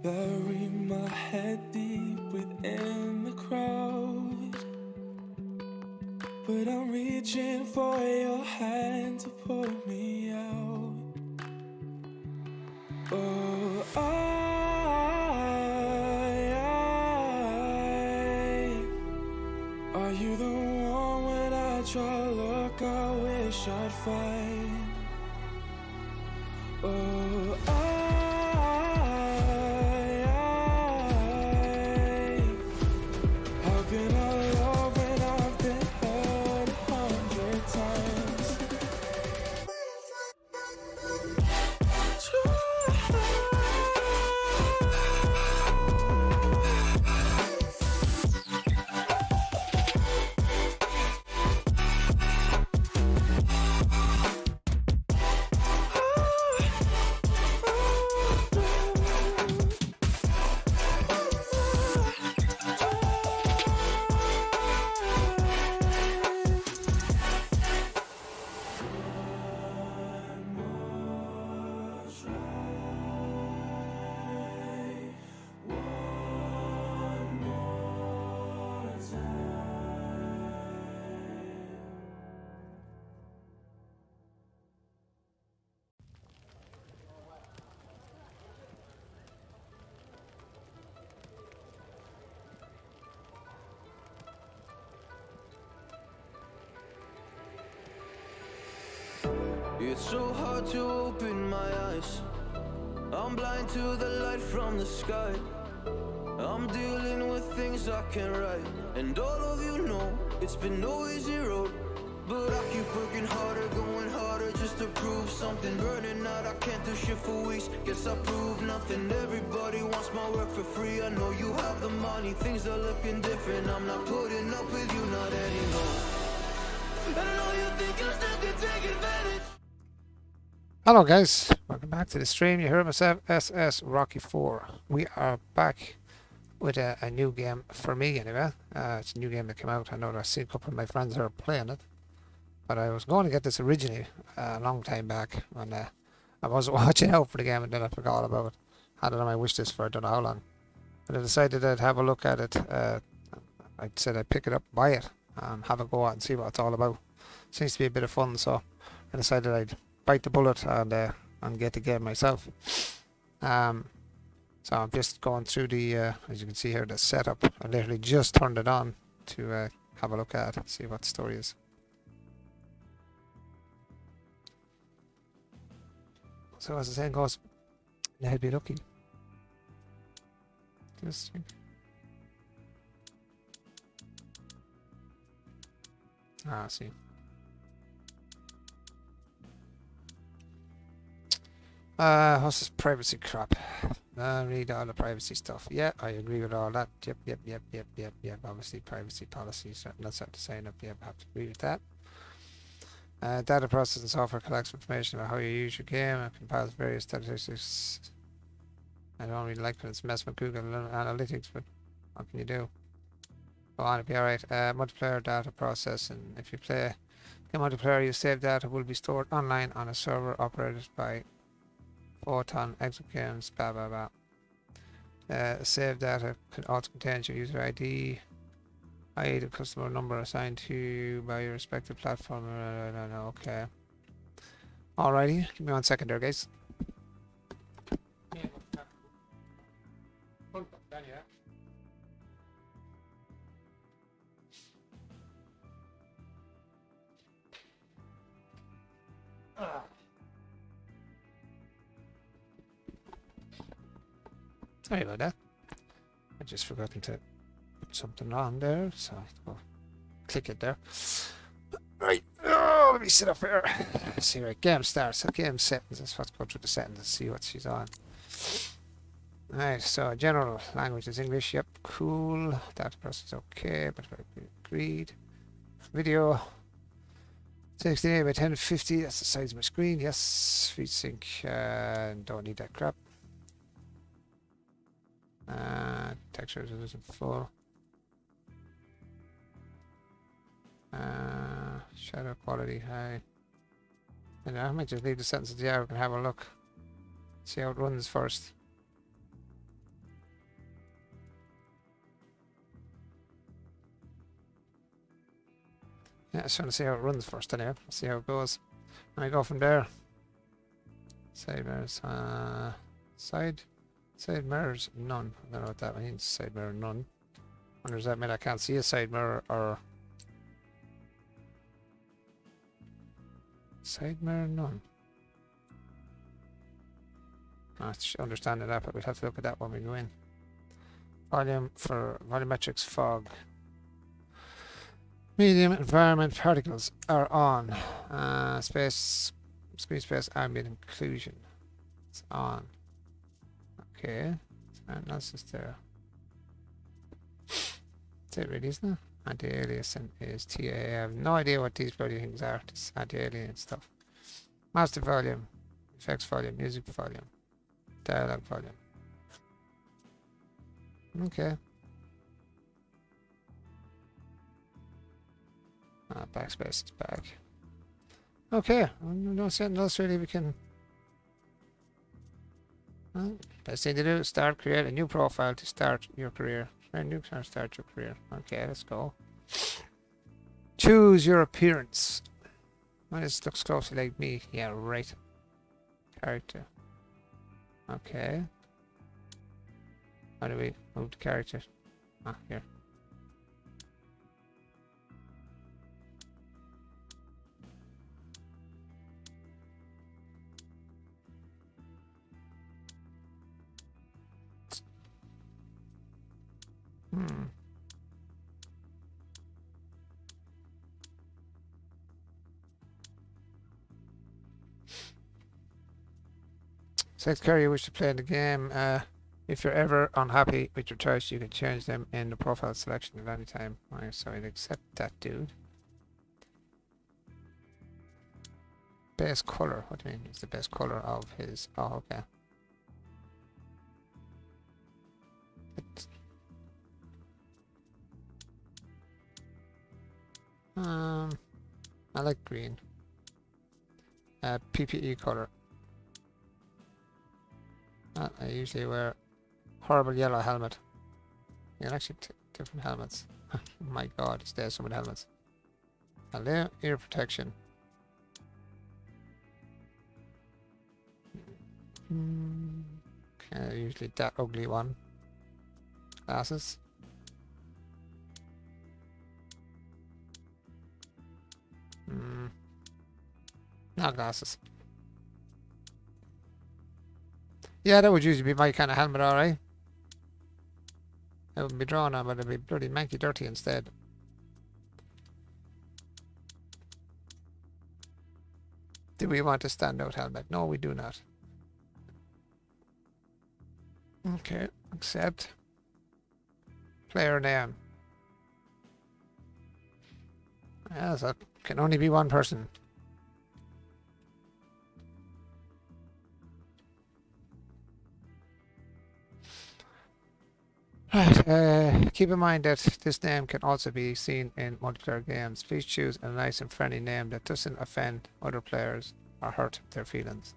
Bury my head deep within the crowd, but I'm reaching for your hand to pull me out. Oh, are you the one when I try to look, I wish I'd find? Oh, how can I love when I've been hurt 100 times? It's so hard to open my eyes. I'm blind to the light from the sky. I'm dealing with things I can't write. And all of you know it's been no easy road. But I keep working harder, going harder just to prove something. Burning out, I can't do shit for weeks. Guess I proved nothing. Everybody wants my work for free. I know you have the money, things are looking different. I'm not putting up with you, not anymore. And I know you think you still can take advantage. Hello guys, welcome back to the stream. You heard myself, SS Rocky 4. We are back with a new game, for me anyway. It's a new game that came out. I know that I've seen a couple of my friends are playing it. But I was going to get this originally a long time back when I wasn't watching out for the game and then I forgot about it. Had it on my wish list for I don't know how long. But I decided I'd have a look at it. I said I'd pick it up, buy it, and have a go at and see what it's all about. Seems to be a bit of fun, so I decided I'd bite the bullet and get the game myself. So I'm just going through the, as you can see here, the setup. I literally just turned it on to have a look at it, see what the story is. So as the saying goes, now be lucky. Just see. What's this privacy crap? Read all the privacy stuff. Yeah, I agree with all that. Yep. Obviously, privacy policies. That's have to sign up. Yep, I have to agree with that. Data processing software collects information about how you use your game and compiles various statistics. I don't really like when it's messing with Google Analytics, but what can you do? Go on, it'll be alright. Multiplayer data processing. If you play game multiplayer, your saved data will be stored online on a server operated by Photon Exogames, blah blah blah. Saved data could also contain your user ID, i.e. the customer number assigned to you by your respective platform. Okay. Alrighty, give me 1 second there, guys. Sorry about that. I just forgotten to put something on there, so I'll click it there. Right. Oh, let me sit up here. See, right. Game starts. Game settings. Let's go through the settings and see what she's on. Alright, so general language is English. Yep, cool. Data process okay, but agreed. Video 68 by 1050. That's the size of my screen. Yes. FreeSync. Don't need that crap. Texture resolution full. Shadow quality high. And I might just leave the sentences there. We can have a look. See how it runs first. Yeah, just want to see how it runs first anyway. See how it goes. And I go from there. Side mirrors, side mirrors, none. I don't know what that means. Side mirror, none. Wonder does that mean I can't see a side mirror or side mirror, none. Not understanding that, but we'll have to look at that when we go in. Volume for volumetrics fog. Medium environment particles are on. Space, screen space ambient inclusion. It's on. Okay. What else is there? That's it really, isn't it? Anti-aliasing is TA. I have no idea what these bloody things are. This anti-alien stuff. Master volume. Effects volume. Music volume. Dialogue volume. Okay. Backspace is back. Okay. No something else really we can. Well, best thing to do is create a new profile to start your career. Start your career. Okay, let's go. Choose your appearance. Well, this looks closely like me. Yeah, right. Character. Okay. How do we move the character? Ah, here. Select character you wish to play in the game. If you're ever unhappy with your choice, you can change them in the profile selection at any time. Right, so I'd accept that dude. Base color. What do you mean? It's the best color of his. Oh, okay. I like green. PPE color. I usually wear horrible yellow helmet. You can actually different helmets. Oh my god, there's so many helmets. Hello, ear protection. Okay, usually that ugly one. Glasses. No glasses. Yeah, that would usually be my kind of helmet, alright. It wouldn't be drawn on, but it'd be bloody manky dirty instead. Do we want a standout helmet? No, we do not. Okay, accept. Player name. Yeah, so can only be one person. Right, keep in mind that this name can also be seen in multiplayer games. Please choose a nice and friendly name that doesn't offend other players or hurt their feelings.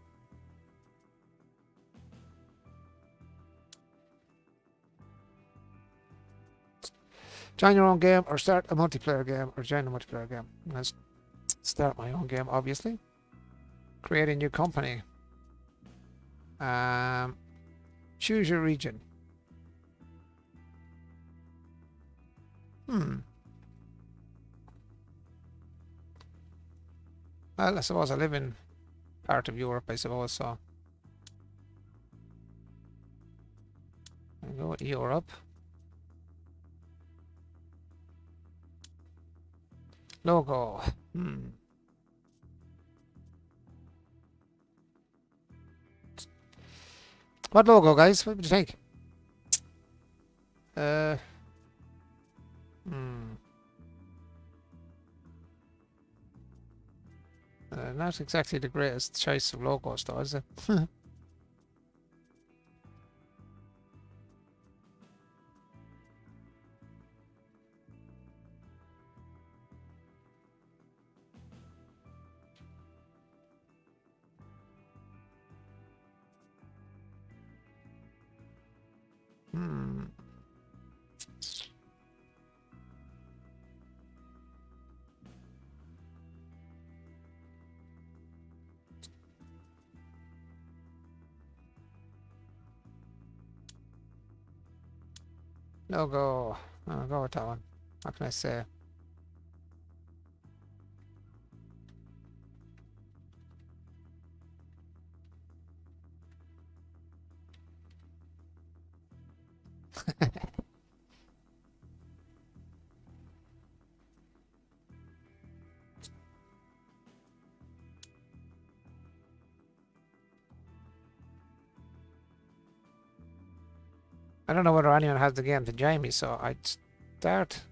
Join your own game or start a multiplayer game or join a multiplayer game. Let's start my own game, obviously. Create a new company. Choose your region. Well, I suppose I live in part of Europe, I suppose, so. I'll go with Europe. Logo. What logo, guys? What do you think? Not exactly the greatest choice of logos, though, is it? No go. I'll go with that one. What can I say? I don't know whether anyone has the game to join me, so I'd start.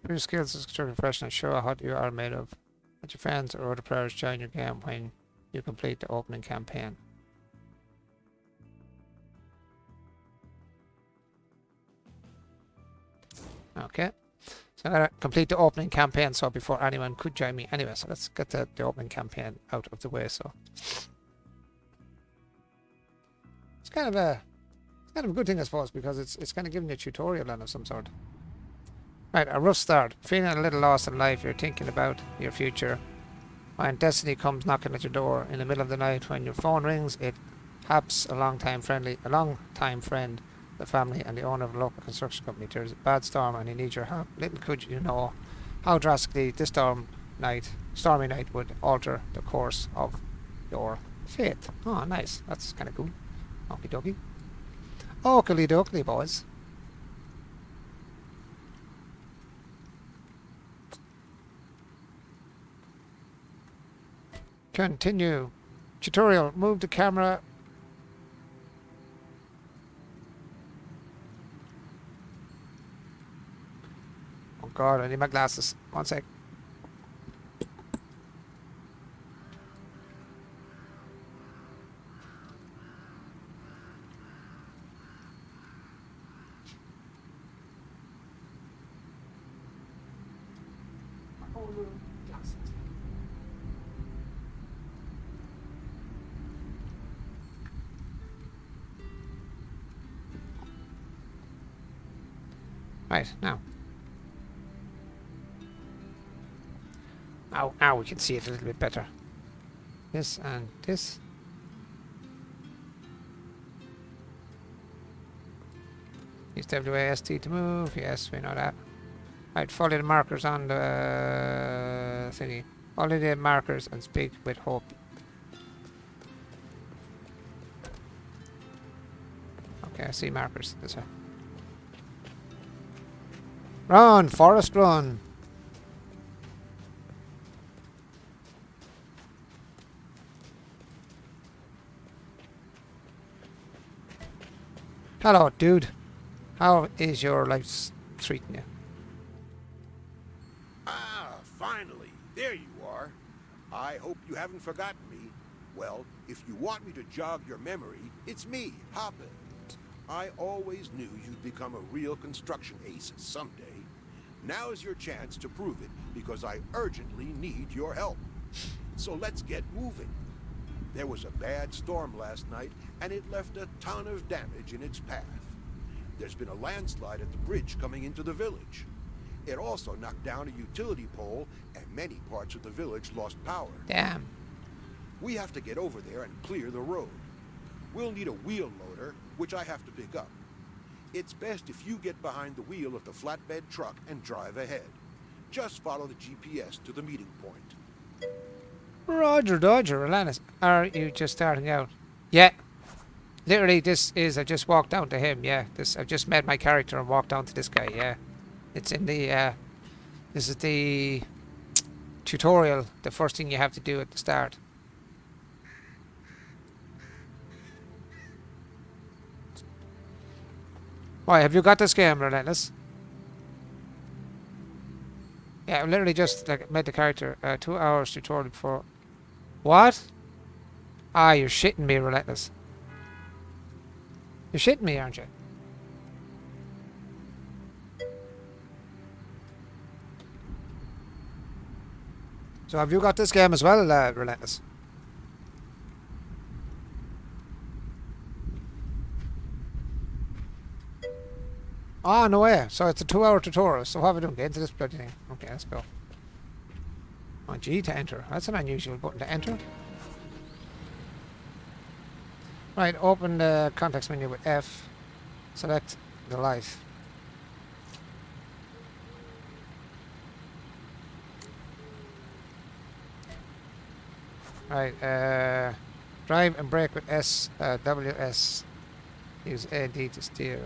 Your skills is constructing fresh and show what you are made of. Let your friends or other players join your game when you complete the opening campaign. Okay. So I'm going to complete the opening campaign so before anyone could join me anyway. So let's get the opening campaign out of the way. So it's kind of a good thing, I suppose, because it's kind of giving you a tutorial on of some sort. Right, a rough start. Feeling a little lost in life, you're thinking about your future. When destiny comes knocking at your door in the middle of the night, when your phone rings, it haps a long-time friend, the family, and the owner of a local construction company. There's a bad storm and he needs your help. Little could you know how drastically this stormy night would alter the course of your fate. Oh, nice. That's kind of cool. Okie dokie. Oakley dokley, boys. Continue. Tutorial. Move the camera. Oh god, I need my glasses. One sec. Right, now. Now we can see it a little bit better. This and this. Use WASD to move. Yes, we know that. Right, follow the markers on the thingy. Follow the markers and speak with hope. Okay, I see markers. This way. Run, Forrest, run! Hello, dude. How is your life treating you? Ah, finally. There you are. I hope you haven't forgotten me. Well, if you want me to jog your memory, it's me, Hoppet. I always knew you'd become a real construction ace someday. Now is your chance to prove it, because I urgently need your help. So let's get moving. There was a bad storm last night, and it left a ton of damage in its path. There's been a landslide at the bridge coming into the village. It also knocked down a utility pole, and many parts of the village lost power. Damn. We have to get over there and clear the road. We'll need a wheel loader, which I have to pick up. It's best if you get behind the wheel of the flatbed truck and drive ahead. Just follow the GPS to the meeting point. Roger, Dodger, Alanis. Are you just starting out? Yeah. Literally, I just walked down to him, yeah. I've just met my character and walked down to this guy, yeah. It's in the, this is the tutorial, the first thing you have to do at the start. Why, have you got this game, Relentless? Yeah, I literally just met the character. 2 hours tutorial before. What? Ah, you're shitting me, Relentless. You're shitting me, aren't you? So have you got this game as well, Relentless? Ah, no way. So it's a 2-hour tutorial. So what have we done? Get into this bloody thing. Okay, let's go. Oh, G to enter. That's an unusual button to enter. Right, open the context menu with F. Select the light. Right, drive and brake with S, WS. Use AD to steer.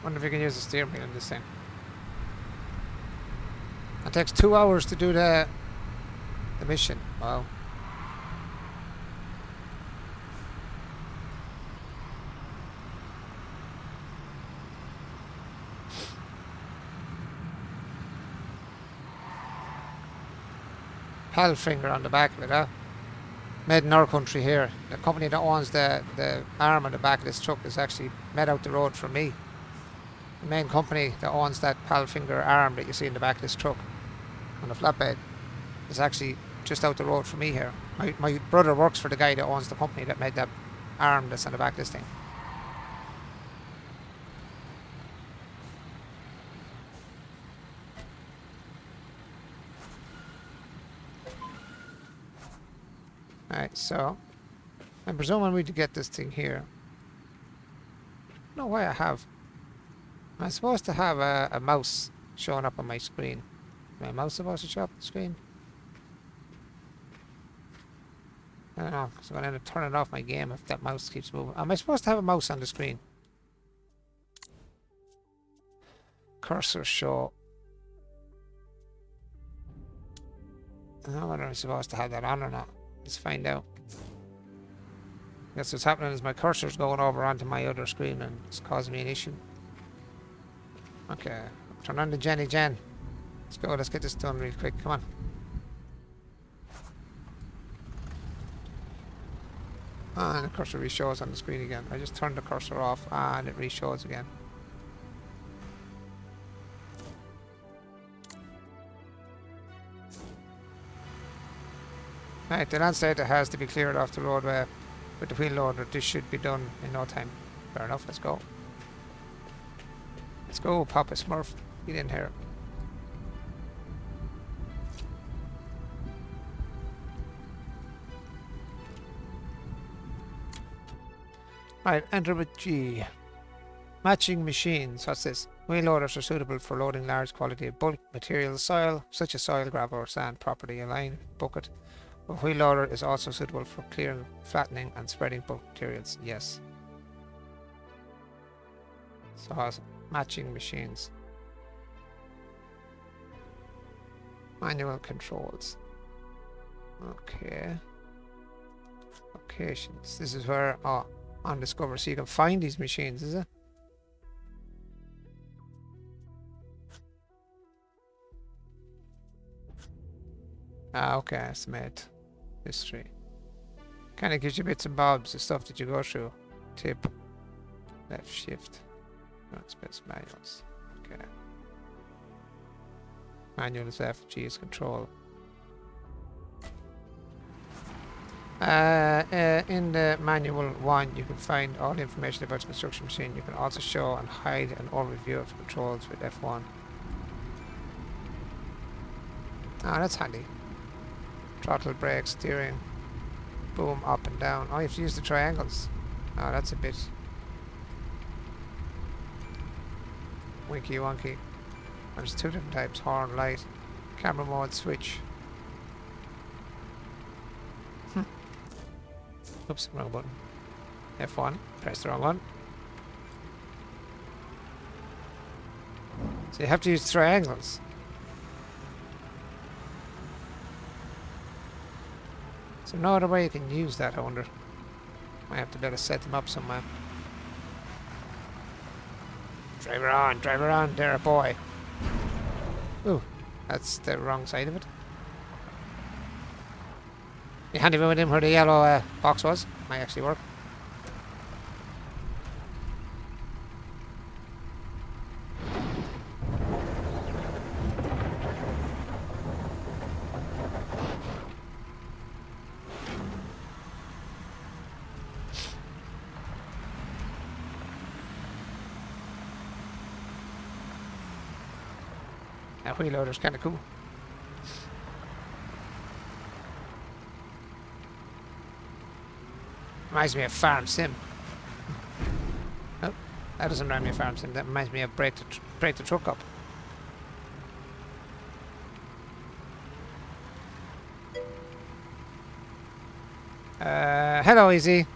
Wonder if you can use the steering wheel in this thing. It takes 2 hours to do the mission. Wow. Pal finger on the back of it, huh? Made in our country here. The company that owns the arm on the back of this truck is actually made out the road from me. The main company that owns that pal finger arm that you see in the back of this truck on the flatbed is actually just out the road from me here. My brother works for the guy that owns the company that made that arm that's on the back of this thing. Alright, so I'm presuming we to get this thing here. I don't know why I have. Am I supposed to have a mouse showing up on my screen? Is my mouse supposed to show up on the screen? I don't know, because I'm going to end up turning off my game if that mouse keeps moving. Am I supposed to have a mouse on the screen? Cursor show. I don't know whether I'm supposed to have that on or not. Let's find out. Guess what's happening is my cursor's going over onto my other screen and it's causing me an issue. Okay, turn on the Jenny Jen. Let's go, let's get this done real quick, come on. And the cursor re-shows on the screen again. I just turned the cursor off and it re-shows again. Right, the landscape has to be cleared off the roadway with the wheel loader. This should be done in no time. Fair enough, let's go. Let's go, Papa Smurf. Get in here. Right, enter with G. Matching machines. What's this? Wheel loaders are suitable for loading large quantity of bulk materials, soil, such as soil, gravel, or sand, properly aligned bucket. A wheel loader is also suitable for clearing, flattening, and spreading bulk materials. Yes. So has matching machines. Manual controls. Okay. Locations. This is where on Discover, so you can find these machines, is it? Okay, estimate history. Kind of gives you bits and bobs, the stuff that you go through. Tip, left shift, space manuals. Okay. Manual is F, G is control. In the manual 1, you can find all the information about the construction machine. You can also show and hide an overview of the controls with F1. Ah, that's handy. Throttle, brake, steering, boom, up and down. Oh, you have to use the triangles. Oh, that's a bit winky wonky. There's 2 different types: horn, light, camera mode, switch. Oops, wrong button. F1, press the wrong one. So you have to use triangles. So no other way you can use that, I wonder. Might have to better set them up somewhere. Drive her on, there, boy. Ooh, that's the wrong side of it. You handy with him where the yellow box was. Might actually work. That wheel loader's kind of cool. Reminds me of Farm Sim. Oh, that doesn't remind me of Farm Sim. That reminds me of break the truck up. Hello, Easy.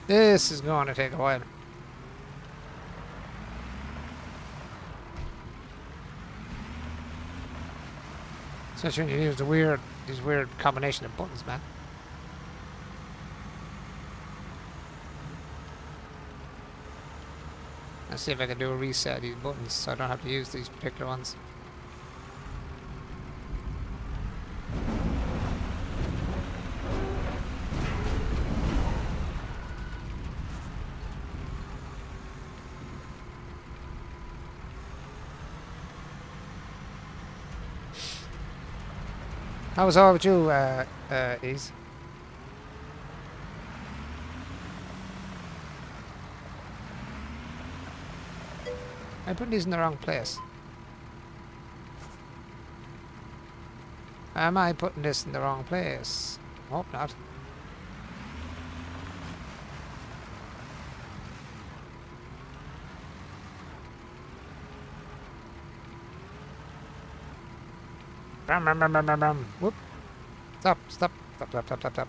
This is going to take a while. Especially when you use these weird combination of buttons, man. Let's see if I can do a reset of these buttons so I don't have to use these particular ones. How was all with you, Ease? I put these in the wrong place. Am I putting this in the wrong place? Hope not. Brum, brum, brum, brum, brum, brum. Whoop. Stop, stop, stop, stop, stop, stop, stop.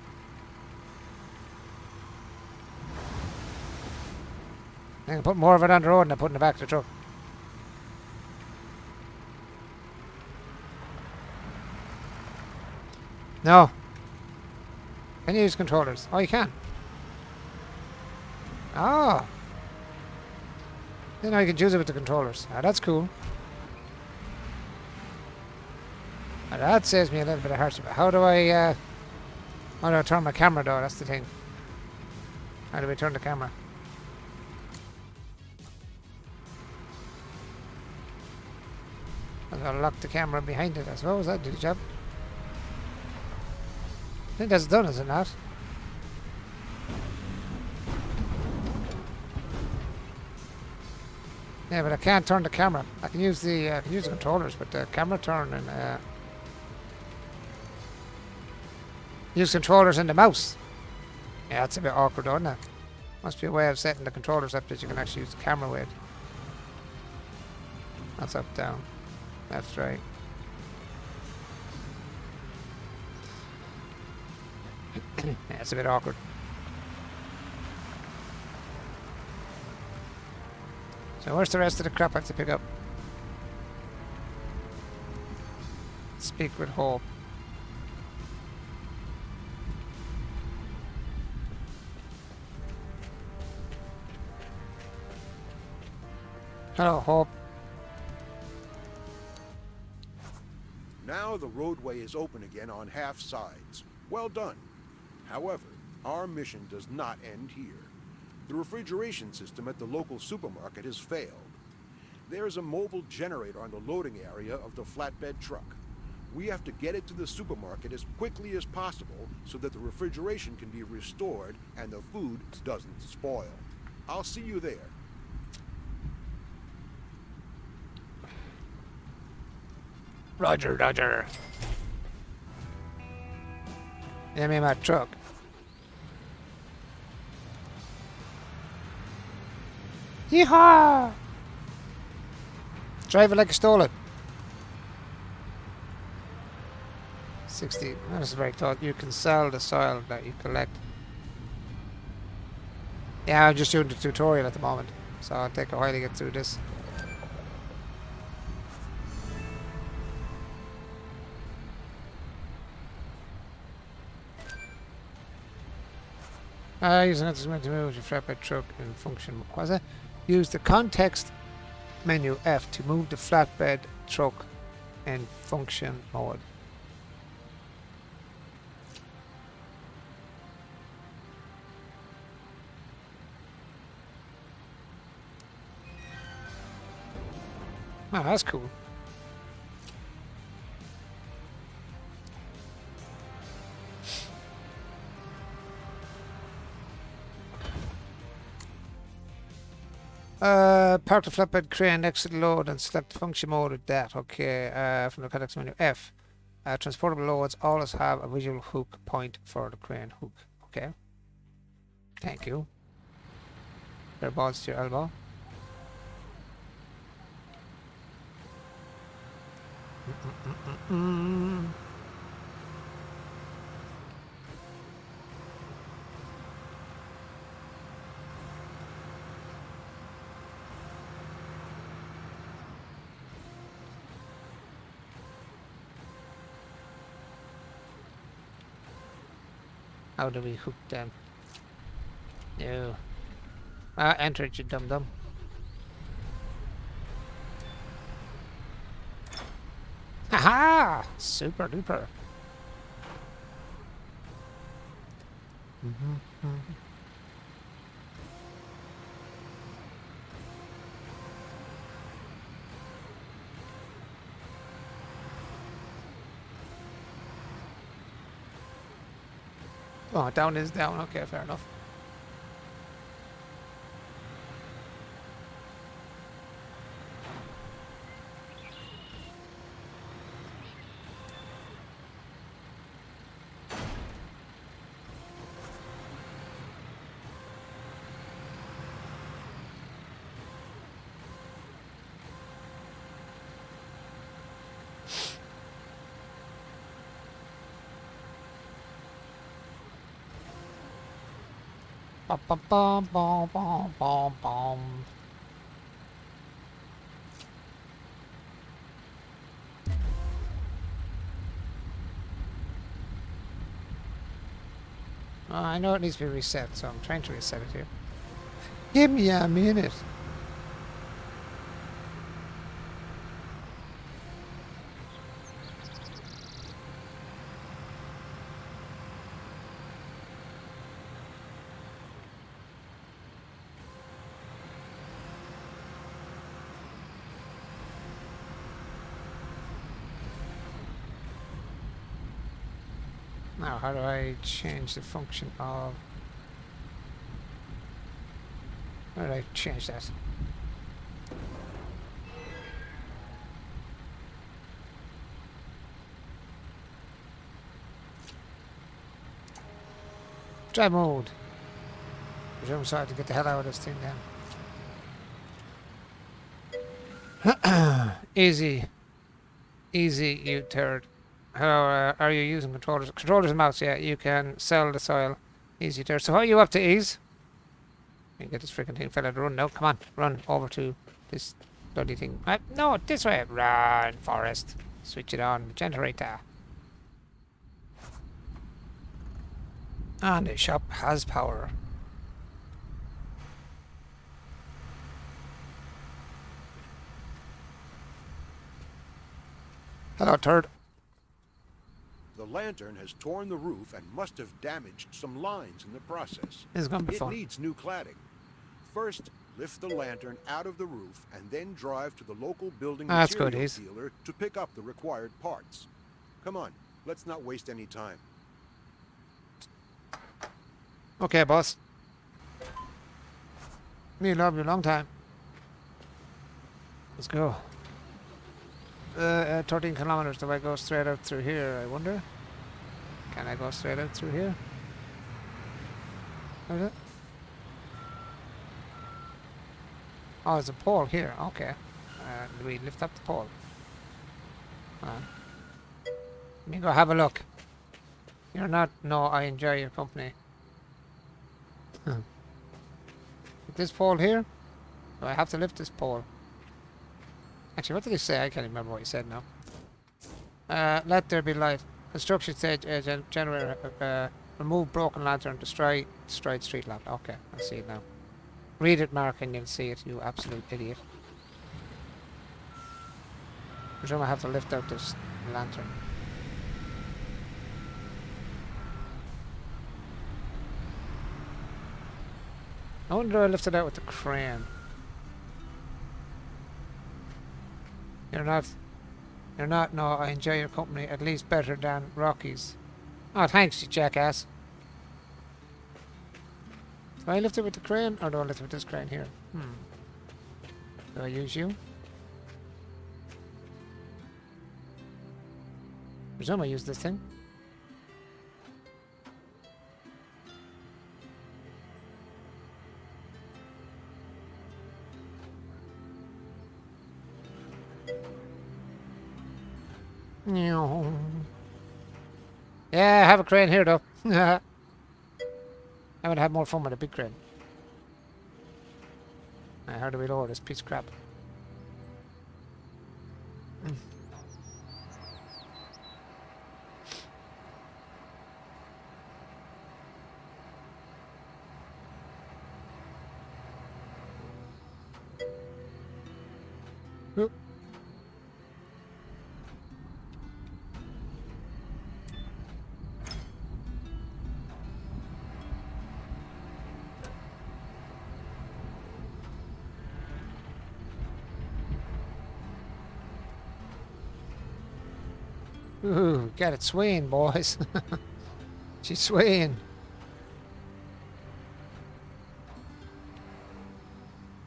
I can put more of it on the road than I put in the back of the truck. No. Can you use controllers? Oh, you can. Oh. Then I can use it with the controllers. Ah, that's cool. Ah, that saves me a little bit of heart. How do I turn my camera though? That's the thing. How do we turn the camera? I'm gonna lock the camera behind it, I suppose. That'd do the job. I think that's done, is it not? Yeah, but I can't turn the camera. I can use the controllers, but the camera turn and use controllers and the mouse. Yeah, that's a bit awkward, isn't it? Must be a way of setting the controllers up that you can actually use the camera with. That's up, down. That's right. Yeah, it's a bit awkward. So where's the rest of the crap I have to pick up? Speak with Hope. Hello, Hope. Now the roadway is open again on half sides. Well done. However, our mission does not end here. The refrigeration system at the local supermarket has failed. There is a mobile generator on the loading area of the flatbed truck. We have to get it to the supermarket as quickly as possible so that the refrigeration can be restored and the food doesn't spoil. I'll see you there. Roger, Roger. Give me my truck. Yeehaw! Drive it like you stole it. 60. That's very thought. You can sell the soil that you collect. Yeah, I'm just doing the tutorial at the moment, so I'll take a while to get through this. Using it is going to move your flatbed truck in function. What was it? Use the context menu F to move the flatbed truck in function mode. Oh, that's cool. Park the flatbed crane next to the load and select the function mode of that. Okay, from the context menu. F. Transportable loads always have a visual hook point for the crane hook. Okay. Thank you. Their balls to your elbow. How do we hook them? No. Enter it, you dum-dum. Haha! Super duper. Oh, down is down. Okay, fair enough. Bum, bum, bum, bum, bum, bum, bum. I know it needs to be reset, so I'm trying to reset it here. Give me a minute. Now, how do I change the function of... How do I change that? Drive mode. I'm sorry to get the hell out of this thing then. Easy. Easy, you turd. How are you using controllers? Controllers and mouse, yeah. You can sell the soil. Easy turd. So how are you up to ease? You get this freaking thing fella to run now. Come on, run over to this bloody thing. No, this way. Run, Forest. Switch it on. Generator. And the shop has power. Hello, turd. The lantern has torn the roof and must have damaged some lines in the process. This is gonna be It fun. needs new cladding. First, lift the lantern out of the roof and then drive to the local building That's good, materials Ace. dealer to pick up the required parts. Come on, let's not waste any time. Okay, boss. Me love you a long time. Let's go. 13 kilometers. Do I go straight out through here, I wonder? Can I go straight out through here? Is it? Oh, there's a pole here. Okay. Do we lift up the pole? Let me go have a look. You're not... No, I enjoy your company. This pole here? Do I have to lift this pole? Actually, what did he say? I can't remember what he said now. Let there be light. Construction stage generator. Remove broken lantern. Destroy street lamp. Okay, I see it now. Read it, Mark, and you'll see it, you absolute idiot. I presume I have to lift out this lantern. I wonder if I lift it out with the crane. You're not, no, I enjoy your company, at least better than Rocky's. Oh, thanks, you jackass. Do I lift it with the crane, or do I lift it with this crane here? Do I use you? Presume I use this thing. No. Yeah, I have a crane here though. I would have more fun with a big crane. Right, how do we lower this piece of crap? Oop. Ooh, got it swaying, boys. She's swaying.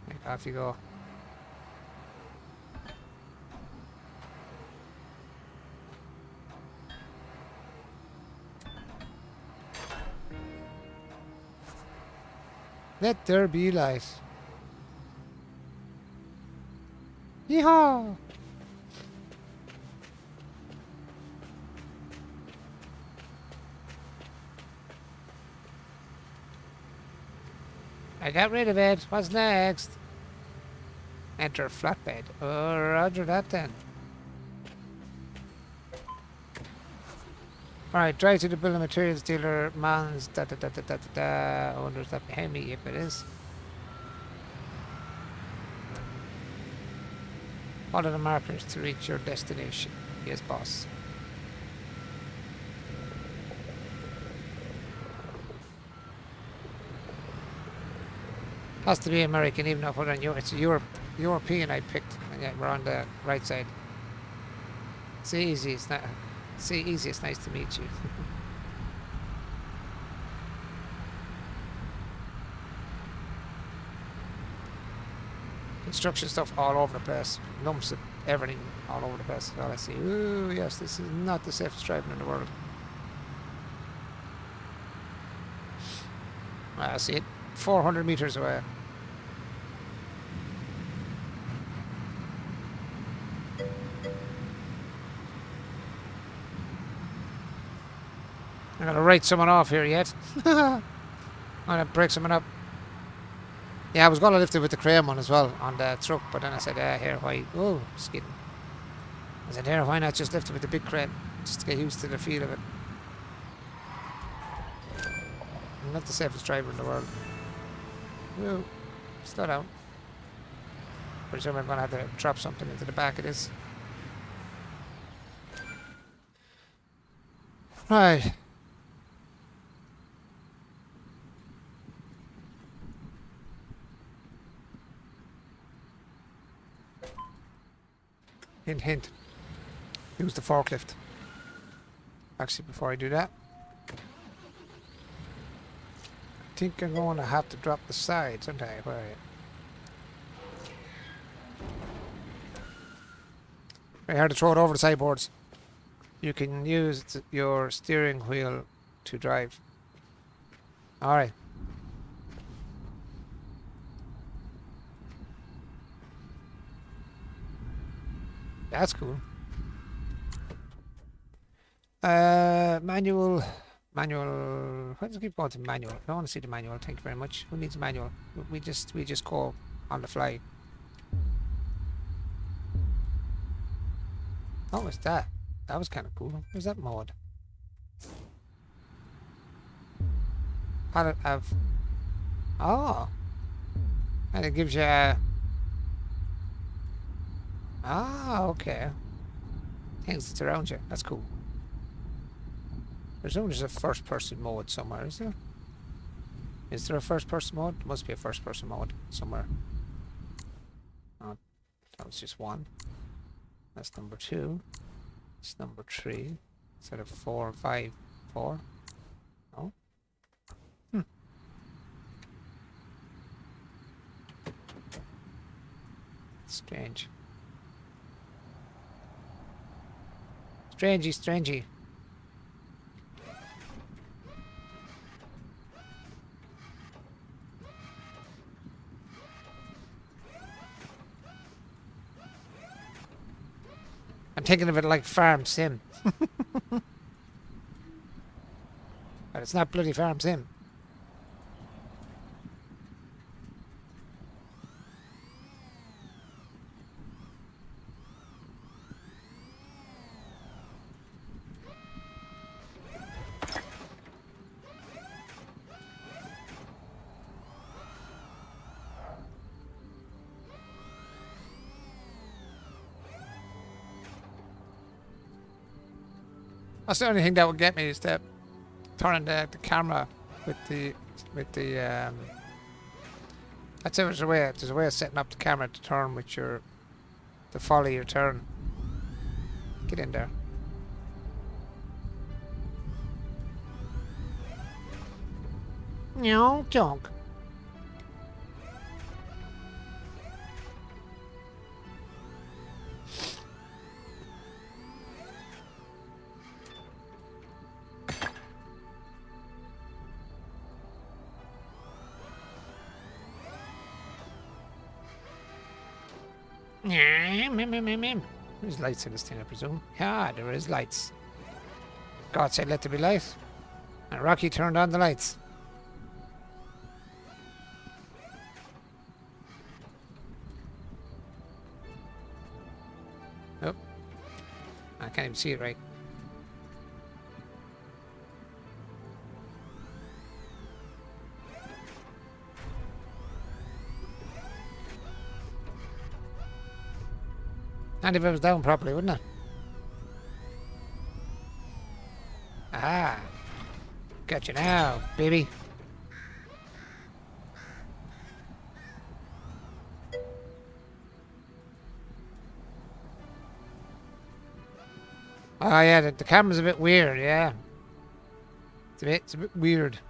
Right, off you go. Let there be light. Yeehaw! I got rid of it. What's next? Enter flatbed. Oh, roger that then. Alright, drive to the building materials dealer. Mans. Da da da da da da da. I wonder if that behind me. Yep, it is. Follow the markers to reach your destination. Yes, boss. Has to be American, even if it's European I picked. And yeah, we're on the right side. See, easy. It's not. See, easy. It's nice to meet you. Construction stuff all over the place. Lumps of everything all over the place. That's all I see. Ooh, yes, this is not the safest driving in the world. I see it 400 meters away. I'm gonna write someone off here yet. I'm gonna break someone up. Yeah, I was gonna lift it with the crane one as well on the truck, but then I said, here, why? Oh, skidding. I said, here, why not just lift it with the big crane, just to get used to the feel of it. I'm not the safest driver in the world. Whoa, slow down. Pretty sure I'm gonna have to drop something into the back of this. Right. Hint, hint. Use the forklift. Actually, before I do that, I think I'm going to have to drop the sides, aren't I? Where are you? I had to throw it over the sideboards. You can use your steering wheel to drive. Alright. That's cool. Manual. Why does it keep going to manual? I don't want to see the manual. Thank you very much. Who needs a manual? We just go on the fly. What was that? That was kind of cool. What was that mod? Palette of. Oh. And it gives you a. Ah, okay. Things that's around you. That's cool. There's a first-person mode somewhere, is there? Is there a first-person mode? There must be a first-person mode somewhere. Oh, that was just one. That's number 2. It's number 3. Instead of 4, 5, 4. Oh. Strange. Strangey. I'm thinking of it like Farm Sim. But it's not bloody Farm Sim. That's the only thing that would get me is that turning the camera with the I'd say there's a way of setting up the camera to turn with the follow your turn. Get in there. No, junk. There's lights in this thing, I presume. Yeah, there is lights. God said, let there be light. And Rocky turned on the lights. Oh. I can't even see it right. And if it was down properly, wouldn't it? Ah. Got you now, baby. Oh yeah, the camera's a bit weird, yeah. It's a bit weird.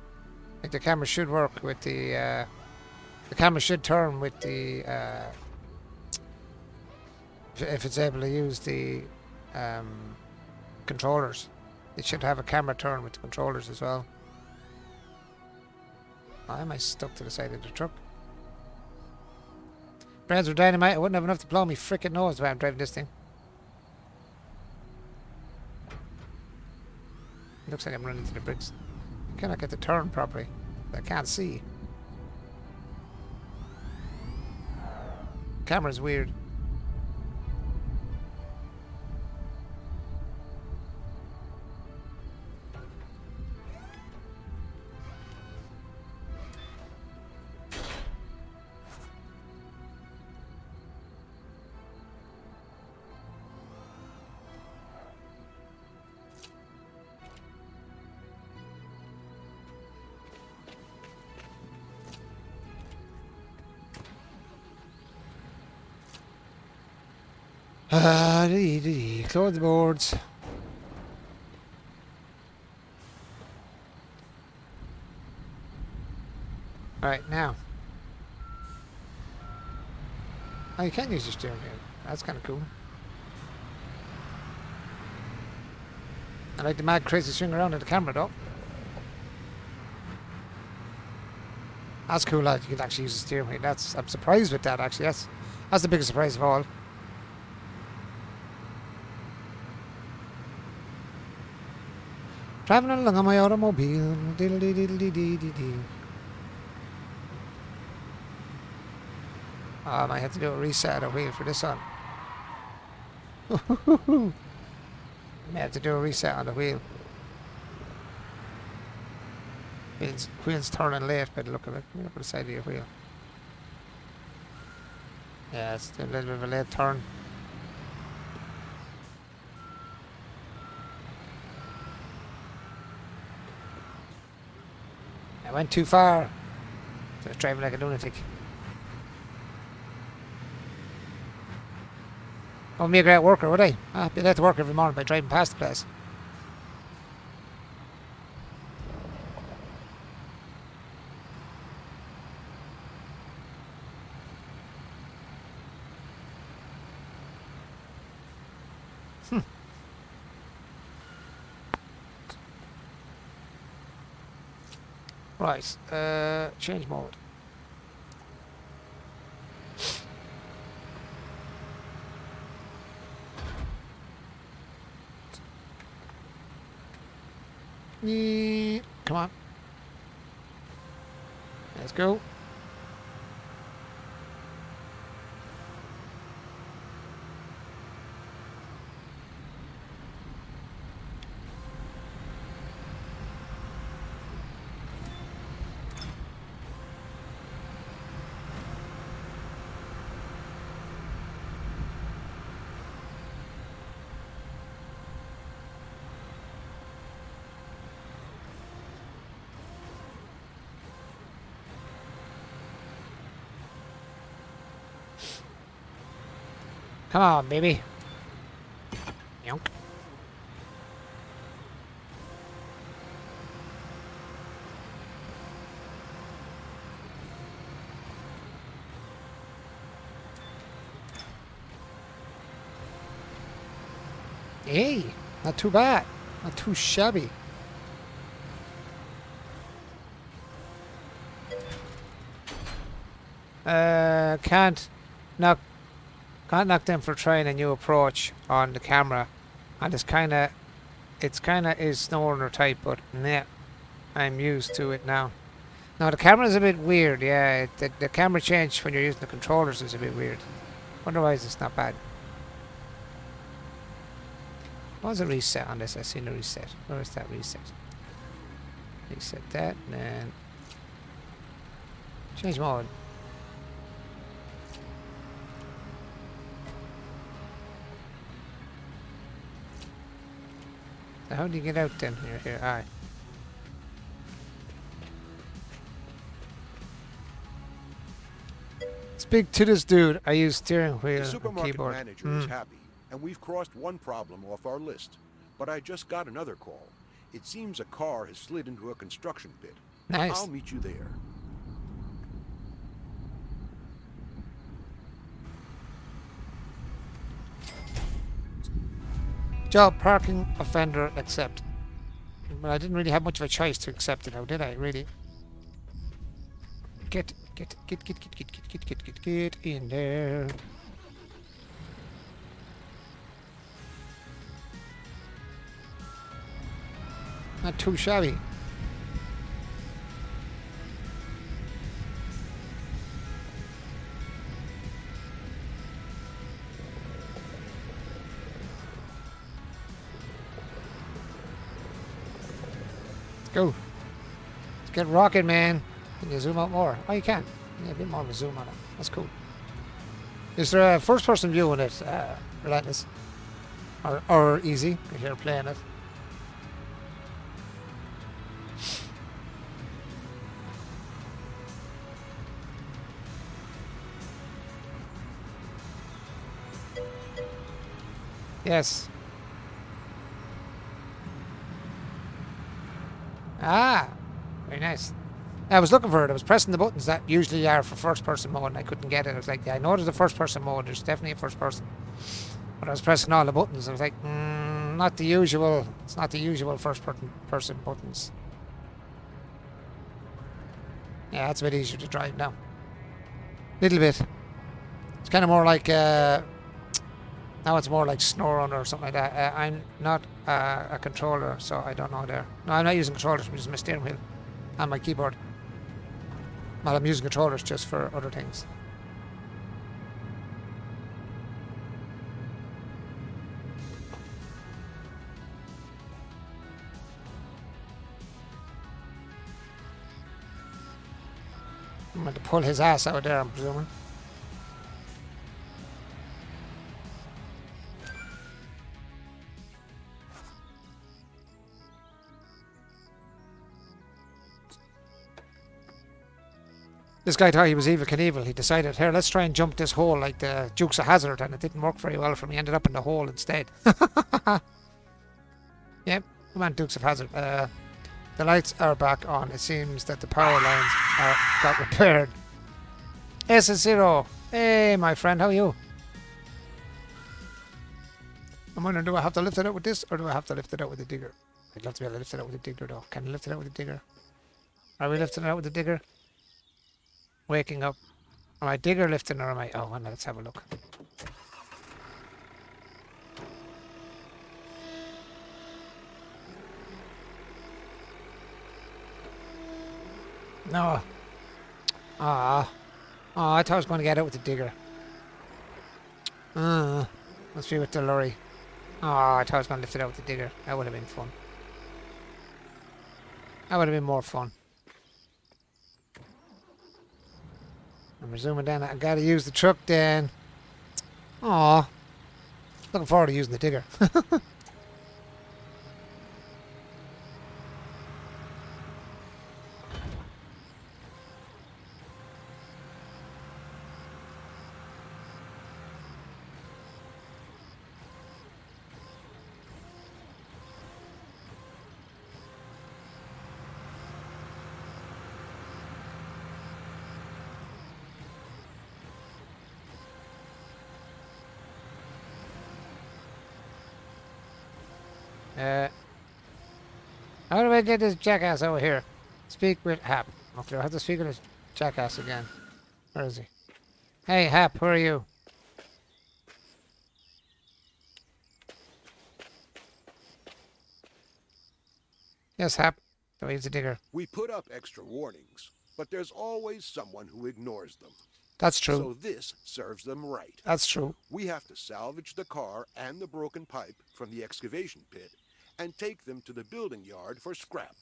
Like the camera should work with the camera should turn with the if it's able to use the controllers. It should have a camera turn with the controllers as well. Why am I stuck to the side of the truck? Brains were dynamite. I wouldn't have enough to blow me frickin' nose while I'm driving this thing. Looks like I'm running into the bricks. I cannot get the turn properly. I can't see. Camera's weird. Close the boards. Alright, now. Oh, you can use your steering wheel. That's kind of cool. I like the mad crazy swing around of the camera though. That's cool that you can actually use the steering wheel. I'm surprised with that actually. That's the biggest surprise of all. Driving along on my automobile. I might have to do a reset of the wheel for this one. I may have to do a reset on the wheel. Wheel's turning late by the look of it. Look at the side of your wheel. Yeah, it's a little bit of a late turn. I went too far. So I was driving like a lunatic. I wouldn't be a great worker, would I? I'd be late to work every morning by driving past the place. Right, change mode. Come on. Let's go. Come on, baby. Yonk. Hey, not too bad. Not too shabby. Can't knock them for trying a new approach on the camera, and it's kind of is snoring or tight, but nah, I'm used to it now. Now the camera's a bit weird, yeah. The camera change when you're using the controllers is a bit weird. Otherwise, it's not bad. What was a reset on this? I seen a reset. Where is that reset? Reset that, and then change mode. So how do you get out then? Here, aye. Speak to this dude. I use steering wheel The and supermarket keyboard. manager is happy, and we've crossed one problem off our list. But I just got another call. It seems a car has slid into a construction pit. Nice. I'll meet you there. Job parking offender accept. But I didn't really have much of a choice to accept it now, did I? Really? Get in there. Not too shabby. Let's go. Let's get rocking, man. Can you zoom out more? Oh, you can. Yeah, a bit more of a zoom on it. That's cool. Is there a first-person view on it, Relentless? Or easy, if you're playing it? Yes. Ah, very nice. I was looking for it. I was pressing the buttons that usually are for first-person mode, and I couldn't get it. I was like, yeah, I know there's a first-person mode. There's definitely a first-person. But I was pressing all the buttons. I was like, not the usual. It's not the usual first-person buttons. Yeah, that's a bit easier to drive now. Little bit. It's kind of more like... now it's more like snoring or something like that. I'm not a controller, so I don't know there. No, I'm not using controllers. I'm using my steering wheel and my keyboard. Well, I'm using controllers just for other things. I'm going to pull his ass out there, I'm presuming. This guy thought he was Evel Knievel. He decided, here, let's try and jump this hole like the Dukes of Hazzard, and it didn't work very well for me. He ended up in the hole instead. Yep, come on, Dukes of Hazzard. The lights are back on. It seems that the power lines got repaired. S0. Hey, my friend, how are you? I'm wondering, do I have to lift it out with this, or do I have to lift it out with the digger? I'd love to be able to lift it out with the digger, though. Can I lift it out with the digger? Are we lifting it out with the digger? Waking up. Am I digger lifting or am I... Oh, well, let's have a look. No. Ah. Oh, I thought I was going to get it with the digger. Must be with the lorry. Oh, I thought I was going to lift it out with the digger. That would have been fun. That would have been more fun. I'm resuming then. I gotta use the truck then. Aw. Looking forward to using the digger. How do I get this jackass over here? Speak with Hap. Okay, I have to speak with this jackass again. Where is he? Hey, Hap, where are you? Yes, Hap. Do I use the digger? We put up extra warnings, but there's always someone who ignores them. That's true. So this serves them right. That's true. We have to salvage the car and the broken pipe from the excavation pit and take them to the building yard for scrap.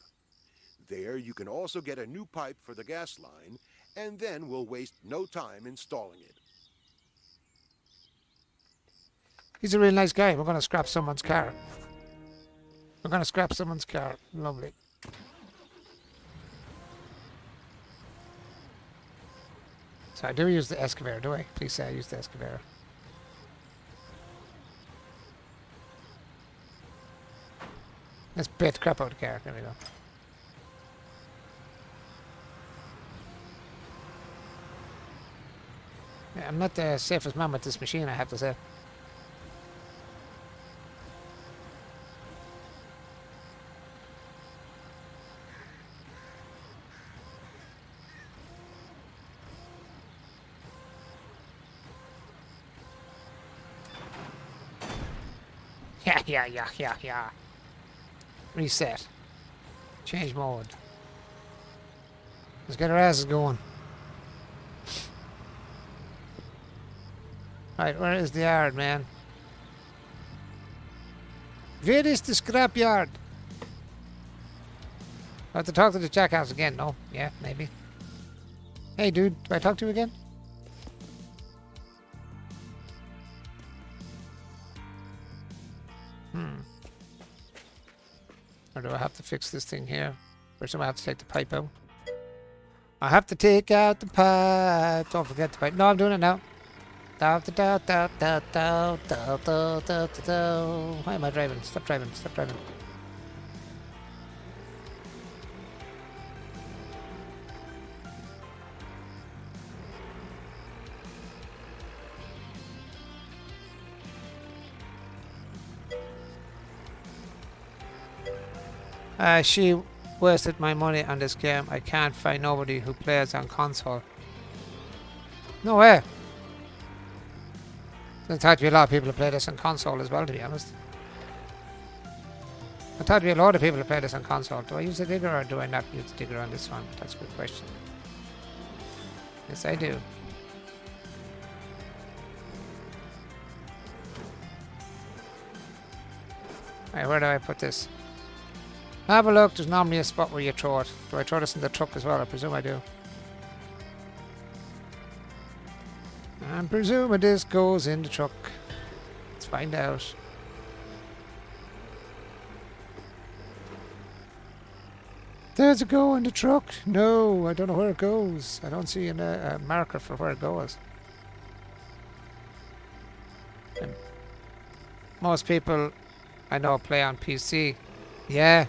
There you can also get a new pipe for the gas line, and then we'll waste no time installing it. He's a real nice guy. We're going to scrap someone's car. We're going to scrap someone's car. Lovely. So I do use the excavator, do I? Please say I use the excavator. Let's bait the crap out of the car. There we go. Yeah, I'm not the safest man with this machine, I have to say. Yeah. Reset. Change mode. Let's get our asses going. Right, where is the yard, man? Where is the scrap yard? I have to talk to the jackass again, no? Yeah, maybe. Hey, dude, do I talk to you again? Or do I have to fix this thing here? Or do I have to take the pipe out? I have to take out the pipe. Don't forget the pipe. No, I'm doing it now. Why am I driving? Stop driving. Stop driving. She wasted my money on this game. I can't find nobody who plays on console. No way. I thought there'd be a lot of people who play this on console as well, to be honest. I thought there'd be a lot of people who play this on console. Do I use the digger or do I not use the digger on this one? That's a good question. Yes, I do. Alright, where do I put this? Have a look. There's normally a spot where you throw it. Do I throw this in the truck as well? I presume I do. I'm presuming this goes in the truck. Let's find out. Does it go in the truck? No, I don't know where it goes. I don't see a marker for where it goes. And most people I know play on PC. Yeah,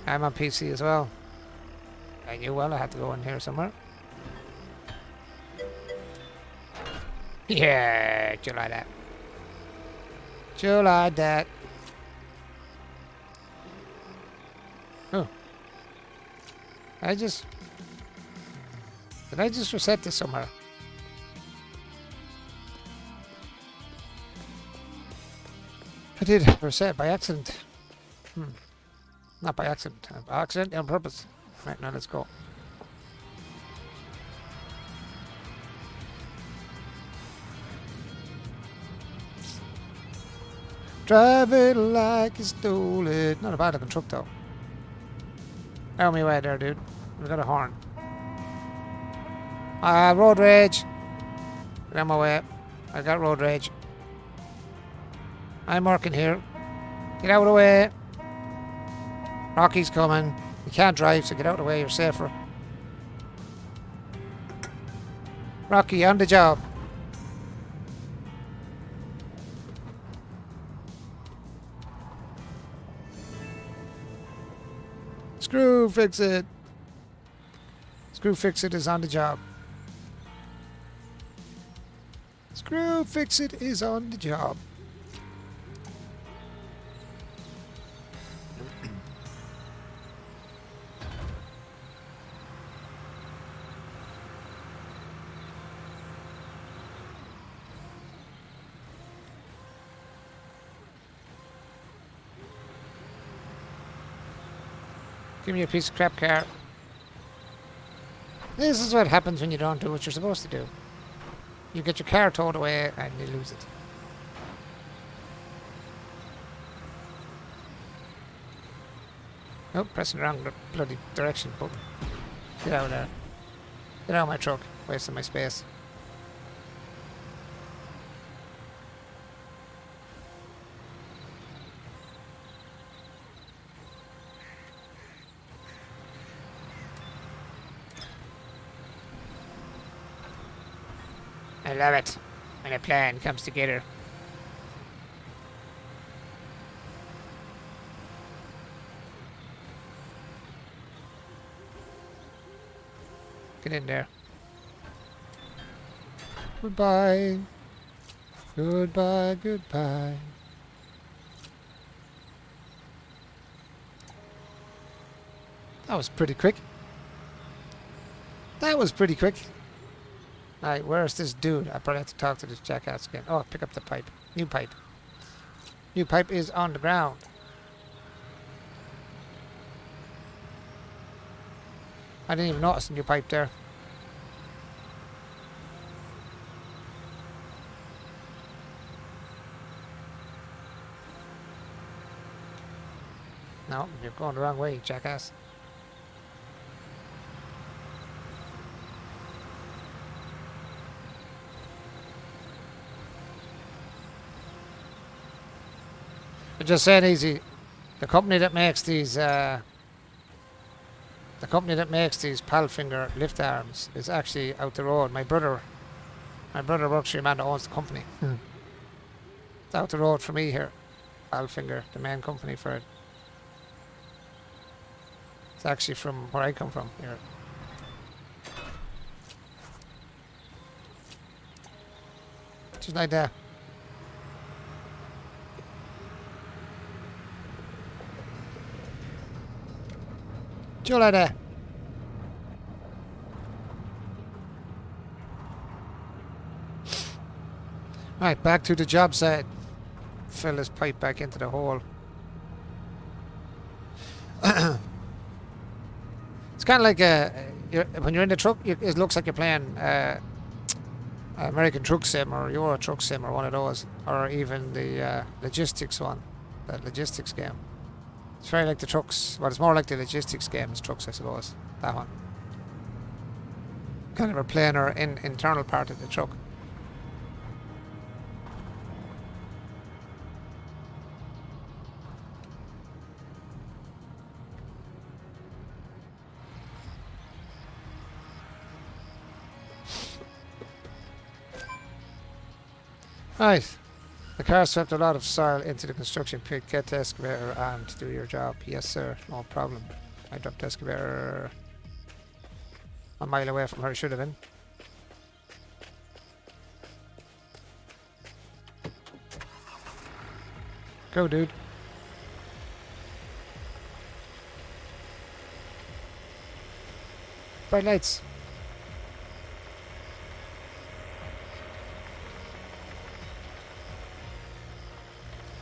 I'm on PC as well. I knew well I had to go in here somewhere. Yeah, do you like that? Do you like that? Did I just reset this somewhere? I did reset by accident. Not by accident. By accident on purpose. Right, now let's go. Drive it like you stole it. Not a bad looking truck though. Out of my way there, dude. We got a horn. Road rage. Get out of my way. I got road rage. I'm working here. Get out of the way. Rocky's coming. You can't drive, so get out of the way. You're safer. Rocky, on the job. Screw fix it. Screw fix it is on the job. Screw fix it is on the job. Give me a piece of crap car. This is what happens when you don't do what you're supposed to do. You get your car towed away and you lose it. Oh, pressing the wrong bloody direction button. Get out of there. Get out of my truck. Wasting my space. I love it when a plan comes together. Get in there. Goodbye. Goodbye, goodbye. That was pretty quick. That was pretty quick. Alright, where's this dude? I probably have to talk to this jackass again. Oh, pick up the pipe. New pipe. New pipe is on the ground. I didn't even notice a new pipe there. No, you're going the wrong way, jackass. I'm just saying, easy. The company that makes these, Palfinger lift arms is actually out the road. My brother works for a man that owns the company. It's out the road for me here. Palfinger, the main company for it. It's actually from where I come from here. Just like that. Just like that. Right, back to the job site. Fill this pipe back into the hole. It's kind of like when you're in the truck, it looks like you're playing American Truck Sim or Euro Truck Sim or one of those, or even the logistics one, the logistics game. It's very like the trucks. Well, it's more like the logistics game as trucks, I suppose. That one. Kind of a playing or internal part of the truck. Right. The car swept a lot of soil into the construction pit. Get the excavator and do your job. Yes, sir. No problem. I dropped the excavator a mile away from where it should have been. Go, dude. bright lights.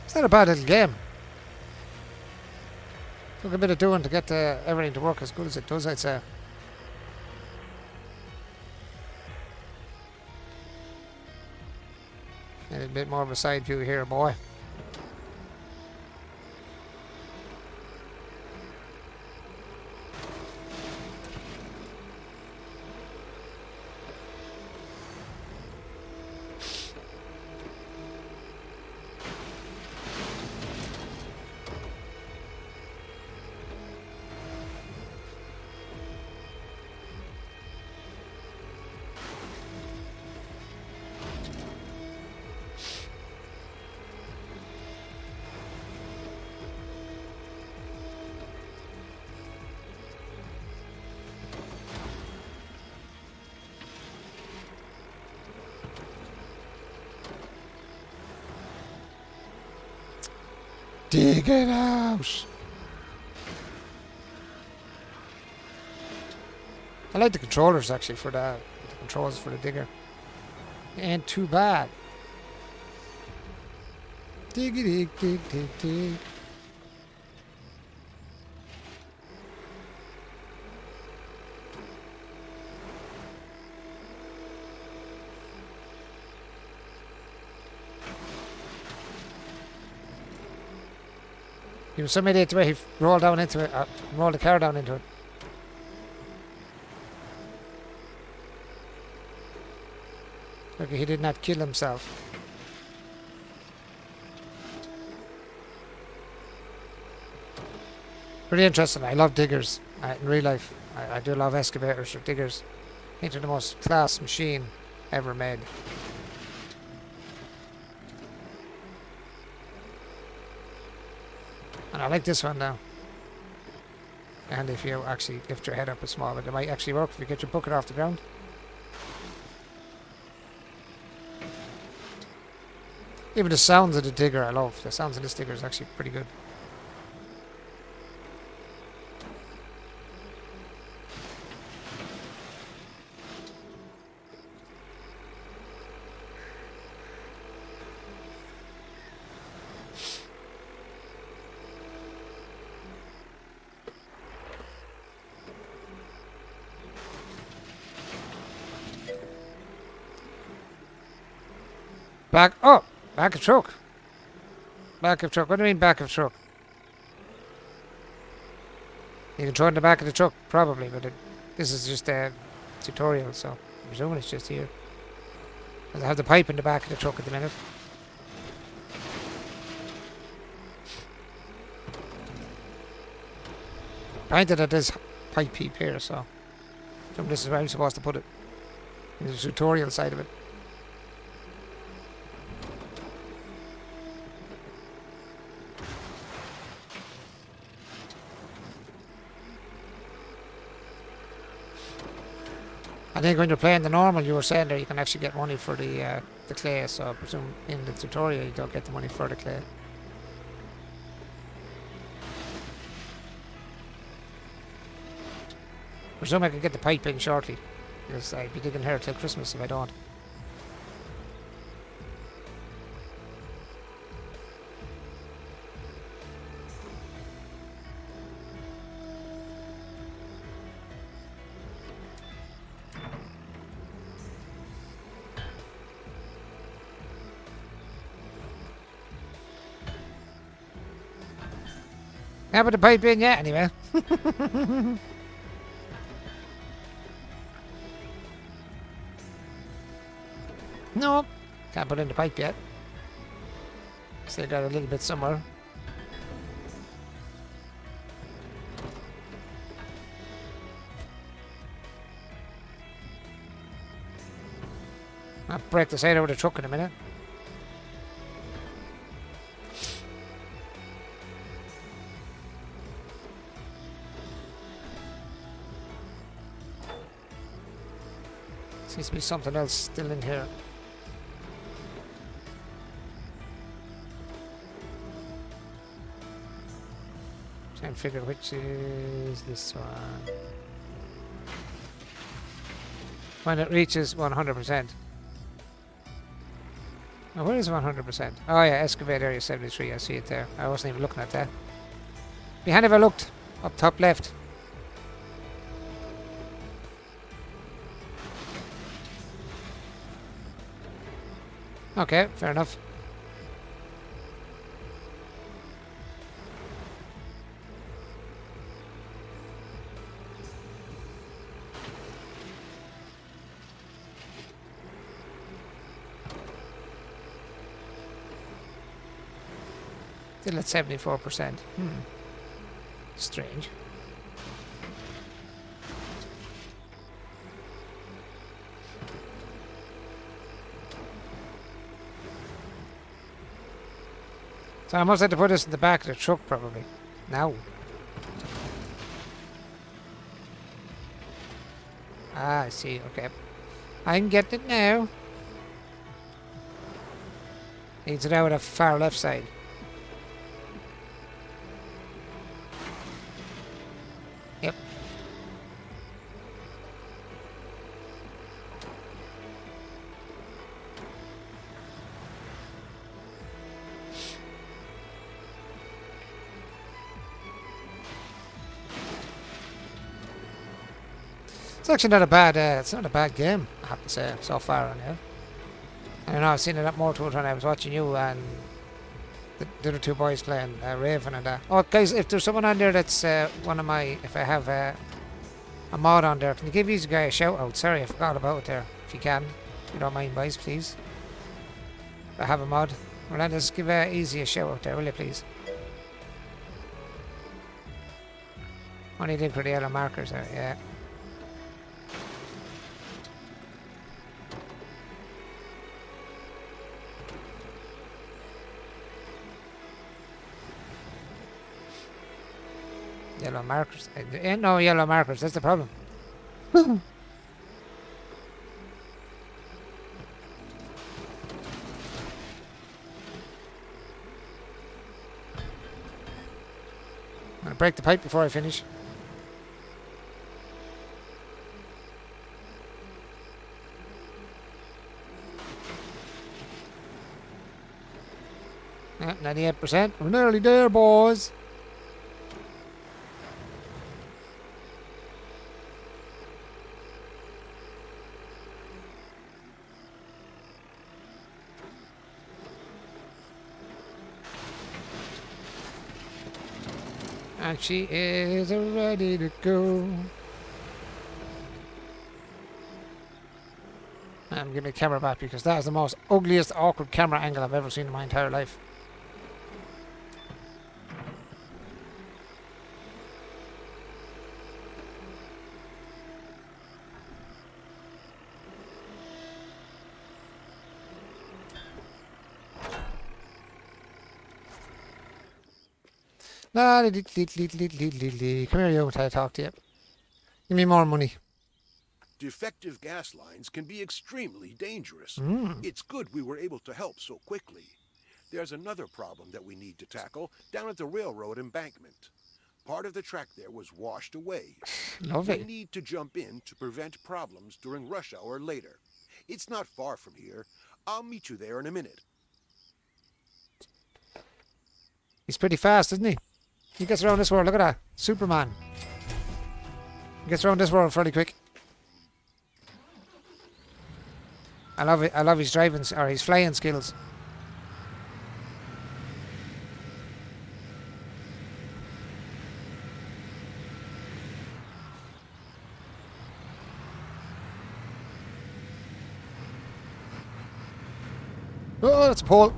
It's not a bad little game. Took a bit of doing to get everything to work as good as it does, I'd say. A little bit more of a side view here, boy. Dig it out! I like the controllers actually for the controls for the digger. Ain't too bad. Diggy dig dig dig dig. He was some idiot the way he rolled down into it, rolled the car down into it. Okay, he did not kill himself. Pretty interesting. I love diggers in real life. I do love excavators or diggers. I think they're the most class machine ever made. And I like this one now. And if you actually lift your head up a small bit, it might actually work if you get your bucket off the ground. Even the sounds of the digger I love. The sounds of this digger is actually pretty good. Back up! Back of truck! Back of truck. What do you mean back of truck? You can throw it in the back of the truck, probably, but this is just a tutorial, so I'm presuming it's just here. I have the pipe in the back of the truck at the minute. Pointed at this pipe heap here, so this is where I'm supposed to put it. In the tutorial side of it. I think when you're playing the normal, you were saying there you can actually get money for the clay, so I presume in the tutorial you don't get the money for the clay. I presume I can get the pipe in shortly, because I'll be digging here till Christmas if I don't. How about the pipe in yet, anyway? No, can't put in the pipe yet. Still got a little bit somewhere. I'll break the side over the truck in a minute. Seems to be something else still in here. Trying to figure which is this one. when it reaches 100%. Now, where is 100%? Oh yeah, excavator area 73. I see it there. I wasn't even looking at that. Behind if I looked. Up top left. Okay, fair enough. Still at 74%. Strange. So I must have to put this in the back of the truck probably. Now. Ah, I see, okay. I can get it now. Needs it out of far left side. Yep. It's actually not a bad. It's not a bad game, I have to say, so far on here. I know I've seen a lot more to it when I was watching you and the other two boys playing Raven and that. Oh, guys, if there's someone on there that's one of my, if I have a mod on there, can you give these guy a shout out? Sorry, I forgot about it there. If you can, if you don't mind, boys, please. If I have a mod, well, then just give Easy a shout out there, will you, please? Only did for the yellow markers there, yeah. Yellow markers. There ain't no yellow markers, that's the problem. I'm gonna break the pipe before I finish. Yeah, 98%. We're nearly there, boys. And she is ready to go. And give me the camera back because that is the most ugliest, awkward camera angle I've ever seen in my entire life. Come here, you. Until I talk to you. Give me more money. Defective gas lines can be extremely dangerous. It's good we were able to help so quickly. There's another problem that we need to tackle down at the railroad embankment. Part of the track there was washed away. Lovely. We need to jump in to prevent problems during rush hour later. It's not far from here. I'll meet you there in a minute. He's pretty fast, isn't he? He gets around this world. Look at that. Superman. He gets around this world fairly quick. I love it. I love his driving or his flying skills. Oh, that's a pole.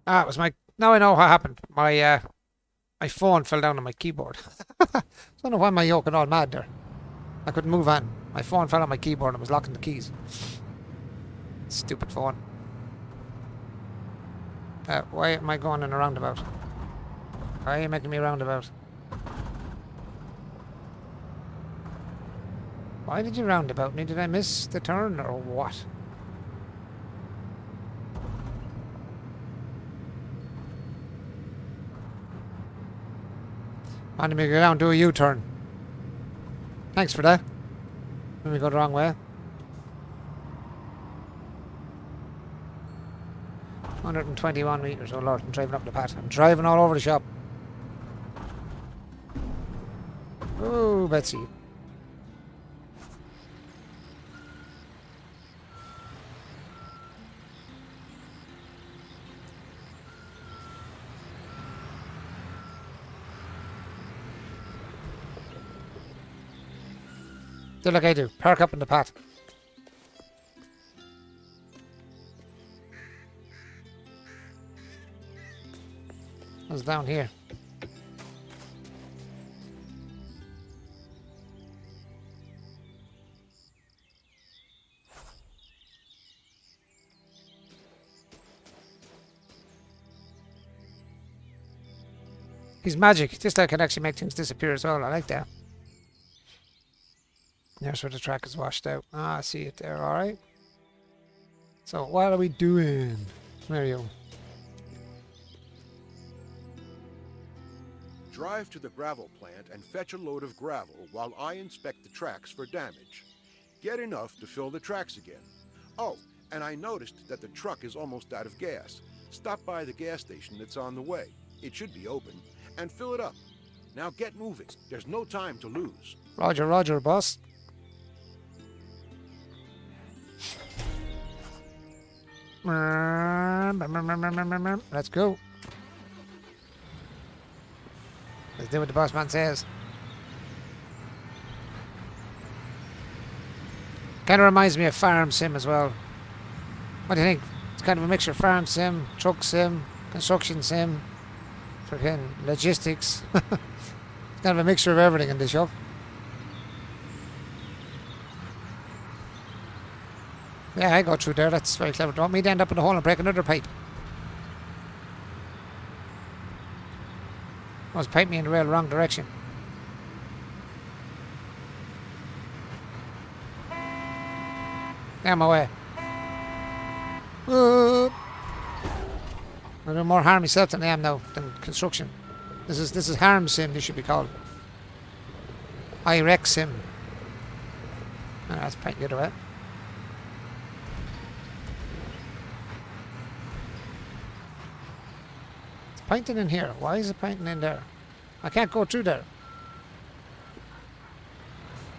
Ah, it was my... Now I know what happened. My phone fell down on my keyboard. I don't know why am I yoking all mad there. I couldn't move on. My phone fell on my keyboard and was locking the keys. Stupid phone. Why am I going in a roundabout? Why are you making me roundabout? Why did you roundabout me? Did I miss the turn or what? Wanted me to go down, do a U-turn. Thanks for that. Let me go the wrong way. 121 metres, oh lord, I'm driving up the path. I'm driving all over the shop. Oh, Betsy. Do like I do. Park up in the path. What's down here? He's magic. This guy can actually make things disappear as well. I like that. There's where the track is washed out. Ah, I see it there. Alright. So, what are we doing? Mario. Drive to the gravel plant and fetch a load of gravel while I inspect the tracks for damage. Get enough to fill the tracks again. Oh, and I noticed that the truck is almost out of gas. Stop by the gas station that's on the way. It should be open. And fill it up. Now get moving. There's no time to lose. Roger, roger, boss. Let's go. Let's do what the boss man says. Kind of reminds me of Farm Sim as well. What do you think? It's kind of a mixture of Farm Sim, Truck Sim, Construction Sim, freaking logistics. It's kind of a mixture of everything in this shop. Yeah, I go through there. That's very clever. Don't want me to end up in the hole and break another pipe. Must pipe me in the real wrong direction. Down my way. I'm doing more harm myself than I am now than construction. This is harm sim. This should be called. IREX sim. Oh, that's pipe the other way. It's pointing in here. Why is it pointing in there? I can't go through there.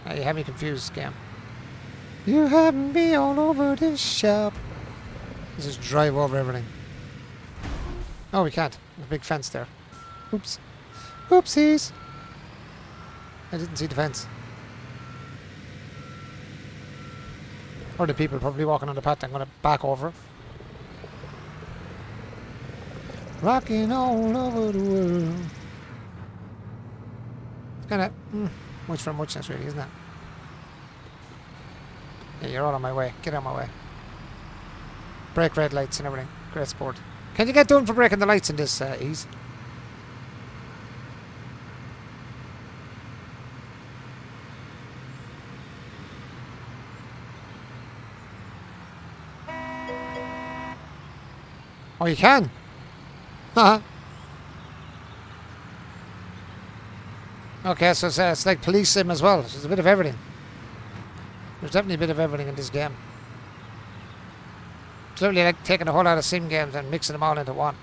Oh, you have me confused, scam. You have me all over this shop. Let's just drive over everything. Oh, we can't. There's a big fence there. Oops. Oopsies. I didn't see the fence. Or the people probably walking on the path. I'm going to back over. Rocking all over the world. It's kind of much for muchness, really, isn't it? Yeah, you're all on my way. Get out of my way. Brake red lights and everything. Great sport. Can you get done for breaking the lights in this ease? Oh, you can? Haha. Okay, so it's like police sim as well. So there's a bit of everything. There's definitely a bit of everything in this game. It's literally like taking a whole lot of sim games and mixing them all into one.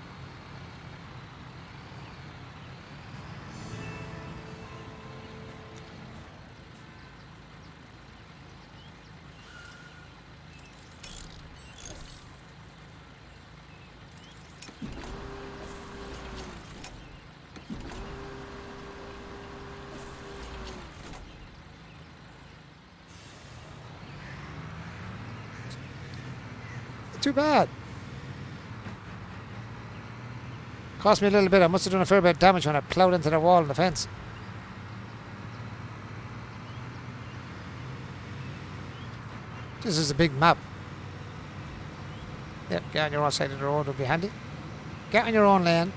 Too bad. Cost me a little bit. I must have done a fair bit of damage when I ploughed into the wall and the fence. This is a big map. Yep, get on your own side of the road would be handy. Get on your own lane.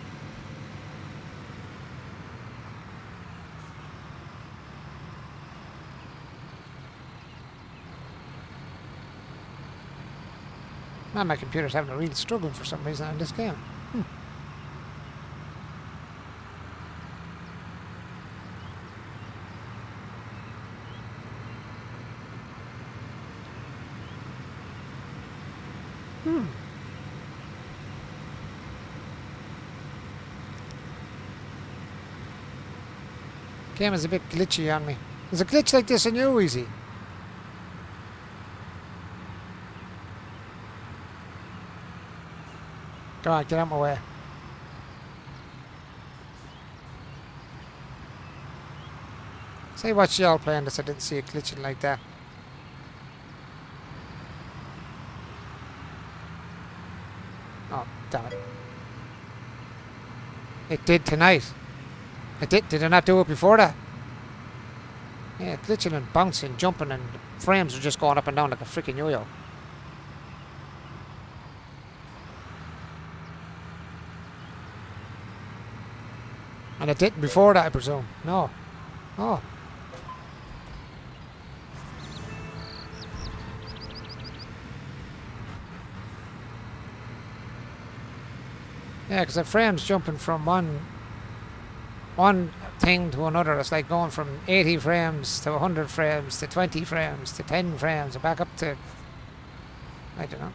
Man, my computer's having a real struggle for some reason in this game. Game is a bit glitchy on me. There's a glitch like this in you, Easy. Come on, get out of my way. Say what y'all playing this, I didn't see it glitching like that. Oh, damn it. It did tonight. It did. Did it not do it before that? Yeah, glitching and bouncing, jumping, and the frames are just going up and down like a freaking yo-yo. And it didn't before that, I presume. No. Oh. Yeah, because the frame's jumping from one thing to another. It's like going from 80 frames to 100 frames to 20 frames to 10 frames and back up to, I don't know.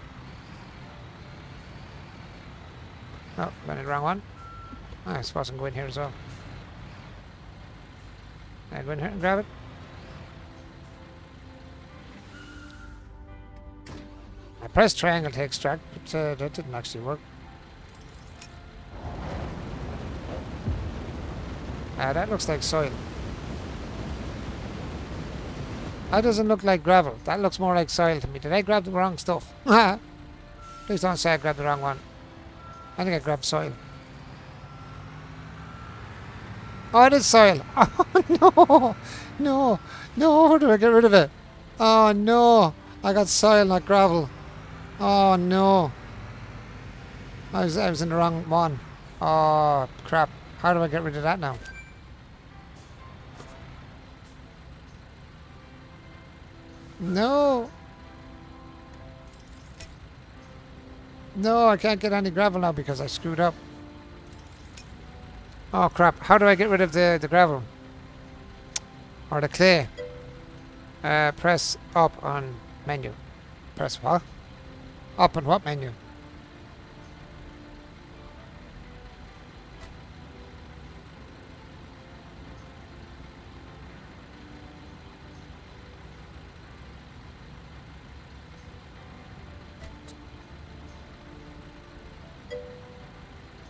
Oh, went in the wrong one. Oh, I suppose I can go in here as well. Can I go in here and grab it? I pressed triangle to extract, but that didn't actually work. That looks like soil. That doesn't look like gravel. That looks more like soil to me. Did I grab the wrong stuff? Please don't say I grabbed the wrong one. I think I grabbed soil. Oh, it is soil. Oh, no. No. No, how do I get rid of it? Oh, no. I got soil, not gravel. Oh, no. I was in the wrong one. Oh, crap. How do I get rid of that now? No. No, I can't get any gravel now because I screwed up. Oh crap, how do I get rid of the gravel? Or the clay? Press up on menu. Press what? Up on what menu?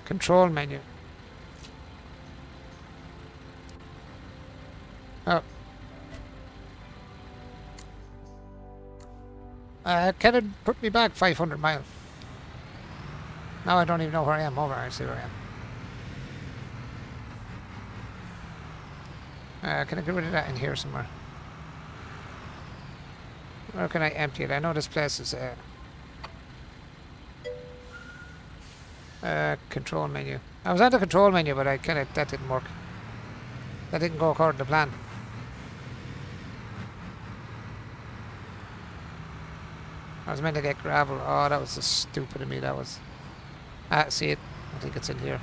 Control menu. Oh. Can it put me back 500 miles? Now I don't even know where I am. Over, I see where I am. Can I get rid of that in here somewhere? Where can I empty it? I know this place is control menu. I was at the control menu, but that didn't work. That didn't go according to plan. I was meant to get gravel. Oh, that was so stupid of me. That was. Ah, see it? I think it's in here.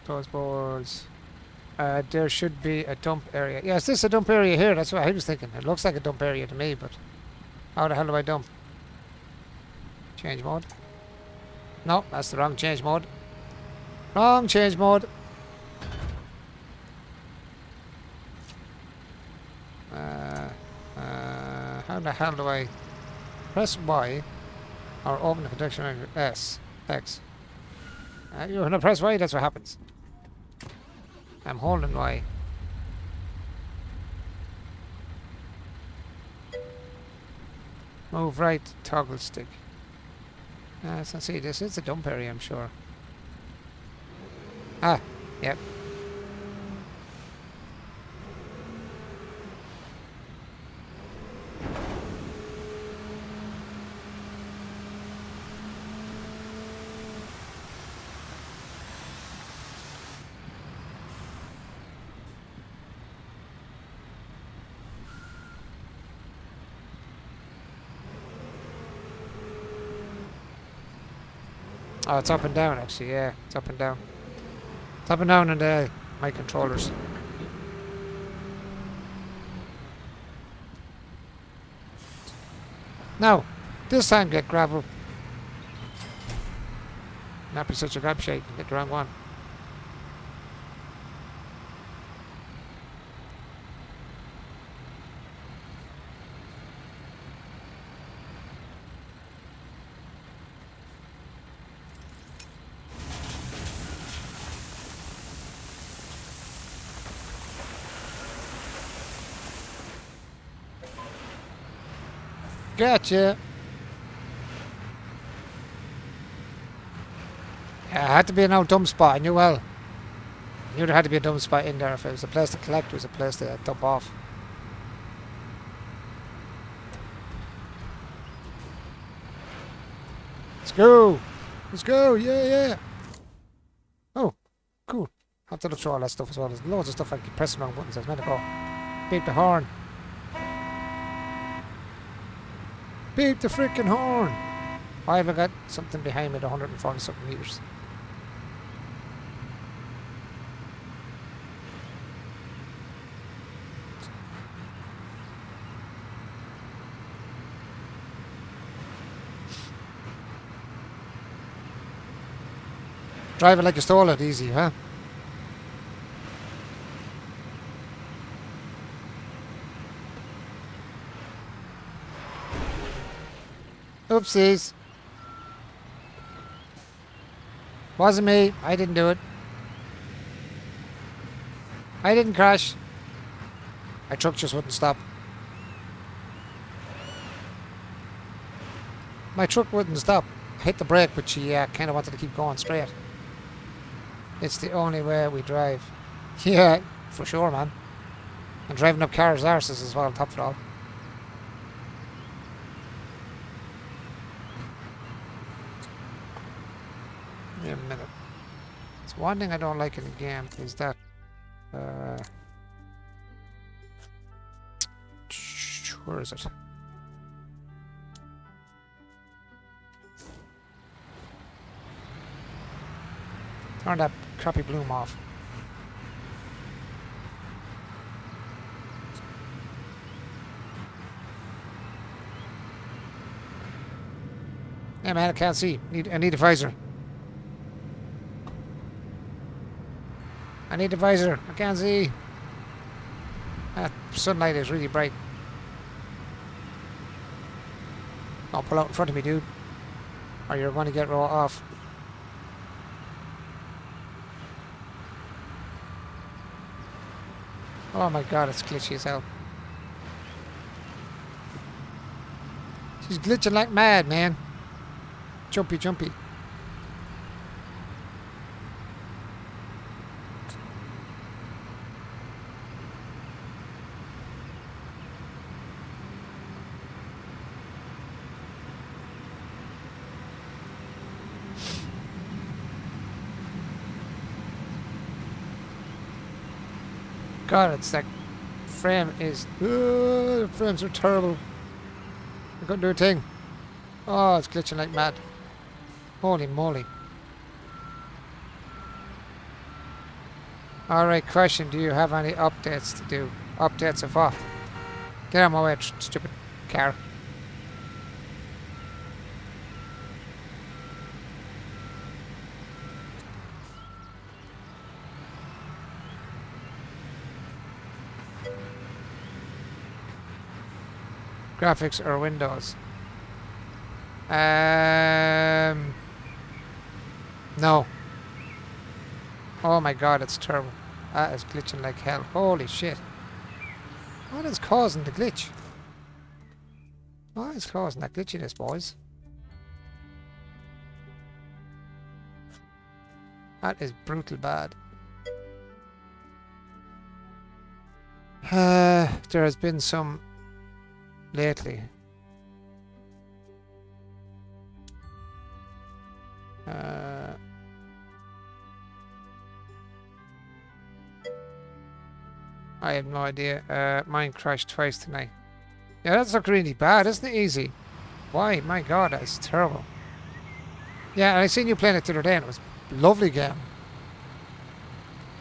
Close boards. There should be a dump area. Yes, this is a dump area here. That's what I was thinking. It looks like a dump area to me, but how the hell do I dump? Change mode. No, that's the wrong change mode. Wrong change mode. How the hell do I press Y or open the connection S X? You when I press Y, that's what happens. I'm holding Y. Move right, toggle stick. So see, this is a dump area, I'm sure. Ah, yep. Oh, it's up and down actually, yeah. It's up and down. It's up and down on my controllers. Now, this time get gravel. Not be such a grab shake. Get the wrong one. Gotcha. Yeah, it had to be an old dump spot. I knew well. I knew there had to be a dump spot in there. If it was a place to collect, it was a place to dump off. Let's go. Let's go. Yeah, yeah. Oh, cool. I have to look through all that stuff as well. There's loads of stuff I keep pressing wrong buttons. I was meant to go. Beep the horn. Beep the freaking horn. Why have I got something behind me at 140 something meters? Drive it like you stole it, easy, huh? Oopsies. Wasn't me. I didn't do it. I didn't crash. My truck just wouldn't stop. My truck wouldn't stop. I hit the brake, but she kind of wanted to keep going straight. It's the only way we drive. Yeah, for sure, man. And driving up cars' arses as well, on top of it all. Wait a minute. It's one thing I don't like in the game is that where is it? Turn that crappy bloom off. Yeah, man, I can't see. I need a visor. I need a visor. I can't see. That sunlight is really bright. Don't pull out in front of me, dude. Or you're going to get raw off. Oh my god, it's glitchy as hell. She's glitching like mad, man. Jumpy, jumpy. God, it's that frame is... the frames are terrible. I couldn't do a thing. Oh, it's glitching like mad. Holy moly. Alright, question. Do you have any updates to do? Updates of what? Get out of my way, stupid car. Graphics or Windows? No. Oh my god, it's terrible. That is glitching like hell. Holy shit. What is causing the glitch? What is causing that glitchiness, boys? That is brutal bad. There has been some lately. I have no idea. Mine crashed twice tonight. Yeah, that's not really bad, isn't it? Easy. Why? My god, that's terrible. Yeah, I seen you playing it the other day and it was a lovely game.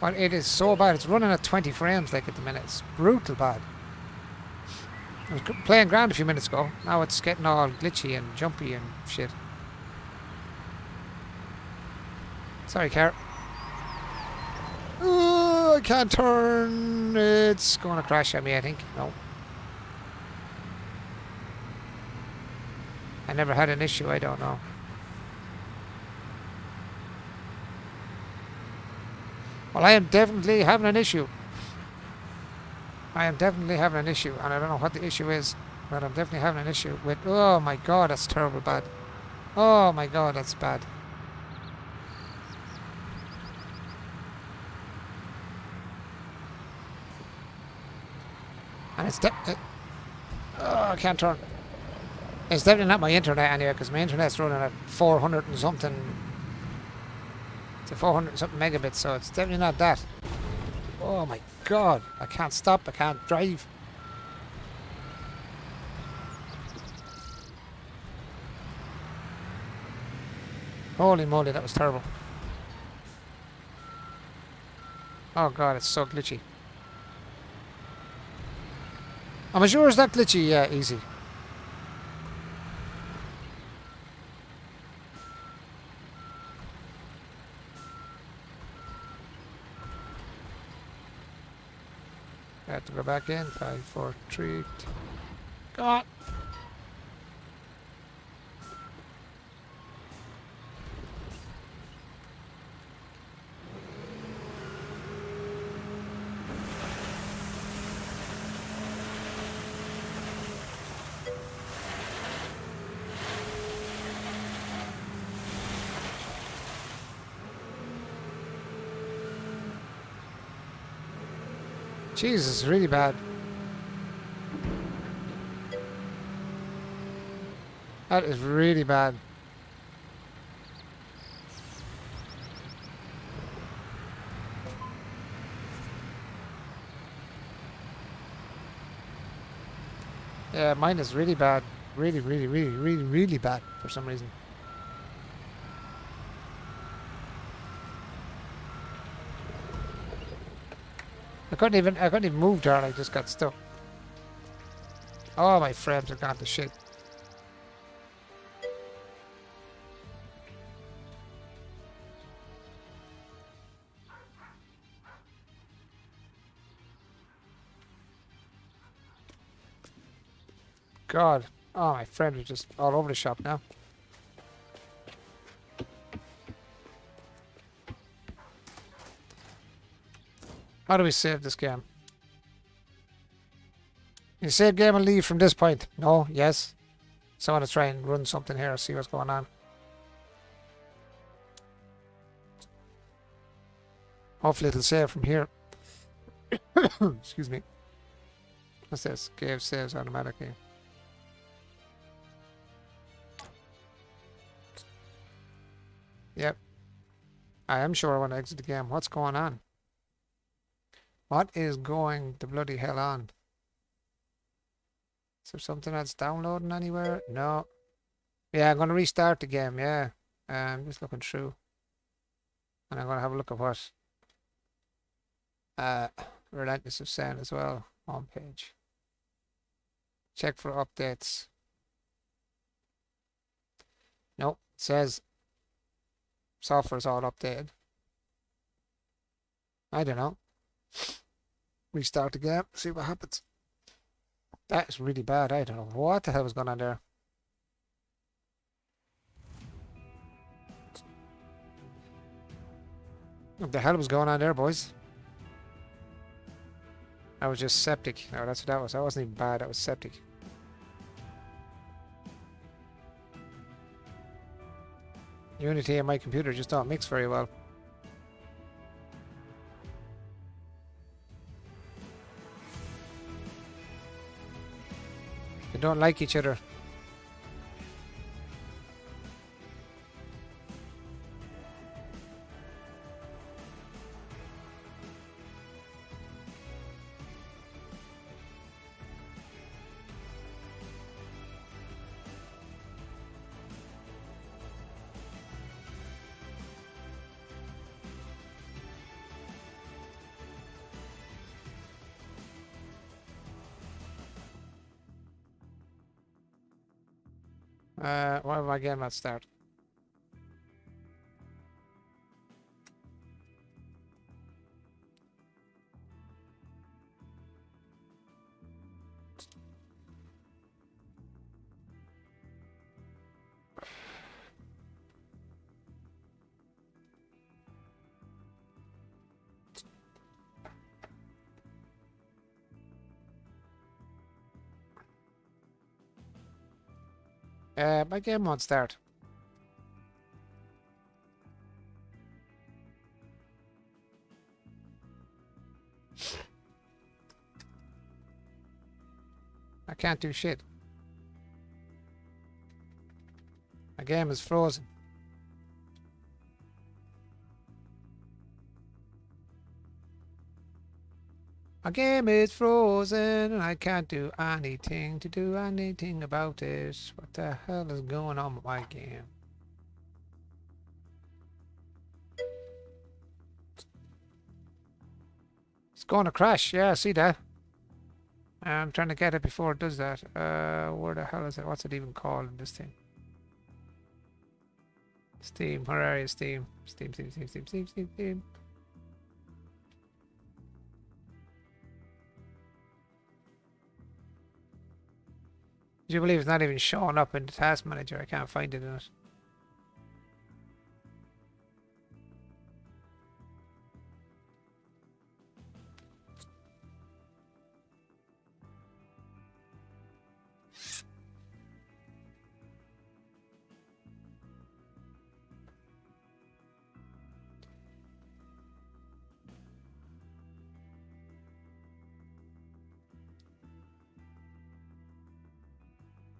But it is so bad. It's running at 20 frames like at the minute. It's brutal bad. I was playing grand a few minutes ago. Now it's getting all glitchy and jumpy and shit. Sorry, Car. I can't turn. It's going to crash at me, I think. No. I never had an issue. I don't know. Well, I am definitely having an issue. I am definitely having an issue, and I don't know what the issue is, but I'm definitely having an issue with... Oh my god, that's terrible bad. Oh my god, that's bad. And it's... I can't turn. It's definitely not my internet anyway, because my internet's running at 400 and something... It's a 400 and something megabits, so it's definitely not that. Oh my god, I can't stop, I can't drive. Holy moly, that was terrible. Oh god, it's so glitchy. I'm sure it's that glitchy, yeah, easy. I have to go back in. 5, 4, 3. Go on. Jesus, really bad. That is really bad. Yeah, mine is really bad. Really, really, really, really, really bad for some reason. I couldn't even move there, I just got stuck. Oh, my frames are gone to shit. God. Oh, my frames are just all over the shop now. How do we save this game? You save game and leave from this point. No? Yes? So I want to try and run something here, see what's going on. Hopefully it'll save from here. Excuse me. What's this? Game saves automatically. Yep. I am sure I want to exit the game. What's going on? What is going the bloody hell on? Is there something that's downloading anywhere? No. Yeah, I'm going to restart the game, yeah. I'm just looking through. And I'm going to have a look at what Relentless is saying as well. Home page. Check for updates. Nope. It says software's all updated. I don't know. Restart the game, see what happens. That is really bad. I don't know what the hell was going on there. What the hell was going on there, boys? That was just septic. No, that's what that was. That wasn't even bad. That was septic. Unity and my computer just don't mix very well. They don't like each other. Why am I getting that start? My game won't start. I can't do shit. My game is frozen. My game is frozen and I can't do anything to do anything about it. What the hell is going on with my game? It's going to crash. Yeah, I see that. I'm trying to get it before it does that. Where the hell is it? What's it even called in this thing? Steam. Where are you, Steam? Steam, Steam, Steam, Steam, Steam, Steam, Steam. Would you believe it's not even showing up in the task manager? I can't find it in it.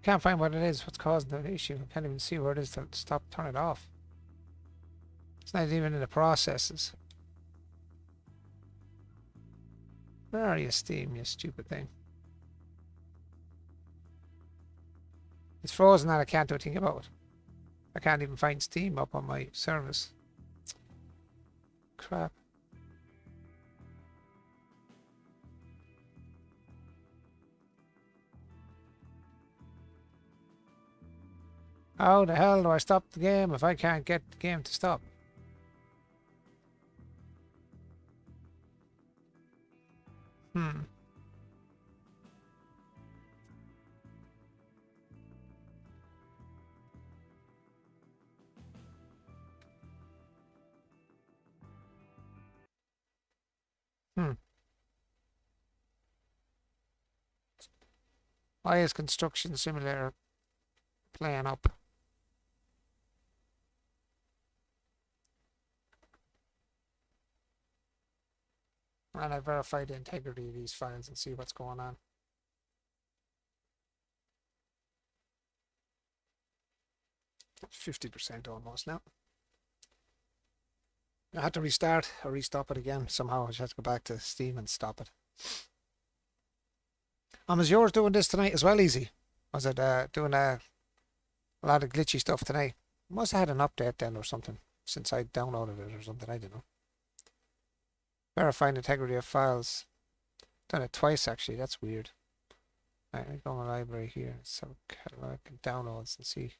Can't find what it is. What's causing the issue? I can't even see where it is to stop, turn it off. It's not even in the processes. Where are you, Steam, you stupid thing? It's frozen and I can't do a thing about it. I can't even find Steam up on my service. Crap. How the hell do I stop the game if I can't get the game to stop? Hmm. Hmm. Why is Construction Simulator playing up? And I verify the integrity of these files and see what's going on. It's 50% almost now. I had to restart or restop it again. Somehow I just had to go back to Steam and stop it. Was yours doing this tonight as well, Easy? Was it doing a lot of glitchy stuff tonight? Must have had an update then or something since I downloaded it or something. I don't know. Verifying integrity of files. Done it twice actually. That's weird. Right, I go on the library here. Let's have a catalog and downloads and see.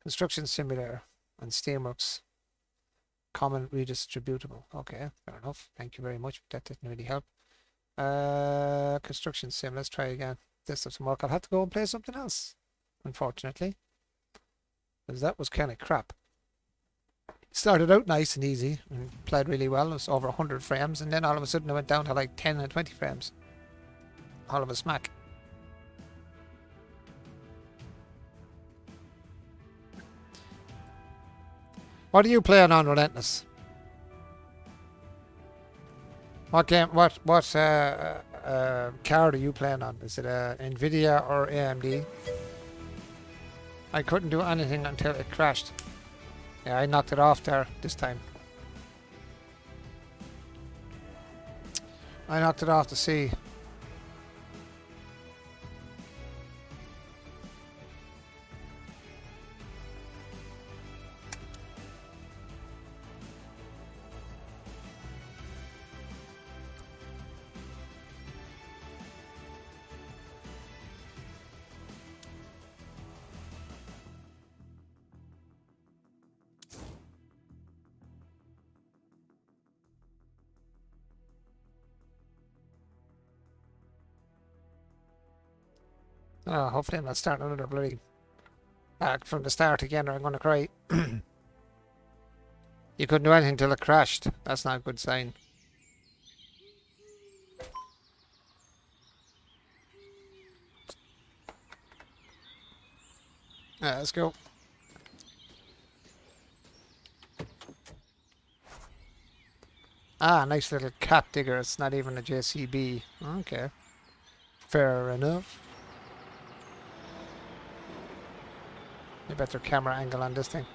Construction Simulator and Steamworks. Common redistributable. Okay, fair enough. Thank you very much. That didn't really help. Construction Sim. Let's try again. This doesn't work. I'll have to go and play something else. Unfortunately, because that was kind of crap. Started out nice and easy and played really well. It was over 100 frames, and then all of a sudden it went down to like 10 and 20 frames. All of a smack. What are you playing on, Relentless? What game? What card are you playing on? Is it Nvidia or AMD? I couldn't do anything until it crashed. Yeah, I knocked it off there this time. I knocked it off to see. Oh, hopefully I'm not starting another bloody back from the start again or I'm gonna cry. You couldn't do anything till it crashed. That's not a good sign. Let's go. Ah, nice little cat digger. It's not even a JCB. Okay. Fair enough. A better camera angle on this thing.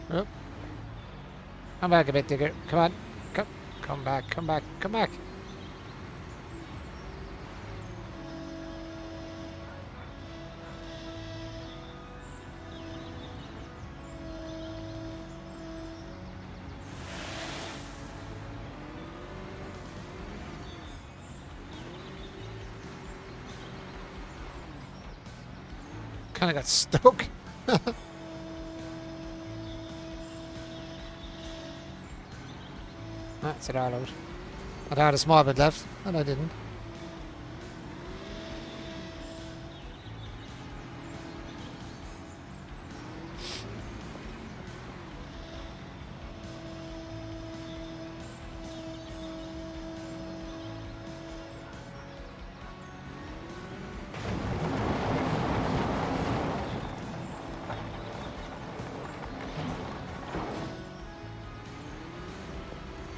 Oh. Come back a bit, digger. Come on. Come back, come back, come back. Kind of got stuck. That's it all out. I had a small bit left, and I didn't.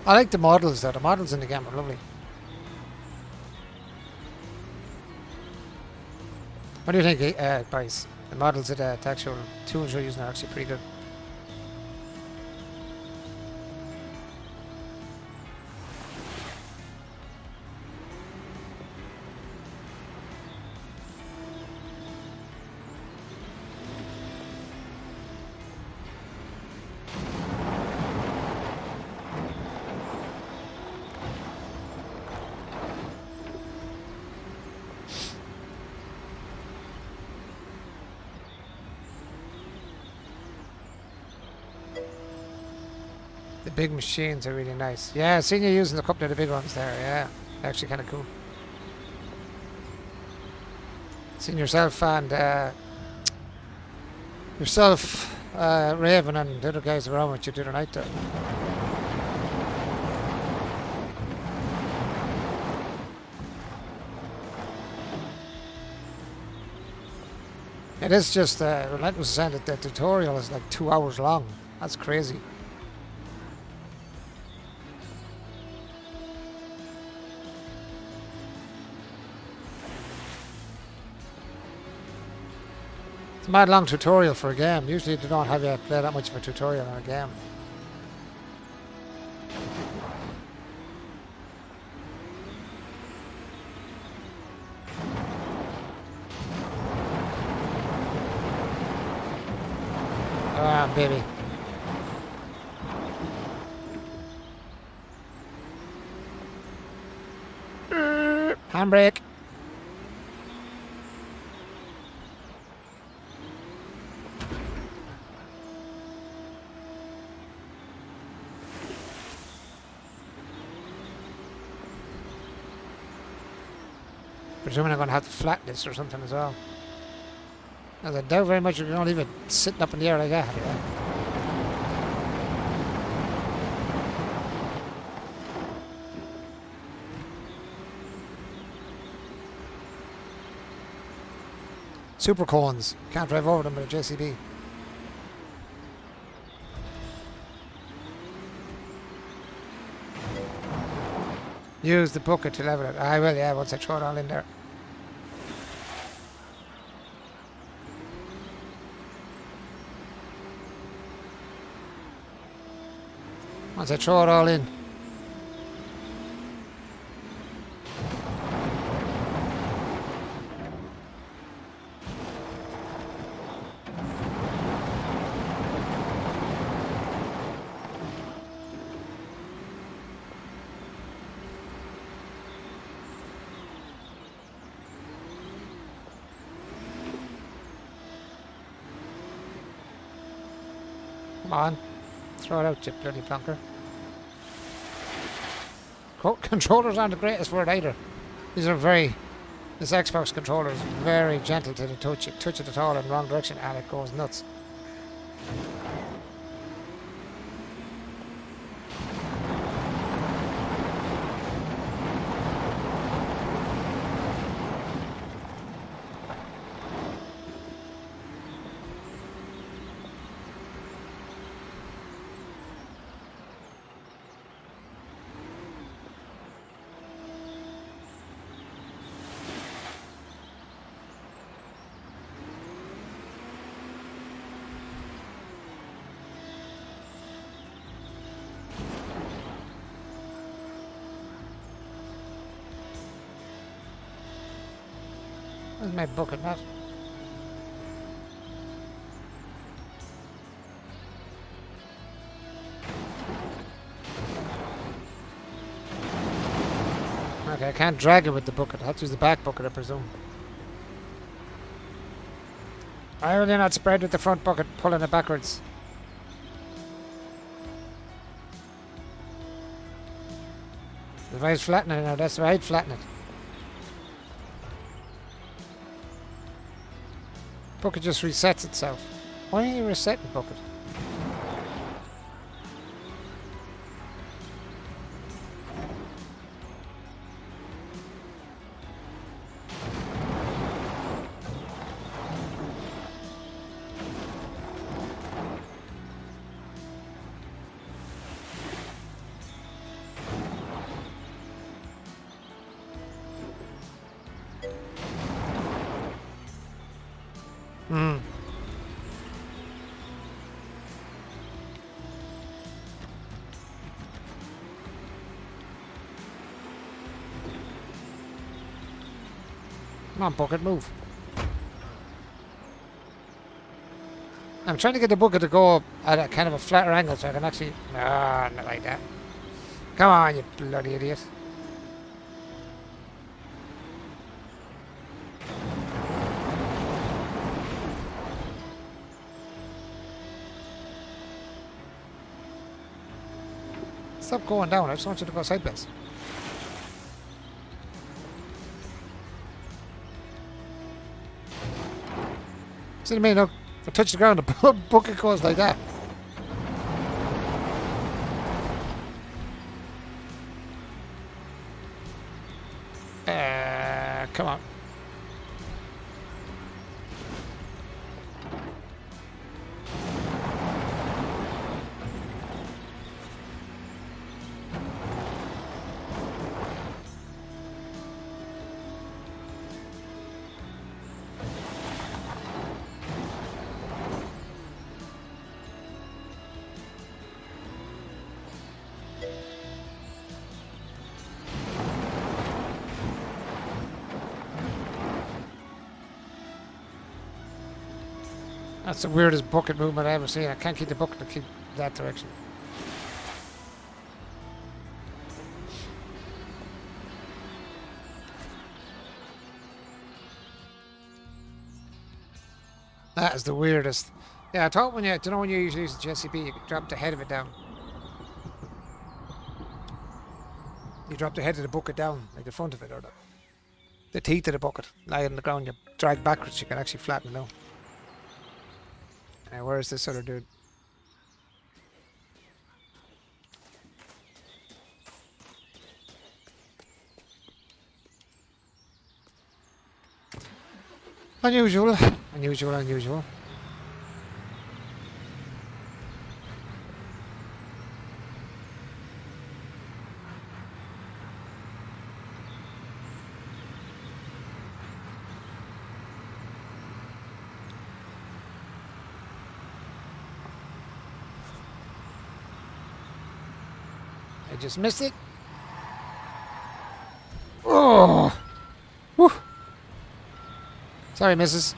I like the models though. The models in the game are lovely. What do you think, guys? The models that the actual tools you're using are actually pretty good. The big machines are really nice. Yeah, I've seen you using a couple of the big ones there. Yeah, actually kind of cool. Seen yourself and Raven and the other guys around with you the other night there. It is just Relentless saying that the tutorial is like 2 hours long. That's crazy. It's a mad long tutorial for a game. Usually they don't have you play that much of a tutorial in a game. Ah, baby. Handbrake. Presuming I'm going to have to flat this or something as well. As I doubt very much you're going to leave it sitting up in the air like that. Super cones. Can't drive over them with a JCB. Use the bucket to level it. I will, yeah, once I throw it all in there. Once I throw it all in. Come on. Throw it out, you bloody plonker. Controllers aren't the greatest word either. These are very... This Xbox controller is very gentle to the touch. You touch it at all in the wrong direction and it goes nuts. Where's my bucket, Matt? Okay, I can't drag it with the bucket. I have to use the back bucket, I presume. Why will you not spread with the front bucket, pulling it backwards? If I was flattening it now, that's why I'd flatten it. Bucket just resets itself. Why are you resetting bucket? Hmm. Come on, bucket, move. I'm trying to get the bucket to go at a kind of a flatter angle so I can actually... Ah, not like that. Come on, you bloody idiot. Stop going down, I just want you to go sideways. See what I mean? Look, if I touch the ground, the bucket goes like that. Come on. That's the weirdest bucket movement I've ever seen. I can't keep the bucket to keep that direction. That is the weirdest. Yeah, I thought when you, do you know when you usually use the JCB, you drop the head of it down. You drop the head of the bucket down, like the front of it, or the teeth of the bucket lie on the ground. You drag backwards, you can actually flatten it down. Now, where is this other dude? Unusual, unusual, unusual. I just missed it. Oh! Whew. Sorry, missus.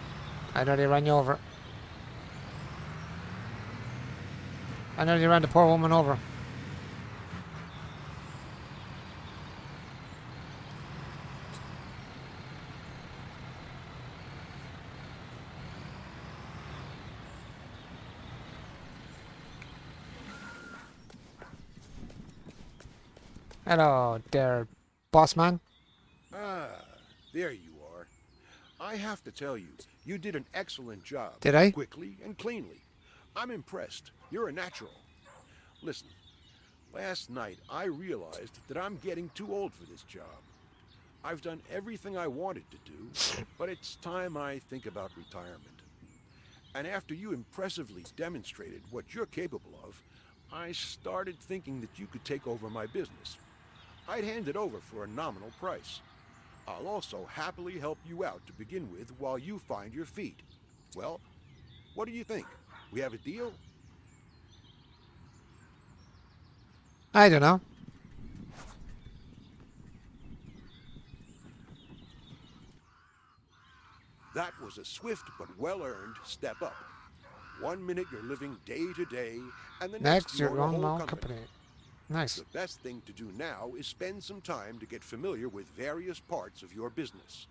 I nearly ran you over. I nearly ran the poor woman over. Hello there, boss man. Ah, there you are. I have to tell you, you did an excellent job. Did I? Quickly and cleanly. I'm impressed. You're a natural. Listen, last night I realized that I'm getting too old for this job. I've done everything I wanted to do, but it's time I think about retirement. And after you impressively demonstrated what you're capable of, I started thinking that you could take over my business. I'd hand it over for a nominal price. I'll also happily help you out to begin with while you find your feet. Well, what do you think? We have a deal? I don't know. That was a swift but well-earned step up. 1 minute you're living day to day, and the next Next, you your own a own whole own company. company. Nice. The best thing to do now is spend some time to get familiar with various parts of your business.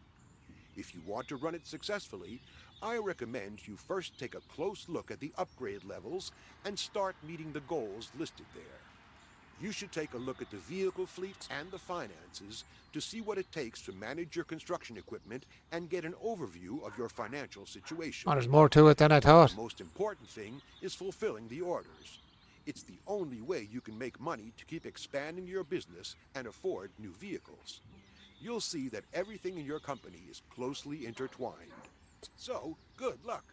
If you want to run it successfully, I recommend you first take a close look at the upgrade levels and start meeting the goals listed there. You should take a look at the vehicle fleet and the finances to see what it takes to manage your construction equipment and get an overview of your financial situation. Oh, there's more to it than I thought. The most important thing is fulfilling the orders. It's the only way you can make money to keep expanding your business and afford new vehicles. You'll see that everything in your company is closely intertwined. So, good luck.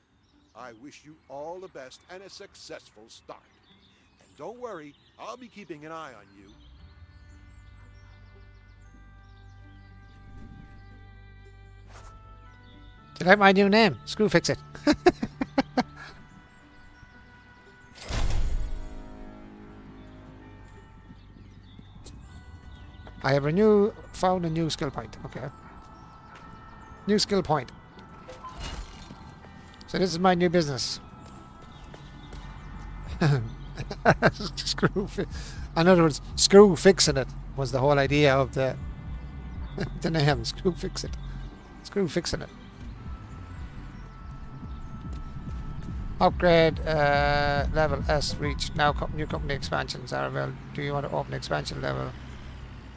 I wish you all the best and a successful start. And don't worry, I'll be keeping an eye on you. Do you like my new name? Screw Fix It. I have found a new skill point. Okay. New skill point. So this is my new business. In other words, screw fixing it was the whole idea of the name. Screw fix it. Screw fixing it. Upgrade level S reached. Now new company expansions are available. Do you want to open expansion level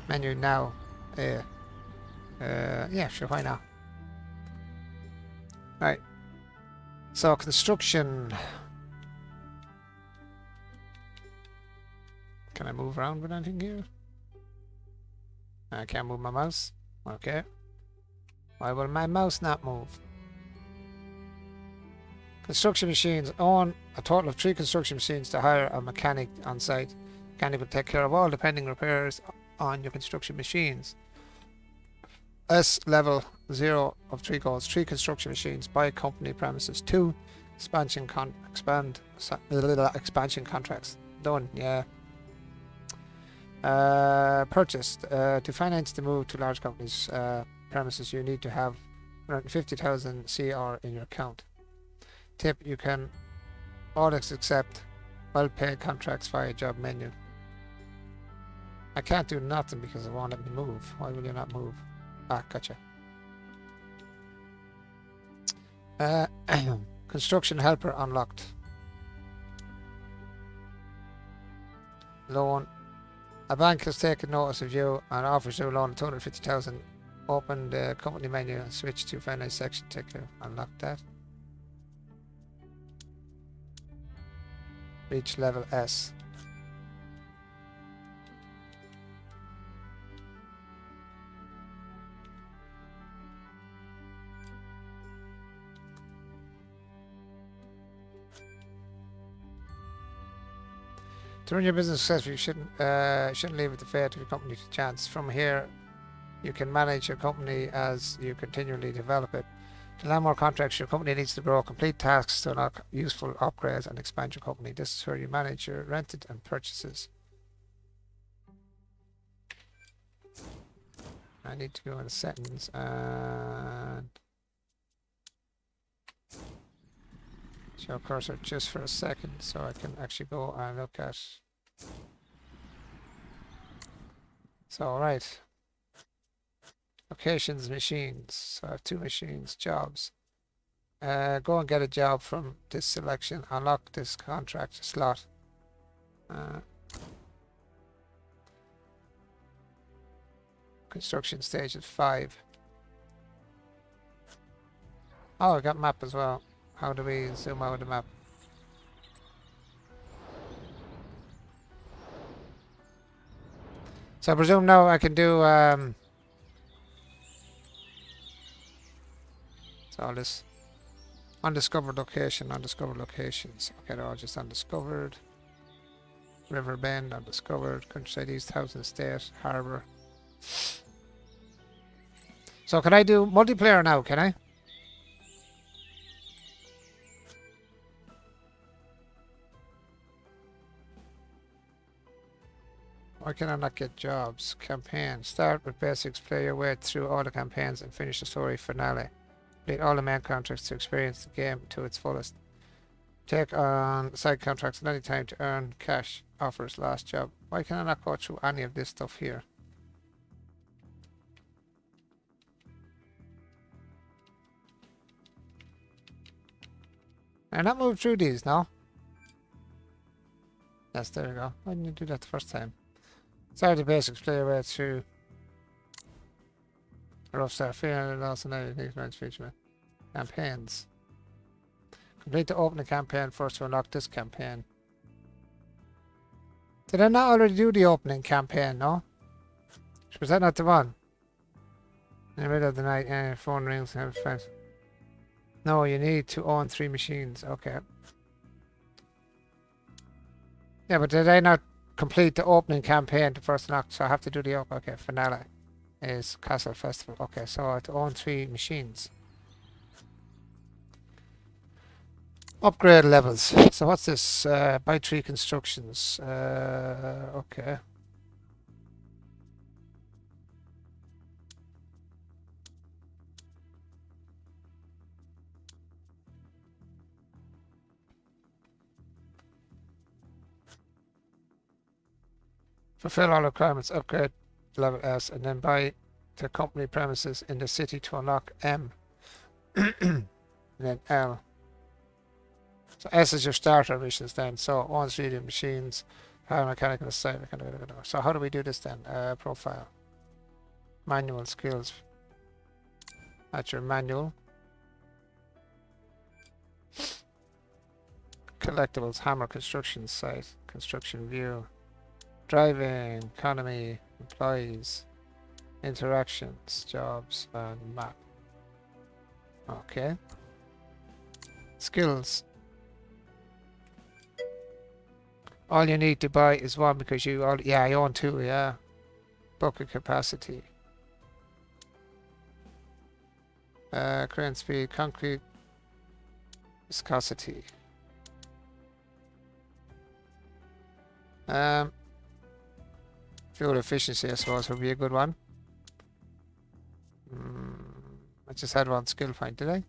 menu now? Yeah, sure, why not? Right. So construction. Can I move around with anything here? I can't move my mouse. Okay. Why will my mouse not move? Construction machines. Own a total of 3 construction machines to hire a mechanic on site. Mechanic will take care of all the pending repairs on your construction machines. S level 0 of 3 goals. 3 construction machines by company premises. 2 expansion contracts. Done. Yeah. Purchased. To finance the move to large companies' premises, you need to have 150,000 CR in your account. Tip: you can always accept well-paid contracts via job menu. I can't do nothing because it won't let me move. Why will you not move? Ah, gotcha. Construction helper unlocked. Loan. A bank has taken notice of you and offers you a loan of 250,000. Open the company menu and switch to finance section. Unlock that. Reach level S. To run your business successfully, you shouldn't leave it to fate of your company to chance. From here, you can manage your company as you continually develop it. To land more contracts, your company needs to grow, complete tasks to unlock useful upgrades, and expand your company. This is where you manage your rented and purchases. I need to go into settings and show cursor just for a second so I can actually go and look at. So, alright. Locations, machines. So I have 2 machines, jobs. Go and get a job from this selection. Unlock this contract slot. Construction stage at 5. Oh, I got map as well. How do we zoom out the map? So I presume now I can do so all this undiscovered location, undiscovered locations. Okay, they're all just undiscovered. River Bend, undiscovered. Countryside East, Housing Estate, Harbour. So can I do multiplayer now, can I? Why can I not get jobs? Campaign. Start with basics, play your way through all the campaigns and finish the story finale. Complete all the main contracts to experience the game to its fullest. Take on side contracts at any time to earn cash. Offers last job. Why can I not go through any of this stuff here? Can I not move through these now? Yes, there we go. Why didn't you do that the first time? Start the basics, play your way through. Rough start, fear, loss, and everything from feature. Campaigns. Complete the opening campaign first to unlock this campaign. Did I not already do the opening campaign, no? Was that not the one? In the middle of the night, phone rings and have friends. No, you need to own 3 machines. Okay. Yeah, but did I not complete the opening campaign to first unlock? So I have to do the okay, finale is Castle Festival. Okay, so I have to own 3 machines. Upgrade levels. So what's this? Buy 3 constructions. Okay. Fulfill all requirements, upgrade level S, and then buy the company premises in the city to unlock M. And then L. So S is your starter missions then. So own 3D machines, power mechanical side. So how do we do this then? Profile. Manual skills. That's your manual. Collectibles, hammer, construction site, construction view. Driving, economy, employees, interactions, jobs, and map. Okay. Skills. All you need to buy is 1 because you all, yeah, I own 2, yeah. Bucket capacity. Crane speed, concrete, viscosity. Fuel efficiency, I suppose, would be a good one. I just had 1 skill point, did I?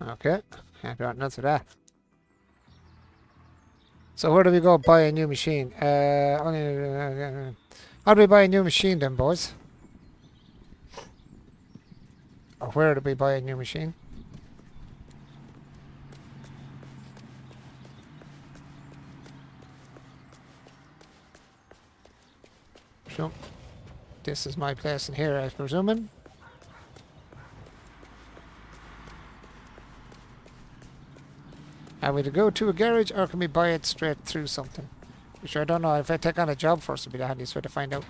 Okay, can't do nothing for that. So where do we go buy a new machine? How do we buy a new machine then, boys? Or where do we buy a new machine? So, this is my place in here, I'm presuming. Are we to go to a garage or can we buy it straight through something? Which I don't know. If I take on a job first, it'll be the handiest way to find out.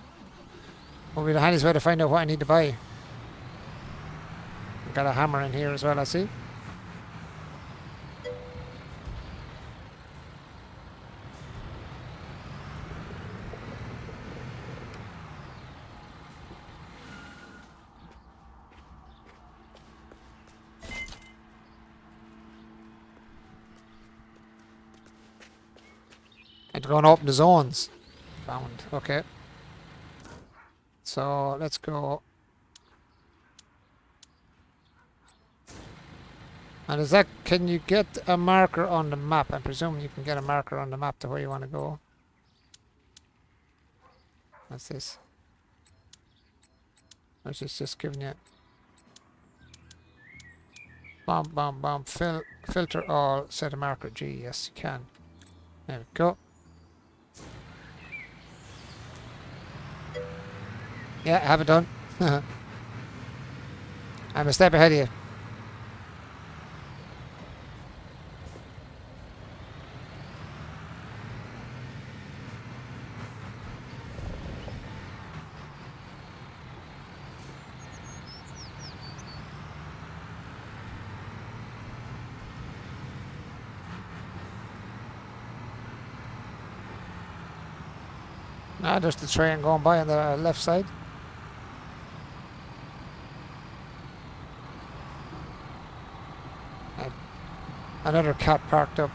Will be the handiest way to find out what I need to buy. I've got a hammer in here as well, I see. And to go and open the zones. Found. Okay. So let's go. And is that, can you get a marker on the map? I'm presuming you can get a marker on the map to where you want to go. What's this? Or is this just giving you... Filter all, set a marker G. Yes, you can. There we go. Yeah, I have it done. I'm a step ahead of you. Ah, there's the train going by on the left side. And another cat parked up.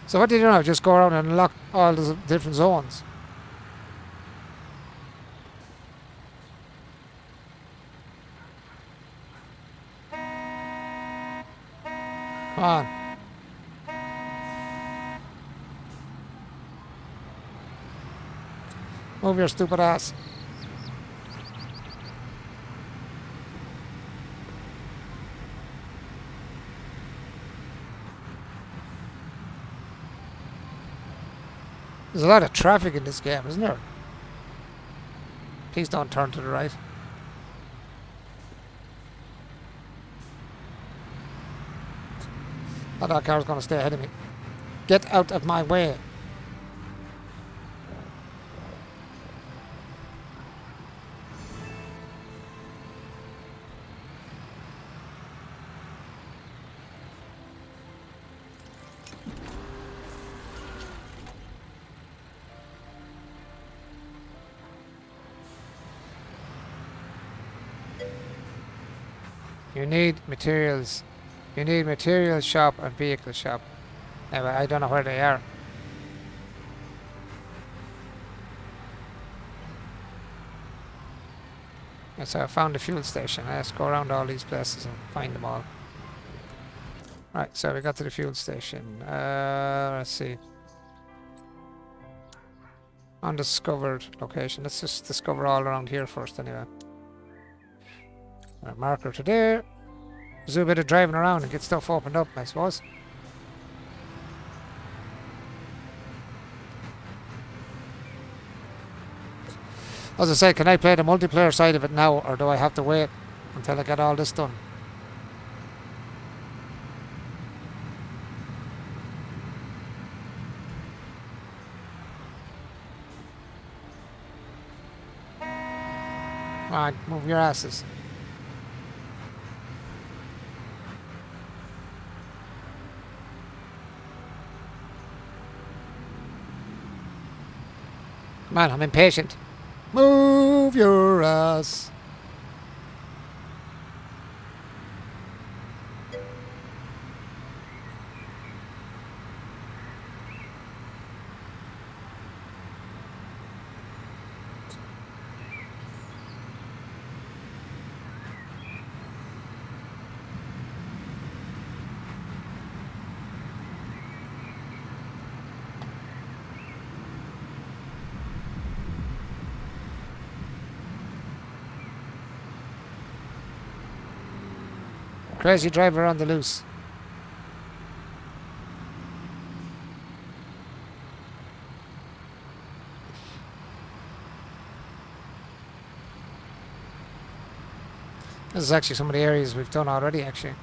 So what do you do now? Just go around and unlock all the different zones. Come on. Move your stupid ass. There's a lot of traffic in this game, isn't there? Please don't turn to the right. Oh, that car's going to stay ahead of me. Get out of my way. You need materials. You need material shop and vehicle shop. Anyway, I don't know where they are. And so I found the fuel station. Let's go around all these places and find them all. Right, so we got to the fuel station. Let's see. Undiscovered location. Let's just discover all around here first anyway. A marker to there. Do a bit of driving around and get stuff opened up, I suppose. As I say, can I play the multiplayer side of it now, or do I have to wait until I get all this done? Come on, move your asses. Come on, I'm impatient. Move your ass. Crazy driver on the loose. This is actually some of the areas we've done already, actually.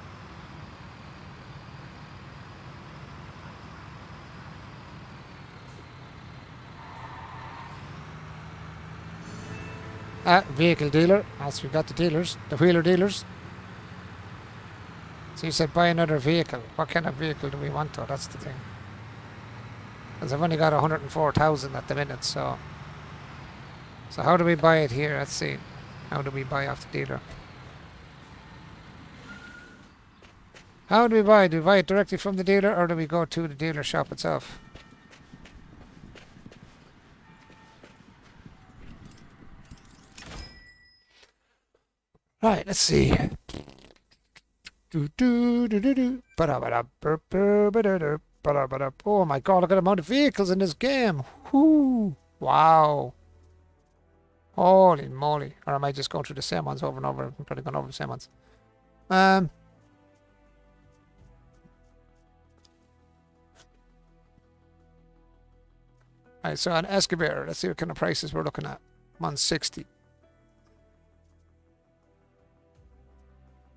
Vehicle dealer. As we got the dealers, the wheeler dealers. So you said buy another vehicle. What kind of vehicle do we want though? That's the thing. Because I've only got 104,000 at the minute, so... So how do we buy it here? Let's see. How do we buy off the dealer? How do we buy? Do we buy it directly from the dealer, or do we go to the dealer shop itself? Right, let's see. Do do do do do. Oh my god, look at the amount of vehicles in this game. Whoo! Wow. Holy moly. Or am I just going through the same ones over and over? I'm probably going over the same ones. Alright, so an Excavator, let's see what kind of prices we're looking at. 160.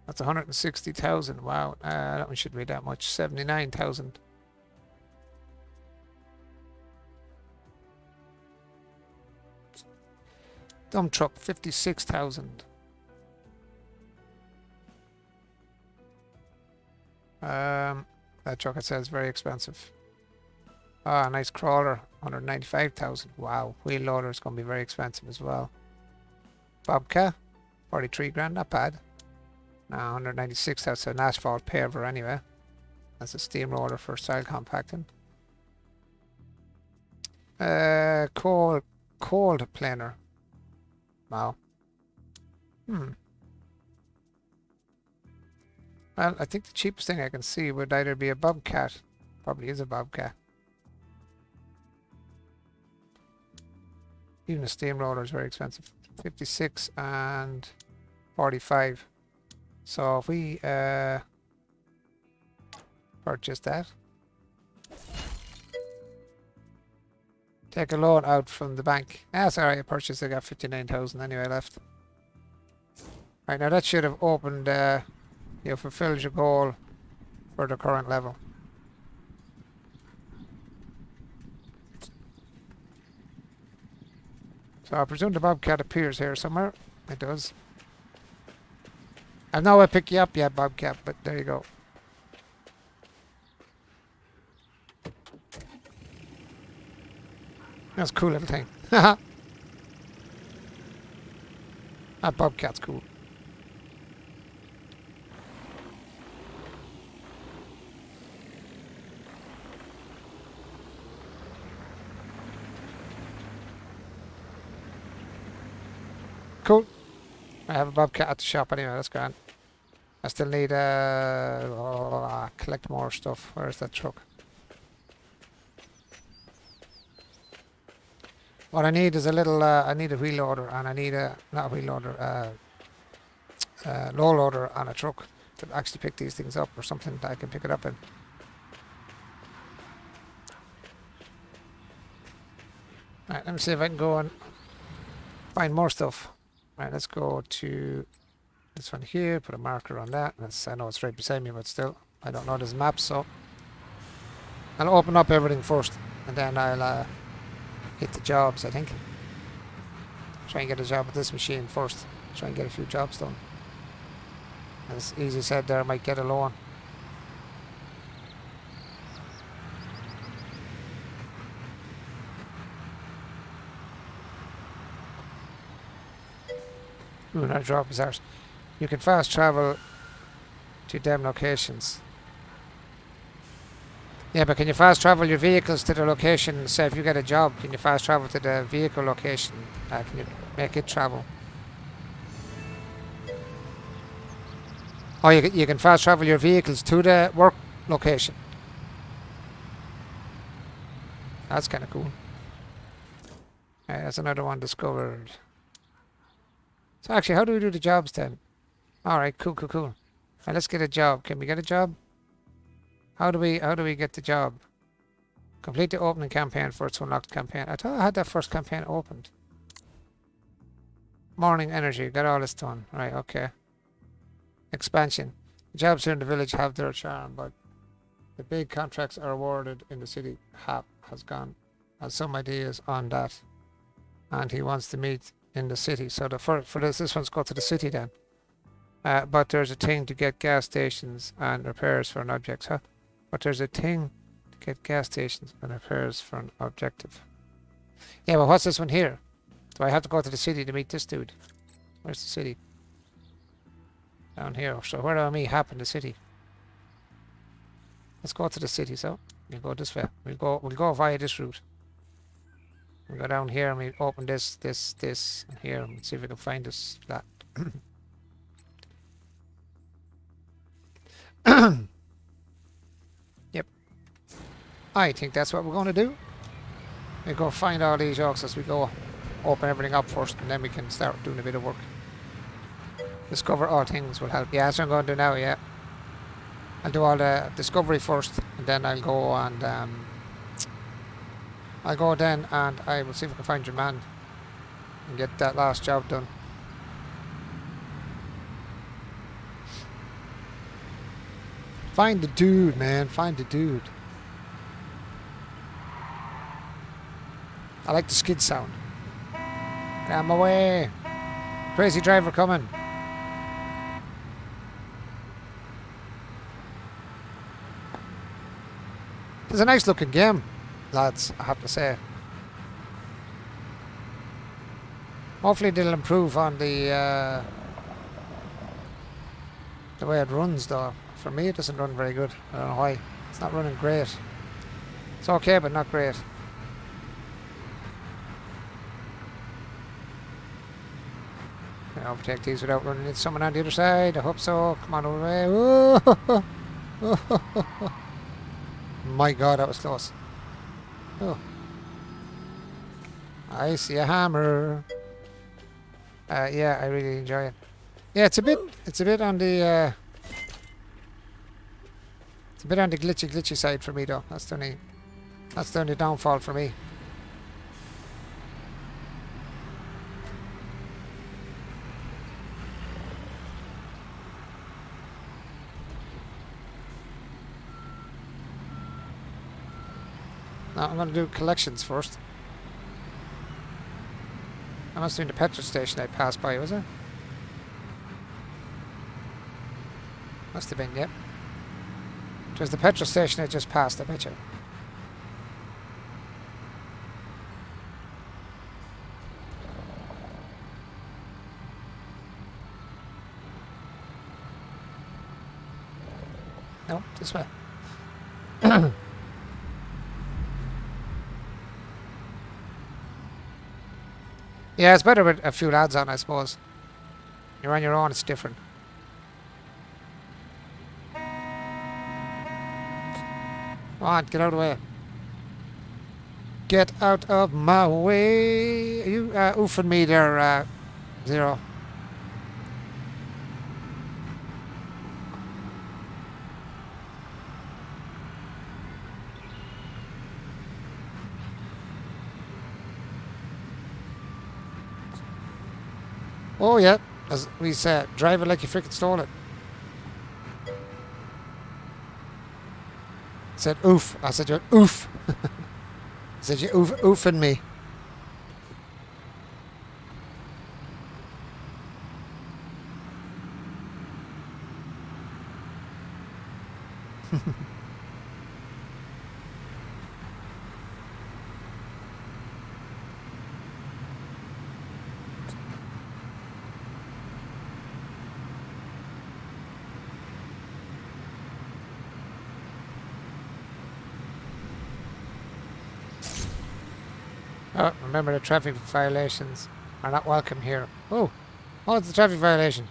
That's 160,000. Wow, that one shouldn't be that much. 79,000. Dump truck, 56,000. That truck, it says, very expensive. Ah, nice crawler, 195,000. Wow, wheel loader is going to be very expensive as well. Bobcat, 43 grand, not bad. Now 196, that's an asphalt paver anyway. That's a steamroller for soil compacting. Cold planer. Wow. Well, I think the cheapest thing I can see would either be a Bobcat. Probably is a Bobcat. Even a steamroller is very expensive. 56 and 45. So if we purchase that. Take a loan out from the bank. Ah, sorry, I purchased it. I got 59,000 anyway left. Right, now that should have opened, you fulfilled your goal for the current level. So I presume the Bobcat appears here somewhere. It does. I've nowhere to pick you up yet, Bobcat, but there you go. That's a cool little thing. That Bobcat's cool. Cool. I have a Bobcat at the shop anyway, that's grand. I still need collect more stuff. Where's that truck? What I need is a little, I need a wheel loader and I need a, not a wheel loader, low loader and a truck to actually pick these things up, or something that I can pick it up in. Right, let me see if I can go and find more stuff. Right, let's go to this one here, put a marker on that. I know it's right beside me, but still, I don't know this map, so I'll open up everything first, and then I'll hit the jobs, I think. Try and get a job with this machine first. Try and get a few jobs done. As easy said there, I might get a loan. Ooh, another drop is ours. You can fast travel to them locations. Yeah, but can you fast travel your vehicles to the location? Say if you get a job, can you fast travel to the vehicle location? Can you make it travel? Oh, you can fast travel your vehicles to the work location. That's kind of cool. That's another one discovered. So actually, how do we do the jobs then? Alright, cool. Right, let's get a job. Can we get a job? How do we get the job? Complete the opening campaign for its unlocked campaign. I thought I had that first campaign opened. Morning energy, got all this done. Right, okay. Expansion. The jobs here in the village have their charm, but the big contracts are awarded in the city. Hap has some ideas on that, and he wants to meet in the city. So for this one's go to the city then. But there's a thing to get gas stations and repairs for an object, huh? But there's a thing to get gas stations and repairs for an objective. Yeah, but what's this one here? Do I have to go to the city to meet this dude? Where's the city? Down here. So where do I meet Hap in the city? Let's go to the city. So we'll go this way. We'll go via this route. We'll go down here and we open this, and here, and see if we can find this flat. Yep. I think that's what we're going to do. We go find all these yolks as we go. Open everything up first, and then we can start doing a bit of work. Discover all things will help. Yeah, that's what I'm going to do now, yeah. I'll do all the discovery first, and then I'll go and I'll go then and I will see if I can find your man and get that last job done. Find the dude, man. Find the dude. I like the skid sound. Get out of my way. Crazy driver coming. It's a nice looking game, lads, I have to say. Hopefully they'll improve on the way it runs though. For me it doesn't run very good. I don't know why. It's not running great. It's okay but not great. Can I overtake these without running into someone on the other side? I hope so. Come on over the way. My god, that was close. Oh. I see a hammer. Yeah, I really enjoy it. Yeah, it's a bit on the glitchy side for me though. That's the only downfall for me. Now I'm going to do collections first. I must have been the petrol station I passed by, was it? Must have been, yep. It was the petrol station I just passed, I bet you. No, this way. Yeah, it's better with a few lads on, I suppose. You're on your own, it's different. Come on, get out of the way. Get out of my way. Are you oofing me there, Zero? Oh yeah, as we said, drive it like you freaking stole it. I said oof. I said you're oof. I said you're oofing me. Oh, remember the traffic violations are not welcome here. Oh, what's the traffic violation?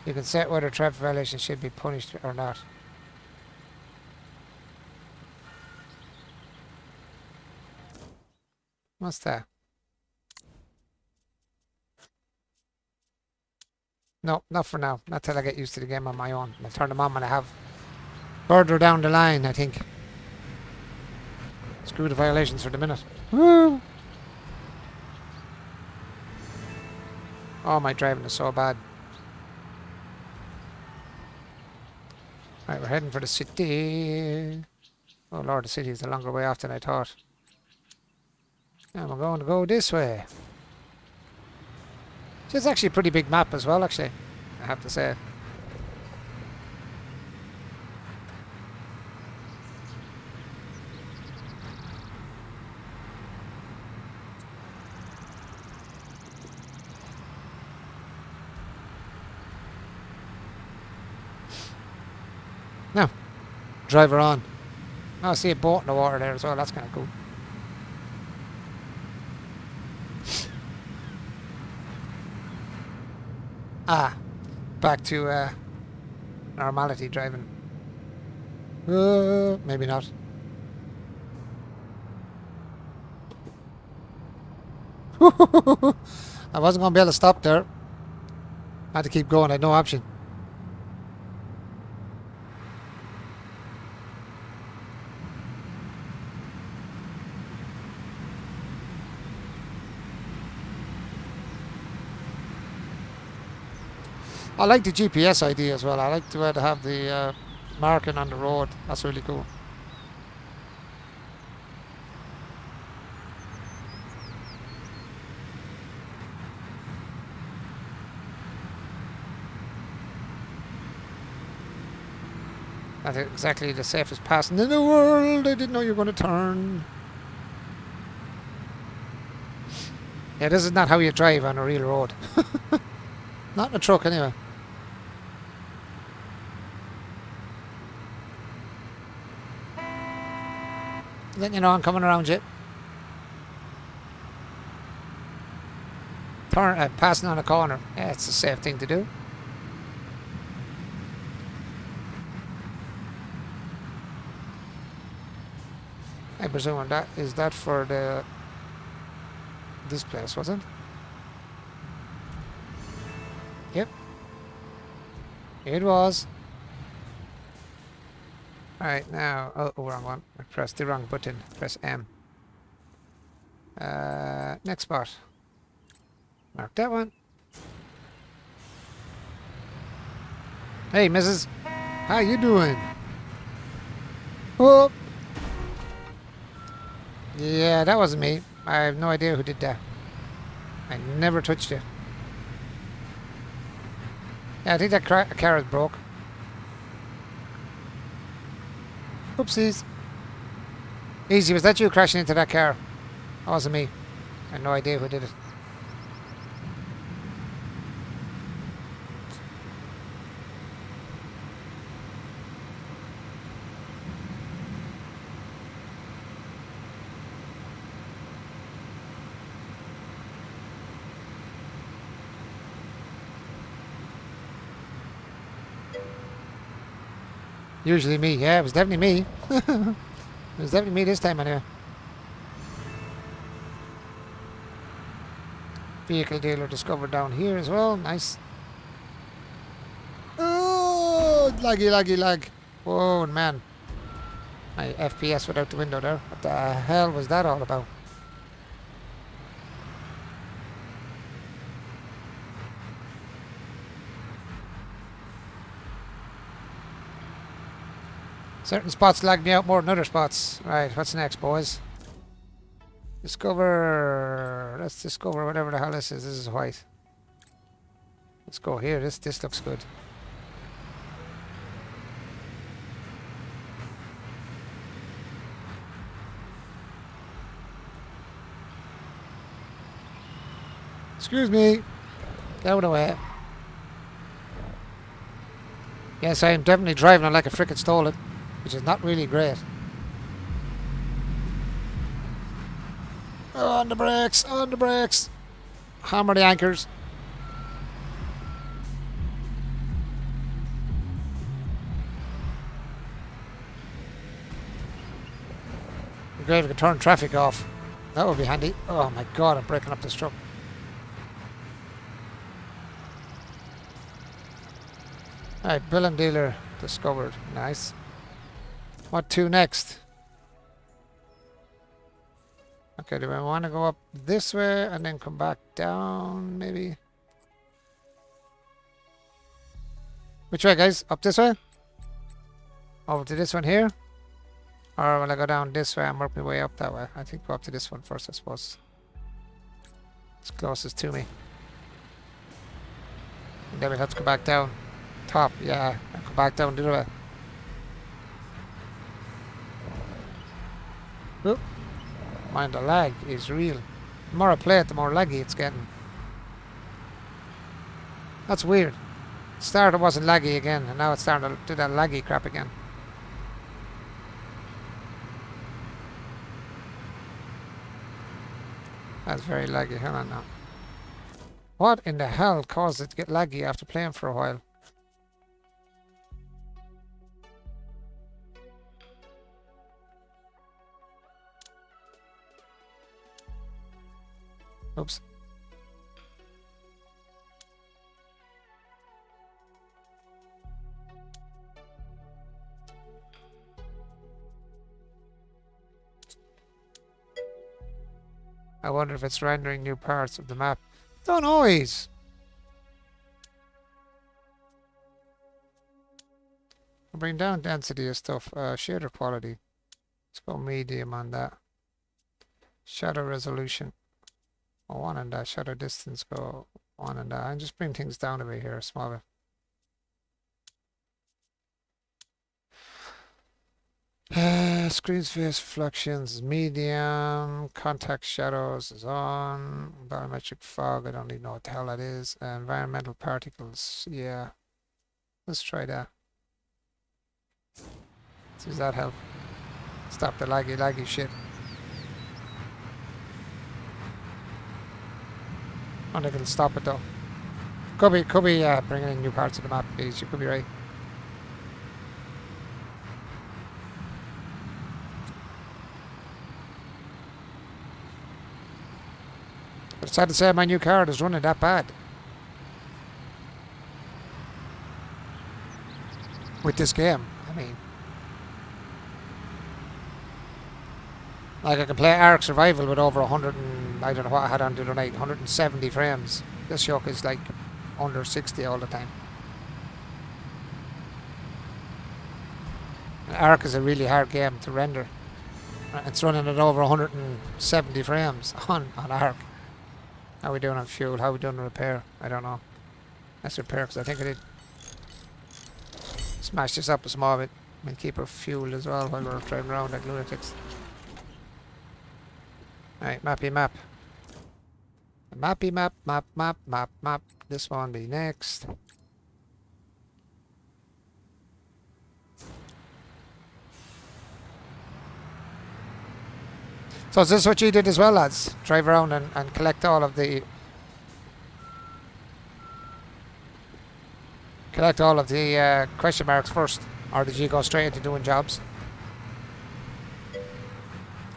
You can set whether traffic violations should be punished or not. What's that? No, not for now. Not till I get used to the game on my own. I'll turn them on when I have further down the line, I think. Screw the violations for the minute. Woo! Oh, my driving is so bad. Right, we're heading for the city. Oh lord, the city is a longer way off than I thought. And we're going to go this way. It's actually a pretty big map as well, actually, I have to say. Now, driver on. Oh, I see a boat in the water there as well. That's kind of cool. Ah, back to normality driving. Maybe not. I wasn't going to be able to stop there. I had to keep going. I had no option. I like the GPS idea as well. I like to have the marking on the road. That's really cool. That's exactly the safest passing in the world. I didn't know you were going to turn. Yeah, this is not how you drive on a real road. Not in a truck, anyway. Then you know I'm coming around you. Turn, passing on a corner. Yeah, it's a safe thing to do. I presume that is that for this place, was it? Yep. It was. Alright, now... Oh, wrong one. I pressed the wrong button. Press M. Next spot. Mark that one. Hey, Mrs. How you doing? Oh! Yeah, that wasn't me. I have no idea who did that. I never touched it. Yeah, I think that car is broke. Oopsies. Easy, was that you crashing into that car? That wasn't me. I have no idea who did it. Usually me. Yeah, it was definitely me. It was definitely me this time anyway. Vehicle dealer discovered down here as well. Nice. Oh, laggy, laggy, lag. Whoa, man. My FPS went out the window there. What the hell was that all about? Certain spots lag me out more than other spots. Right, what's next, boys? Discover... Let's discover whatever the hell this is. This is white. Let's go here. This looks good. Excuse me. Get out of the way. Yes, I am definitely driving it like a frickin' stole it, which is not really great. Oh, on the brakes, on the brakes. Hammer the anchors. It'd be great if we could turn traffic off. That would be handy. Oh my god, I'm breaking up this truck. Alright, bill and dealer discovered. Nice. What to next? Okay, do I want to go up this way and then come back down, maybe? Which way, guys? Up this way? Over to this one here? Or will I go down this way and work my way up that way? I think go up to this one first, I suppose. It's closest to me. And then we'll have to go back down. Top, yeah. And go back down the other way. Oop. Mind, the lag is real. The more I play it, the more laggy it's getting. That's weird. Started wasn't laggy again, and now it's starting to do that laggy crap again. That's very laggy. Hang on now. What in the hell caused it to get laggy after playing for a while? Oops. I wonder if it's rendering new parts of the map. Don't always. I'll bring down density of stuff. Shader quality. Let's go medium on that. Shadow resolution. Go 1 on that. Shadow distance. Go 1 on that. And just bring things down a bit here. Small bit. Screen space reflections medium, contact shadows is on, biometric fog, I don't even know what the hell that is, environmental particles, yeah, let's try that. Does that help? Stop the laggy shit. I think it'll stop it though. Could be bringing in new parts of the map, please, you could be right. But it's sad to say my new card is running that bad. With this game, I mean. Like I can play Ark Survival with over 100 and I don't know what I had on the other night, 170 frames. This yoke is like under 60 all the time. Ark is a really hard game to render. It's running at over 170 frames on Ark. How are we doing on fuel? How are we doing on repair? I don't know. Let's repair because I think I did smash this up a small bit. We'll keep our fuel as well while we're driving around like lunatics. Alright, mappy map. Mappy map. This one be next. So is this what you did as well, lads? Drive around and collect all of the question marks first, or did you go straight into doing jobs?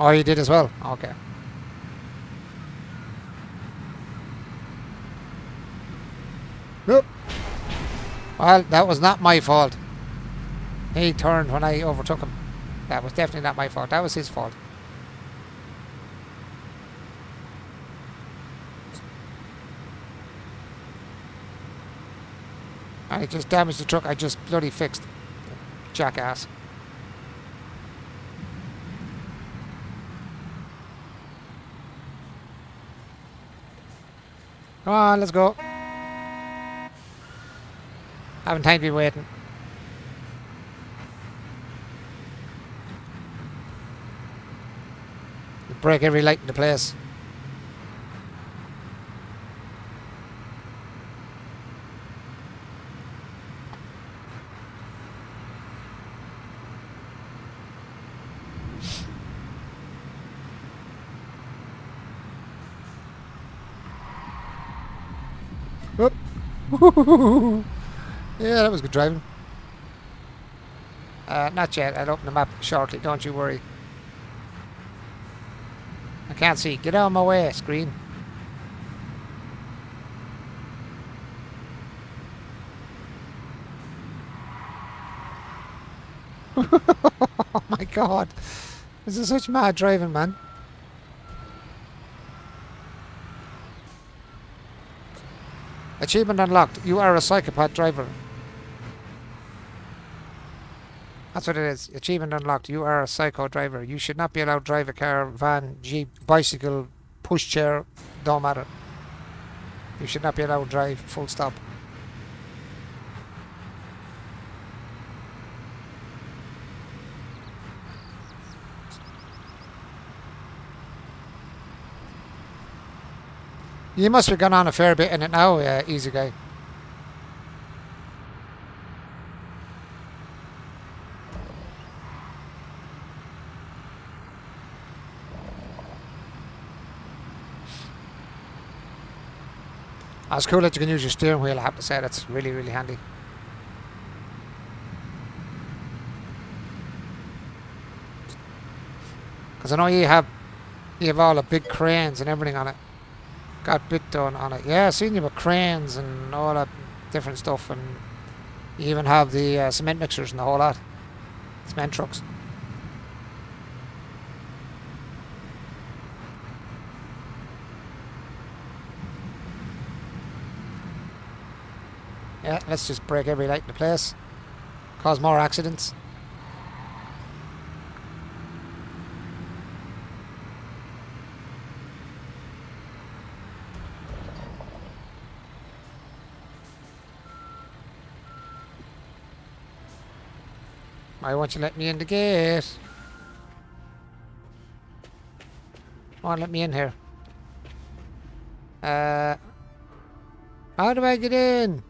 Oh, you did as well. Okay. Nope. Well, that was not my fault. He turned when I overtook him. That was definitely not my fault. That was his fault. I just damaged the truck I just bloody fixed. Jackass. Come on, let's go. Haven't time to be waiting. Break every light in the place. Whoop. Yeah, that was good driving. Not yet. I'll open the map shortly. Don't you worry. I can't see. Get out of my way, screen. Oh my god. This is such mad driving, man. Achievement unlocked. You are a psychopath driver. That's what it is. Achievement unlocked. You are a psycho driver. You should not be allowed to drive a car, van, jeep, bicycle, pushchair. Don't matter. You should not be allowed to drive. Full stop. You must have gone on a fair bit in it now, easy guy. It's cool that you can use your steering wheel, I have to say. That's really, really handy. Because I know you have all the big cranes and everything on it. got bit done on it. Yeah, I seen you with cranes and all that different stuff, and you even have the cement mixers and the whole lot. Cement trucks. Yeah, let's just break every light in the place. Cause more accidents. Why won't you let me in the gate? Come on, let me in here. How do I get in?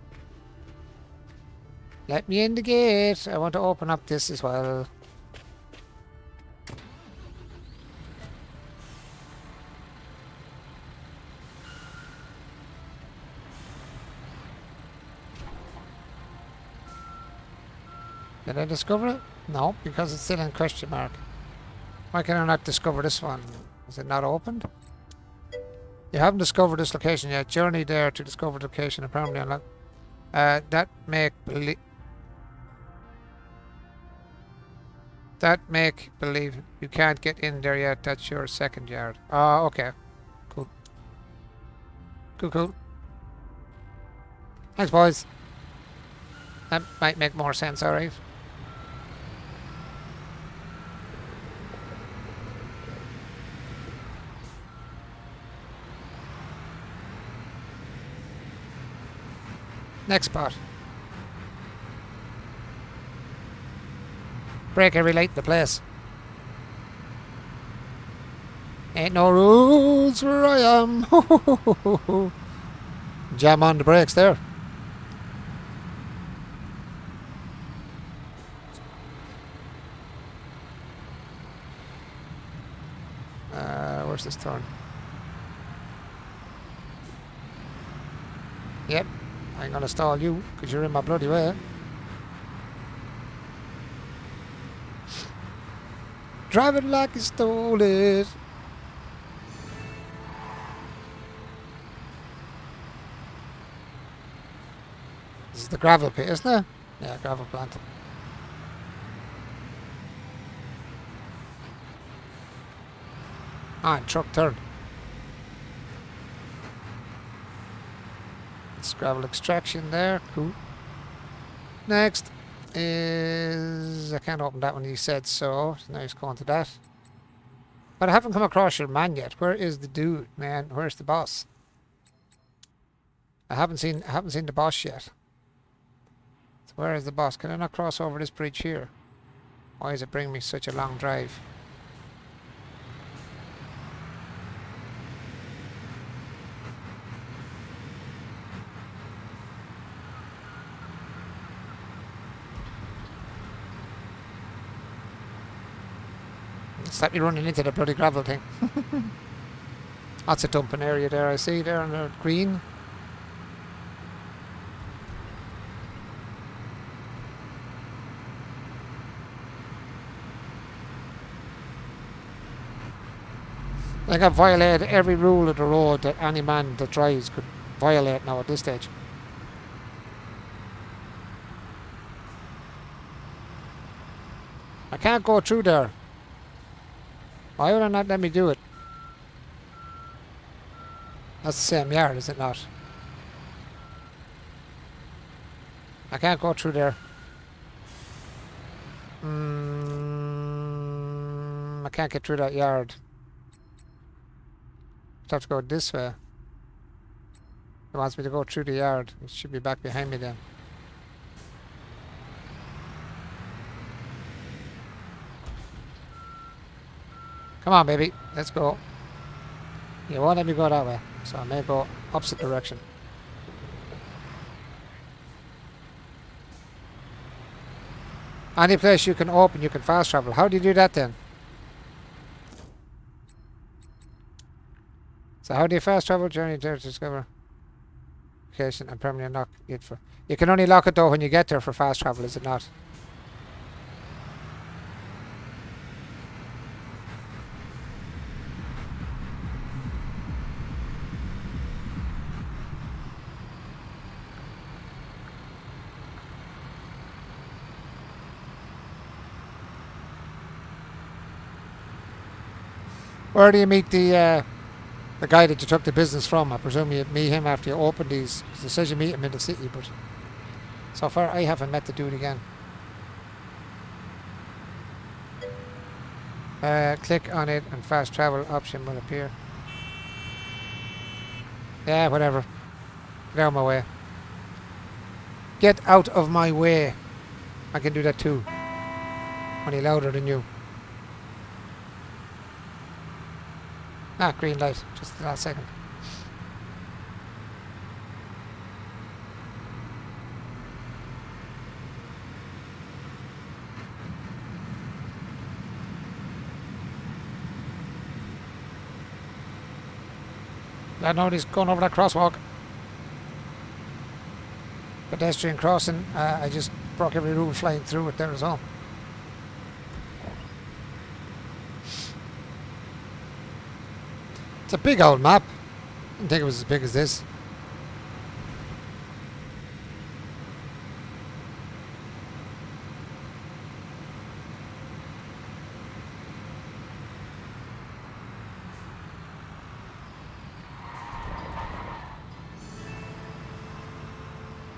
Let me in the gate. I want to open up this as well. Did I discover it? No, because it's still in question mark. Why can I not discover this one? Is it not opened? You haven't discovered this location yet. Journey there to discover the location and permanently unlock. That make believe you can't get in there yet. That's your second yard. Oh, okay. Cool. Cool. Thanks, boys. That might make more sense, alright. Next spot. Break every light in the place. Ain't no rules where I am. Jam on the brakes there. Where's this turn? Yep. I ain't gonna stall you, because you're in my bloody way. Driving like you stole it. This is the gravel pit, isn't it? Yeah, gravel plant. Ah, truck turn. It's gravel extraction there. Cool. Next is... I can't open that one, you said so. Now he's going to that. But I haven't come across your man yet. Where is the dude, man? Where's the boss? I haven't seen the boss yet. So where is the boss? Can I not cross over this bridge here? Why is it bringing me such a long drive? Stop me running into the bloody gravel thing. That's a dumping area there, I see there on the green. I think I've violated every rule of the road that any man that drives could violate now at this stage. I can't go through there. Why would I not let me do it? That's the same yard, is it not? I can't go through there. I can't get through that yard. I have to go this way. It wants me to go through the yard. It should be back behind me then. Come on, baby. Let's go. You won't let me go that way, so I may go opposite direction. Any place you can open, you can fast travel. How do you do that then? So how do you fast travel? Journey there to discover location and permanently lock it for... You can only lock it though when you get there for fast travel, is it not? Where do you meet the guy that you took the business from? I presume you meet him after you open these. 'Cause it says you meet him in the city, but so far I haven't met the dude again. Click on it and fast travel option will appear. Yeah, whatever. Get out of my way. Get out of my way. I can do that too. Only louder than you. Ah, green light. Just the last second. I know he's going over that crosswalk. Pedestrian crossing. I just broke every rule flying through it there as well. It's a big old map. I didn't think it was as big as this.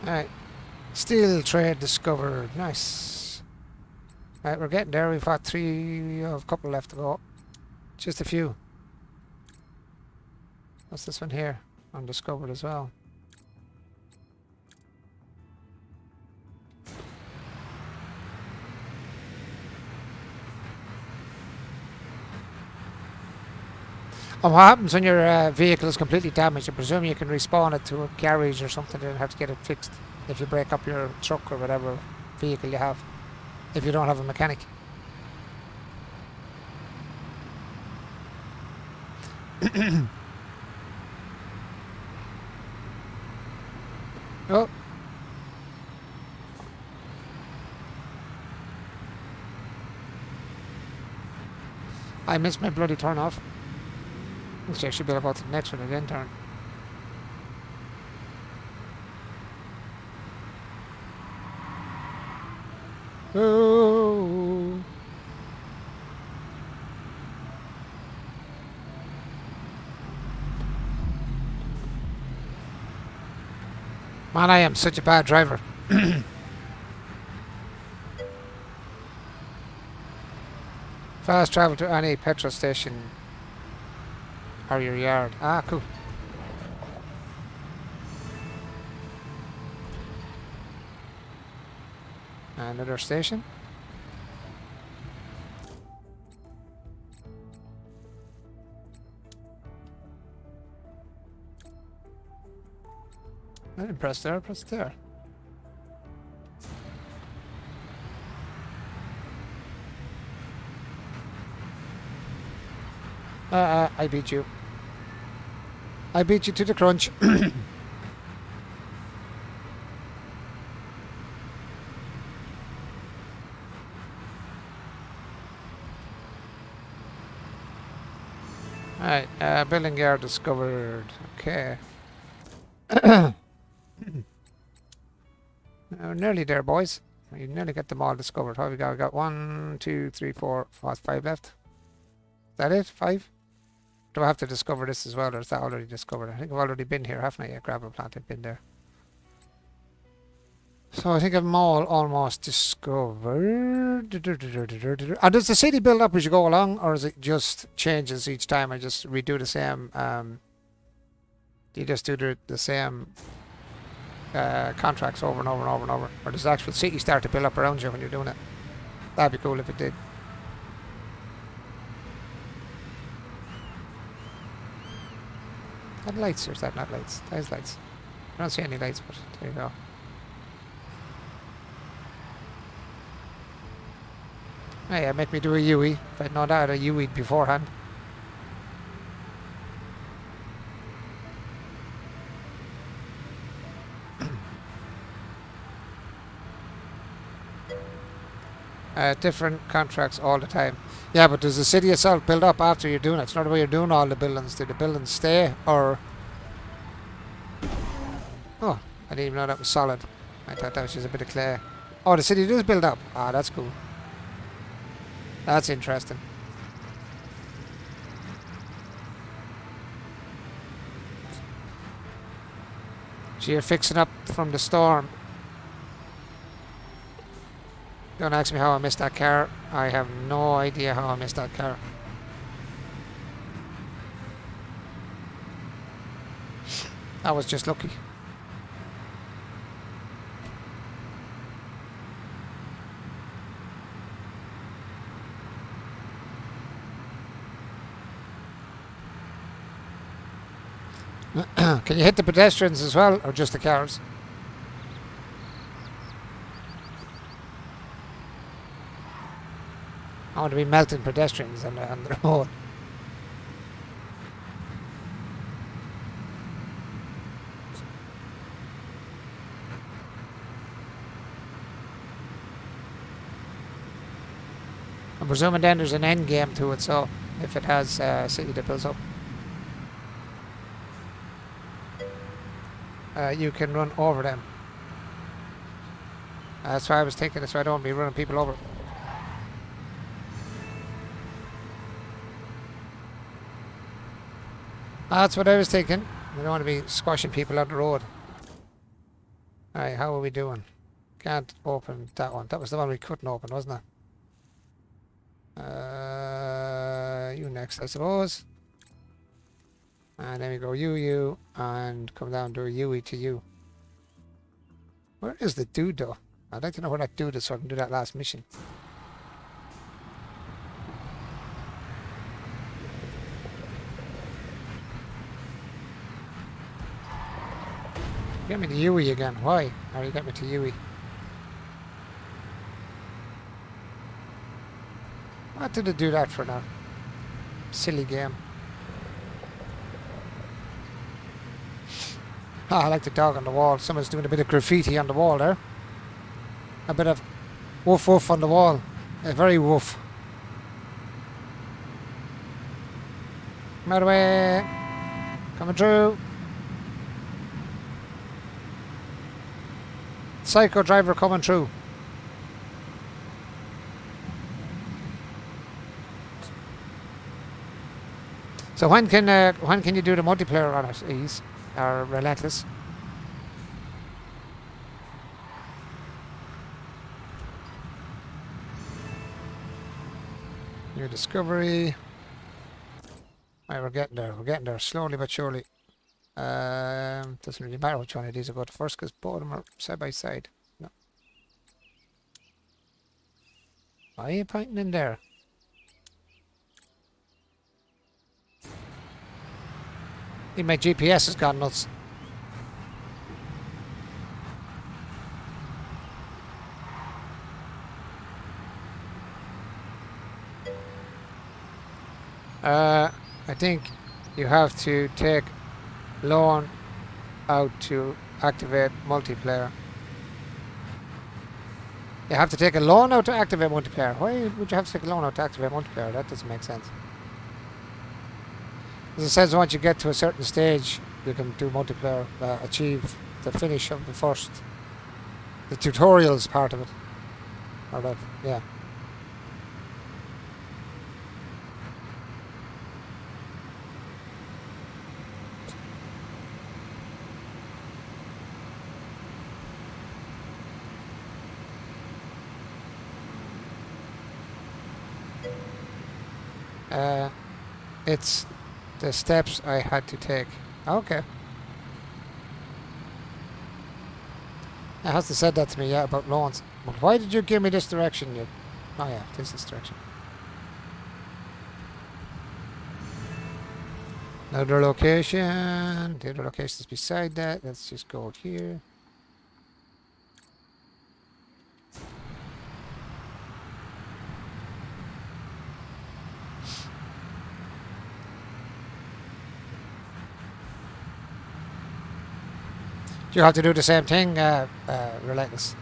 Alright. Steel trade discovered. Nice. Right, we're getting there. We've got a couple left to go. Just a few. What's this one here? Undiscovered as well. And what happens when your vehicle is completely damaged? I presume you can respawn it to a garage or something and have to get it fixed if you break up your truck or whatever vehicle you have, if you don't have a mechanic. Oh. I missed my bloody turn off. Which I should be about the next one again turn. Oh. Man, I am such a bad driver. Fast travel to any petrol station or your yard. Ah, cool. Another station. I didn't press there, press there. I beat you. I beat you to the crunch. Alright, building yard discovered. Okay. We're nearly there, boys. We nearly got them all discovered. How we got? We got 1, 2, 3, 4, 5 left. Is that it? 5? Do I have to discover this as well, or is that already discovered? I think I've already been here, haven't I? Yeah, gravel plant, I've been there. So I think I'm all almost discovered. And does the city build up as you go along, or is it just changes each time? I just redo the same. You just do the same contracts over and over and over and over, or does the actual city start to build up around you when you're doing it? That'd be cool if it did. That lights, or is that not lights? That is lights. I don't see any lights, but there you go. Oh yeah, make me do a UE. If I'd known that, I'd a UE'd beforehand. Different contracts all the time. Yeah, but does the city itself build up after you're doing it? It's not the way you're doing all the buildings. Do the buildings stay, or... Oh, I didn't even know that was solid. I thought that was just a bit of clay. Oh, the city does build up. Ah, that's cool. That's interesting. So you're fixing up from the storm. Don't ask me how I missed that car. I have no idea how I missed that car. I was just lucky. Can you hit the pedestrians as well, or just the cars? I want to be melting pedestrians on the road. I'm presuming then there's an end game to it, so if it has city that builds up, you can run over them. That's why I was thinking, so I don't want to be running people over. That's what I was thinking. We don't want to be squashing people on the road. Alright, how are we doing? Can't open that one. That was the one we couldn't open, wasn't it? You next, I suppose. And then we go you, and come down to a UE to you. Where is the dude though? I'd like to know where that dude is so I can do that last mission. Get me to UE again. Why? How do you get me to UE? What did it do that for now? Silly game. Ah, I like the dog on the wall. Someone's doing a bit of graffiti on the wall there. A bit of woof woof on the wall. A very woof. Come out of the way. Coming through. Psycho driver coming through. So when can you do the multiplayer on it? Ease or Relentless? New discovery. Right, we're getting there. We're getting there slowly but surely. Doesn't really matter which one of these I go to first because both of them are side by side. No. Why are you pointing in there? I think my GPS has gone nuts. I think you have to take loan out to activate multiplayer. You have to take a loan out to activate multiplayer. Why would you have to take a loan out to activate multiplayer? That doesn't make sense. As it says, once you get to a certain stage, you can do multiplayer, achieve the finish of the tutorials part of it. Or that, yeah. It's the steps I had to take. Okay. It has to said that to me, yeah, about loans. But why did you give me this direction? You? Oh yeah, it is this direction. Another location. The other location is beside that. Let's just go here. Do you have to do the same thing, Relentless?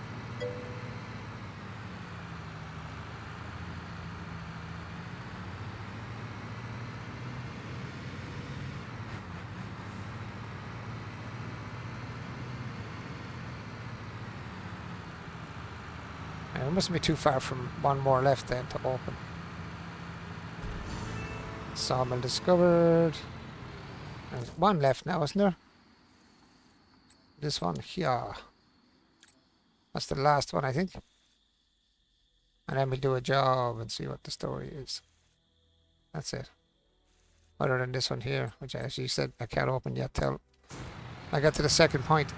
It mustn't be too far from one more left then to open. Sawmill discovered. There's one left now, isn't there? This one here. That's the last one, I think. And then we'll do a job and see what the story is. That's it. Other than this one here, which I actually said I can't open yet till I get to the second point.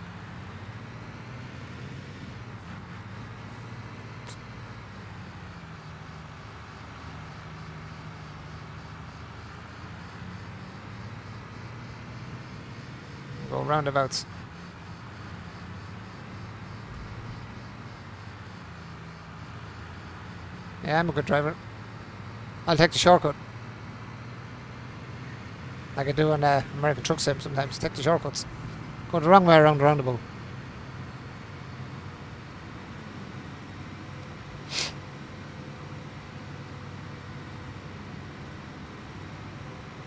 Go roundabouts. Yeah, I'm a good driver. I'll take the shortcut. Like I do on American Truck Sim sometimes. Take the shortcuts. Go the wrong way around the roundabout.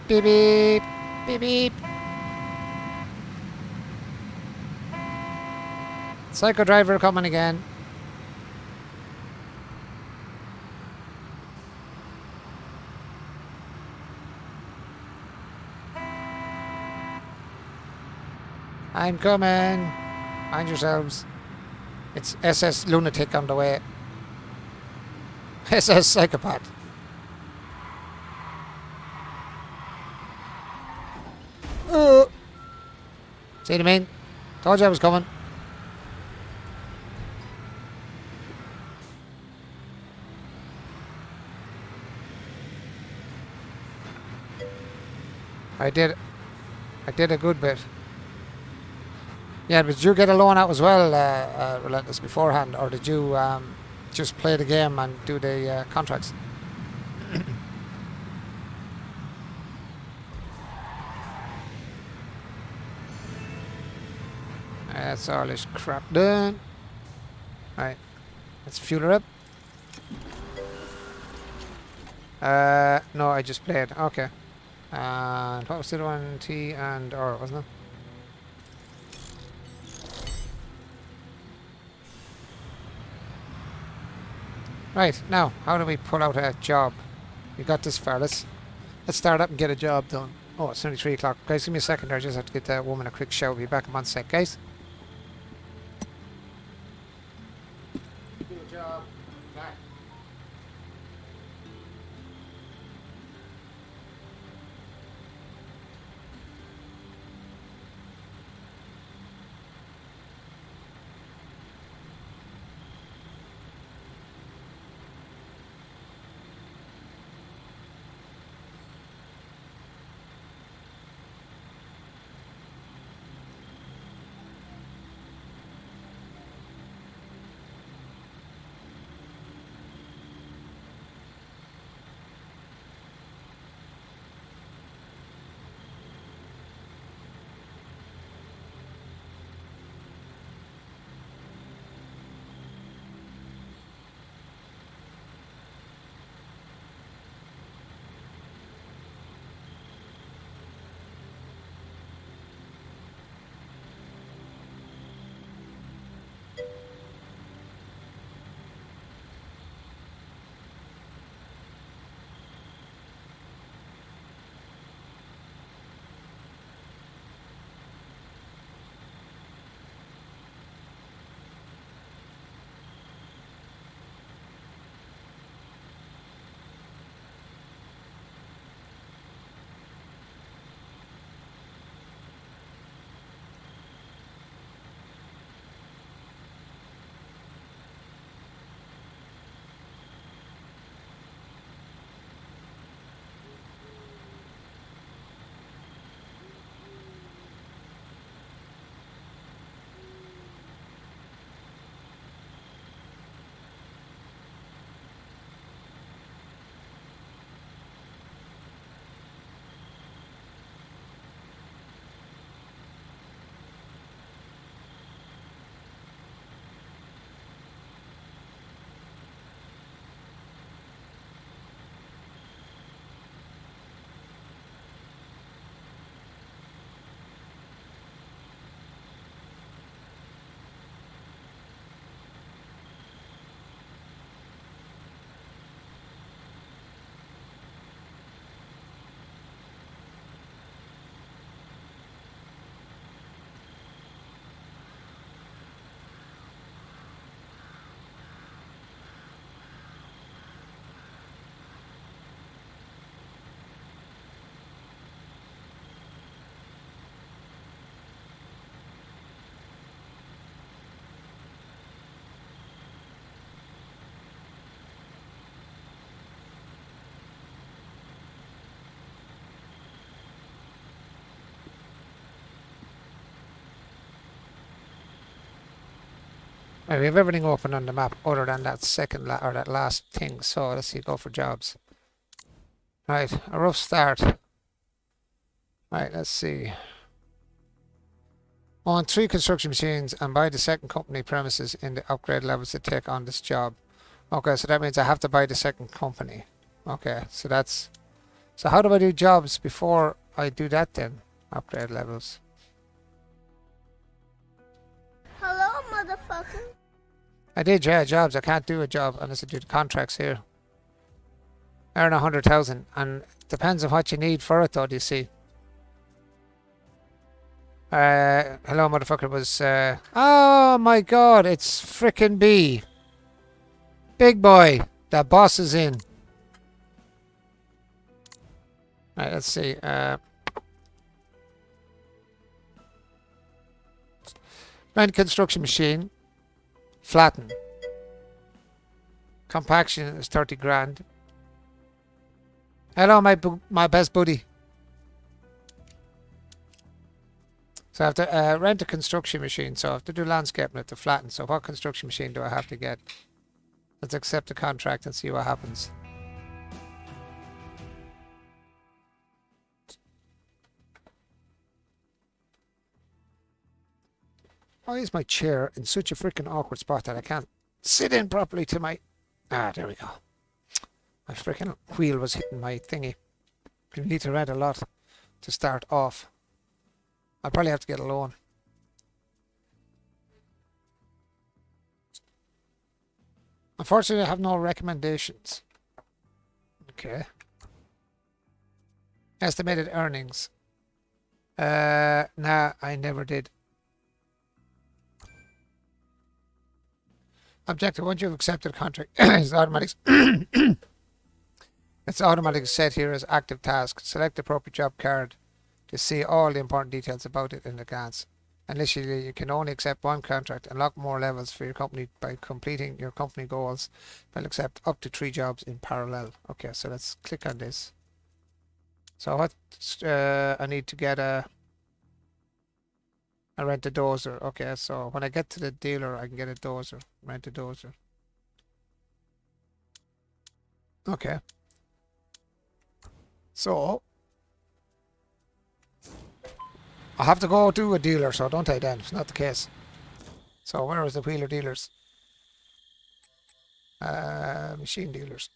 Beep beep. Beep beep. Psycho driver coming again. I'm coming. Mind yourselves. It's SS Lunatic on the way. SS Psychopath. See what I mean? Told you I was coming. I did a good bit. Yeah, but did you get a loan out as well, Relentless, beforehand, or did you just play the game and do the contracts? That's all this crap done. Right, let's fuel her up. No, I just played. Okay. And what was the other one? T and R, wasn't it? Right, now, how do we pull out a job? We got this far. Let's start up and get a job done. Oh, it's only 3 o'clock. Guys, give me a second there. I just have to get that woman a quick shower. Be back in 1 sec, guys. Do a job. Back. Right, we have everything open on the map other than that second or that last thing. So let's see, go for jobs. Right, a rough start. Right, let's see. Own 3 construction machines and buy the second company premises in the upgrade levels to take on this job. Okay, so that means I have to buy the second company. Okay, so that's... So how do I do jobs before I do that then? Upgrade levels. Hello, motherfucker. I did, yeah, jobs. I can't do a job unless I do the contracts here. Earn 100,000, and depends on what you need for it though, do you see? Hello, motherfucker was, oh my god, it's frickin' B. Big boy, that boss is in. Right, let's see, rent construction machine, flatten. Compaction is 30 grand. Hello, my best buddy. So I have to rent a construction machine. So I have to do landscaping, I have to flatten. So what construction machine do I have to get? Let's accept the contract and see what happens. Why is my chair in such a freaking awkward spot that I can't sit in properly to my... Ah, there we go. My freaking wheel was hitting my thingy. You need to rent a lot to start off. I'll probably have to get a loan. Unfortunately, I have no recommendations. Okay. Estimated earnings. Nah, I never did. Objective, once you've accepted a contract, it's automatic. It's automatically set here as active task. Select the appropriate job card to see all the important details about it in advance. Initially, you can only accept one contract. Unlock more levels for your company by completing your company goals. I'll accept up to 3 jobs in parallel. Okay, so let's click on this. So what I need to get I rent a dozer. Okay, so when I get to the dealer, I can get a dozer. Rent a dozer. Okay. So I have to go to a dealer, so don't I then? It's not the case. So where is the wheeler dealers? Machine dealers.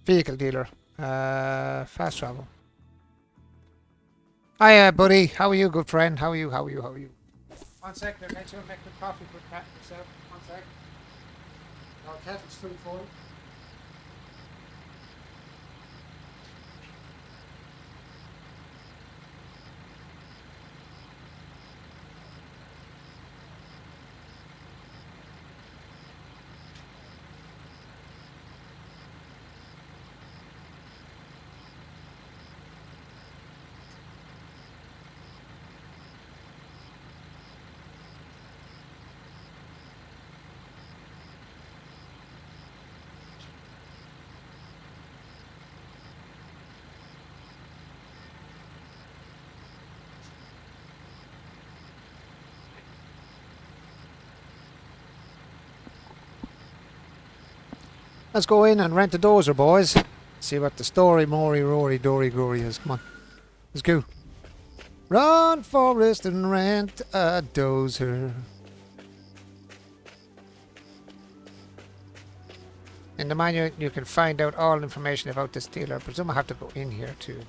Vehicle dealer. Fast travel. Hiya, buddy. How are you, good friend? How are you? 1 second, I'll get you a make the coffee for Pat yourself. 1 sec. No, kettle's fully full. Let's go in and rent a dozer, boys. See what the story, Mori, Rory, Dory, Glory is. Come on. Let's go. Run, Forest, and rent a dozer. In the menu, you can find out all information about this dealer. I presume I have to go in here to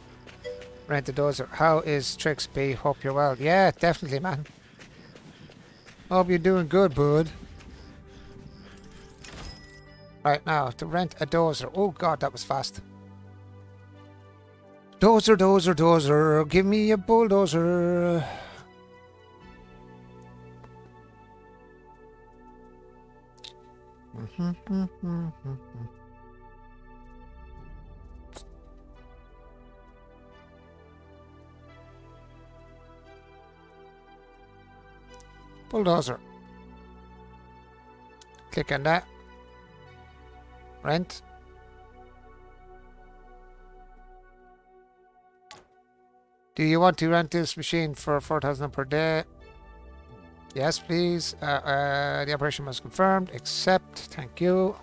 rent a dozer. How is Trix B? Hope you're well. Yeah, definitely, man. Hope you're doing good, bud. Right now, to rent a dozer. Oh god, that was fast. Dozer, dozer, dozer. Give me a bulldozer. Bulldozer. Click on that. Rent. Do you want to rent this machine for 4,000 per day? Yes, please. The operation was confirmed. Accept. Thank you.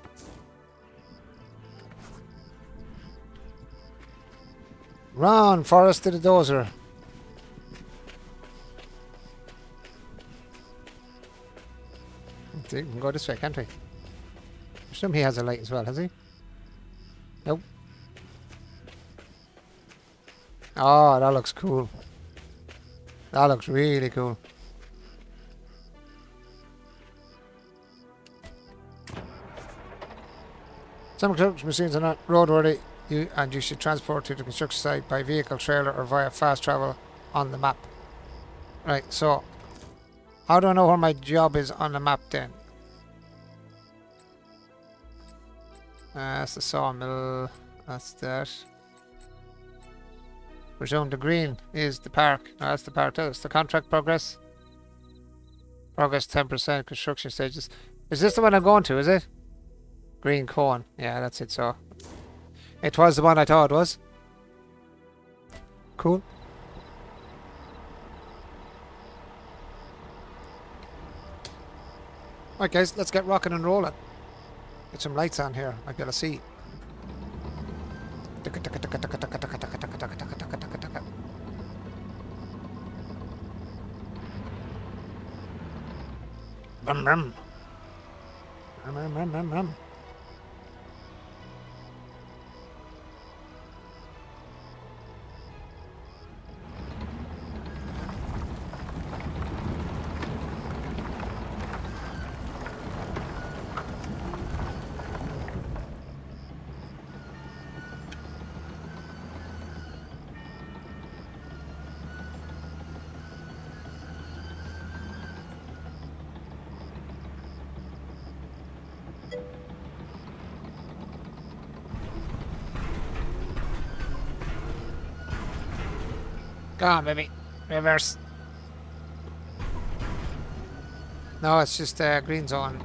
Run, Forrest, to the dozer. We can go this way, can't we? I assume he has a light as well, has he? Nope. Oh, that looks cool. That looks really cool. Some construction machines are not roadworthy, and you should transport to the construction site by vehicle, trailer, or via fast travel on the map. Right, so how do I know where my job is on the map then? That's the sawmill. That's that. Presume the green is the park. No, that's the park. That's the contract progress. Progress 10%. Construction stages. Is this the one I'm going to? Is it? Green cone. Yeah, that's it. So it was the one I thought it was. Cool. Right, guys, let's get rocking and rolling. Get some lights on here. I've got to see. Brum, brum. Brum, brum, brum, brum, brum. Go on, baby. Reverse. No, it's just green zone.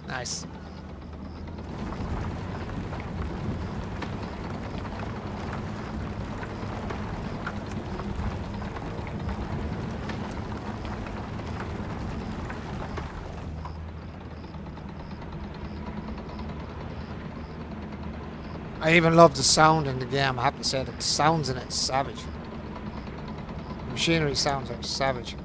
Nice. I even love the sound in the game. I have to say that the sounds in it is savage. The machinery sounds are savage.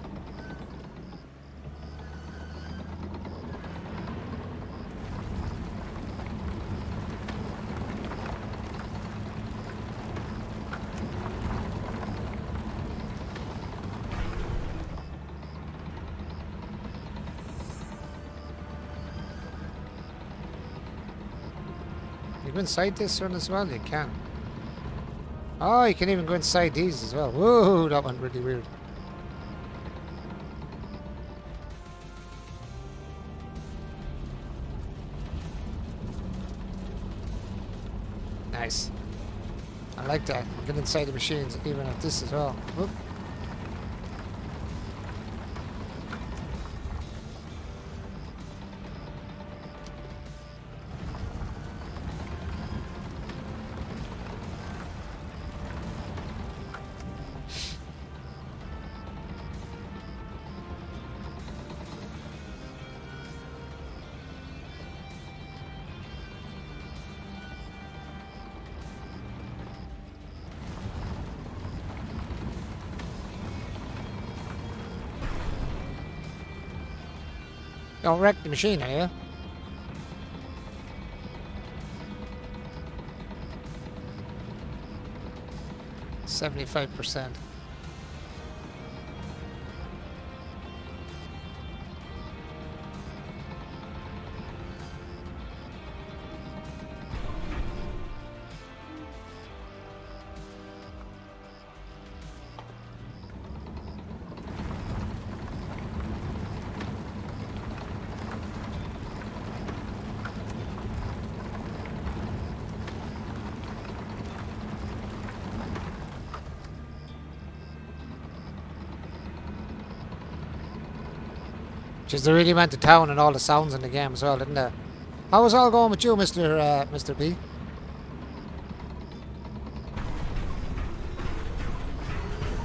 You go inside this one as well? You can. Oh, you can even go inside these as well. Whoa, that went really weird. Nice. I like that. Get inside the machines, even at this as well. Whoop. Don't wreck the machine, are you? %75%. Just they really went to town and all the sounds in the game as well, didn't they? How was all going with you, Mr. B?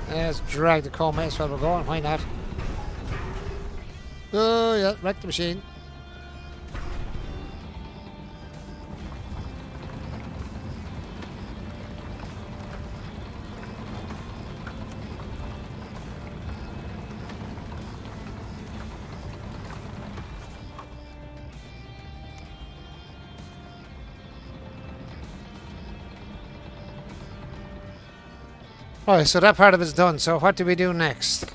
Let's drag the co-mates while we're going, why not? Oh yeah, wreck the machine. Right, so that part of it's done. So what do we do next?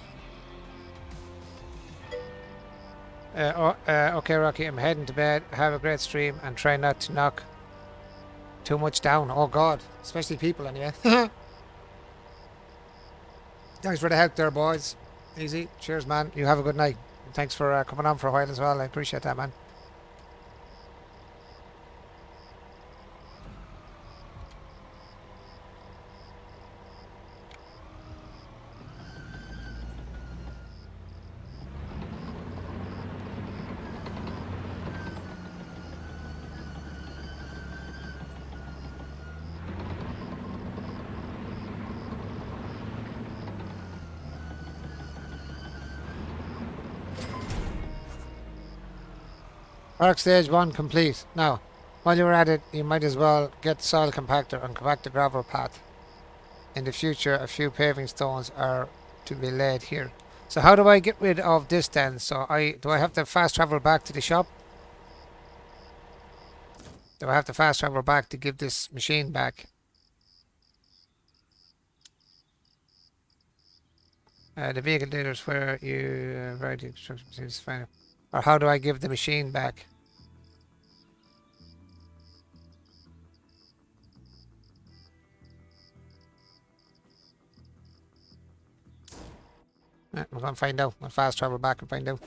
Okay, Rocky, I'm heading to bed. Have a great stream and try not to knock too much down. Oh, God. Especially people, anyway. Thanks for the help there, boys. Easy. Cheers, man. You have a good night. Thanks for coming on for a while as well. I appreciate that, man. Arc stage 1 complete. Now, while you're at it, you might as well get the soil compactor and compact the gravel path. In the future, a few paving stones are to be laid here. So how do I get rid of this then? So do I have to fast travel back to the shop? Do I have to fast travel back to give this machine back? The vehicle dealers where you write the instructions is fine. Or how do I give the machine back? We're going to find out. I'll fast travel back and find out.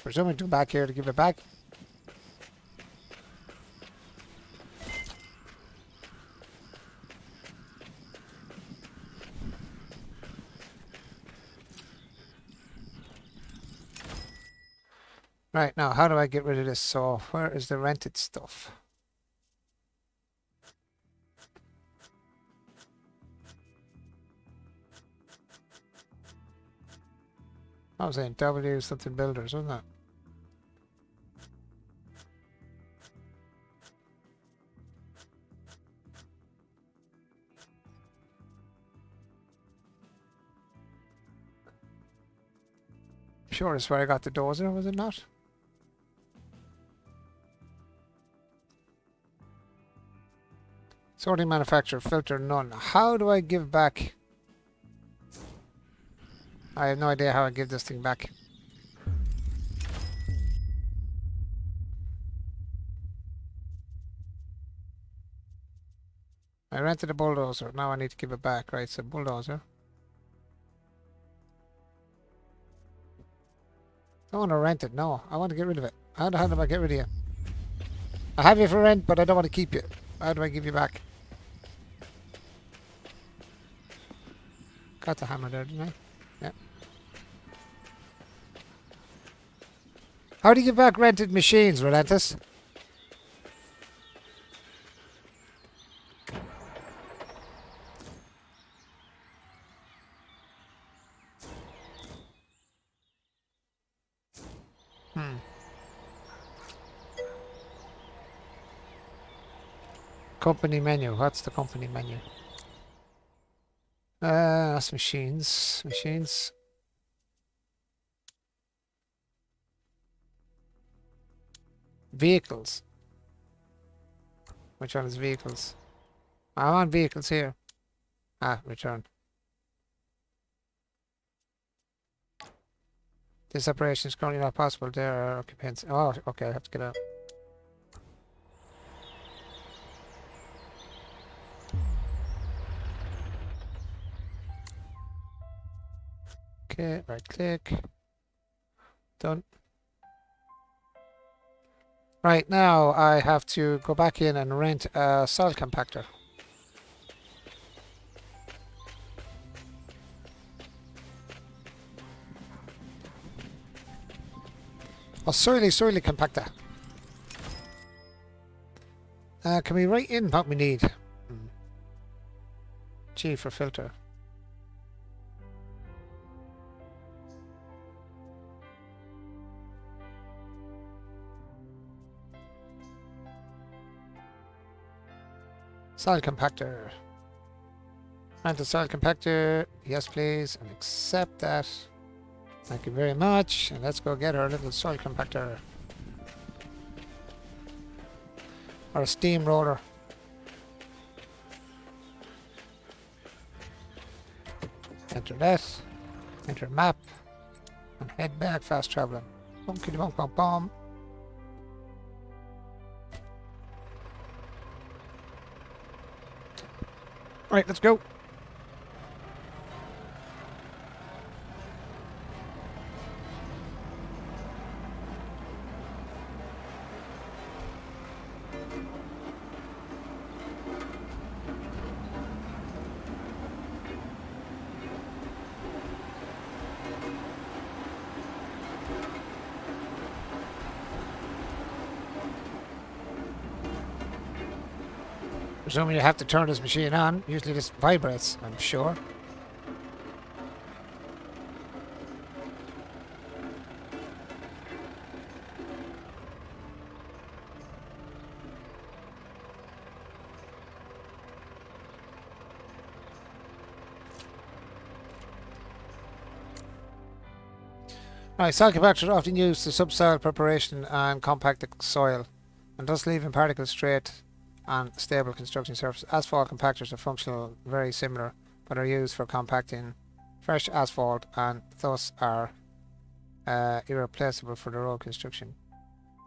Presuming to back here to give it back. Right, now how do I get rid of this? So where is the rented stuff? I was saying W something builders, wasn't it? Sure, that's where I got the dozer, was it not? Sorting manufacturer, filter none. How do I give back? I have no idea how I give this thing back. I rented a bulldozer. Now I need to give it back. Right, so bulldozer. I don't want to rent it. No, I want to get rid of it. How the hell do I get rid of you? I have you for rent, but I don't want to keep you. How do I give you back? Got the hammer there, didn't I? Yeah. How do you give back rented machines, Relentless? Company menu. What's the company menu? That's machines. Machines. Vehicles. Which one is vehicles? I'm on vehicles here. Ah, return. This operation is currently not possible. There are occupants. Oh, okay. I have to get out. Okay, right click. Done. Right, now I have to go back in and rent a soil compactor. A soily compactor. Can we write in what we need? G for filter. Soil compactor. Rent a soil compactor. Yes, please. And accept that. Thank you very much. And let's go get our little soil compactor. Or a steamroller. Enter that. Enter map. And head back fast traveling. Bum kitty bum bum bum. Right, let's go. Presuming you have to turn this machine on. Usually this vibrates, I'm sure. Right, soil compactors are often used to subsoil preparation and compact the soil, and thus leaving particles straight on stable construction surface. Asphalt compactors are functional, very similar, but are used for compacting fresh asphalt and thus are irreplaceable for the road construction.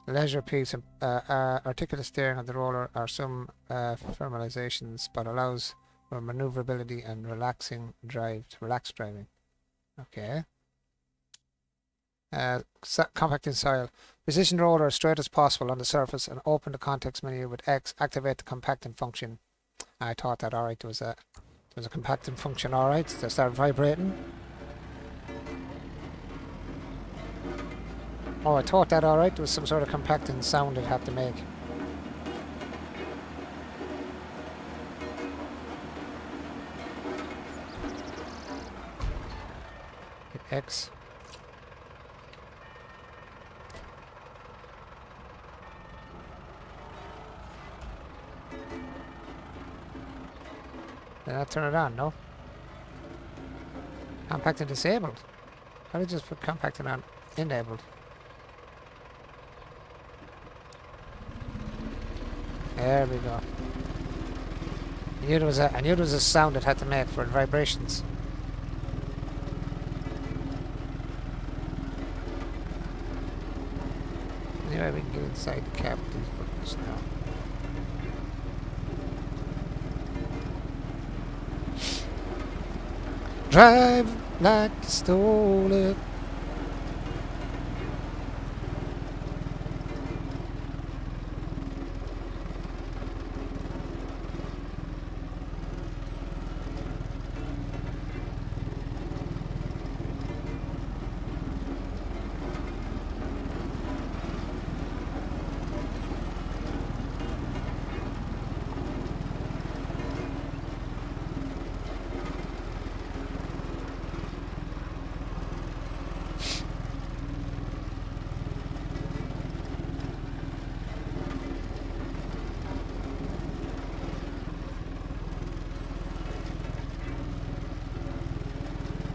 The leisure piece and articulate steering of the roller are some formalizations, but allows for maneuverability and relaxed driving. Okay. Compacting soil. Position the roller as straight as possible on the surface and open the context menu with X. Activate the compacting function. I thought that alright, there was a compacting function alright. So start vibrating. Oh, I thought that alright. There was some sort of compacting sound it had to make. Hit X. Did I turn it on? No. Compacting disabled. How did I just put compacting on enabled? There we go. I knew there was a sound it had to make for the vibrations. Anyway, we can get inside the cab with these buttons now. Drive like you stole it.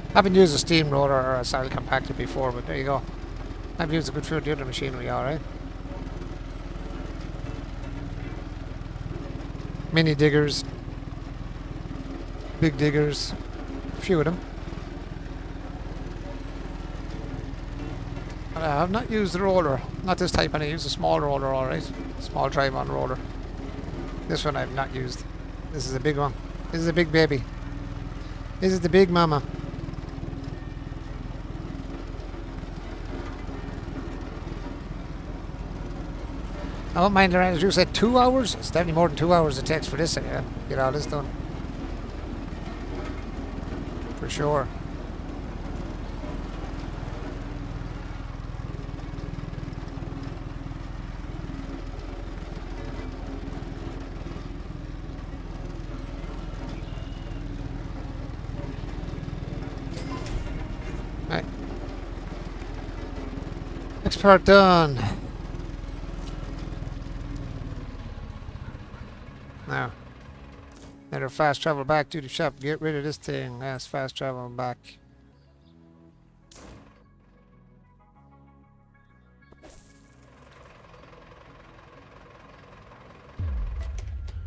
I haven't used a steamroller or a soil compactor before, but there you go. I've used a good few of the other machinery, alright. Mini diggers, big diggers, a few of them. But I have not used the roller, not this type, and I use a small roller, alright. Small drive-on roller. This one I've not used. This is a big one. This is a big baby. This is the big mama. I won't mind around, as you said, 2 hours? It's definitely more than 2 hours it takes for this thing, yeah? Get all this done. For sure. Right. Next part done. Now. Better fast travel back to the shop. Get rid of this thing. Yes, fast travel back.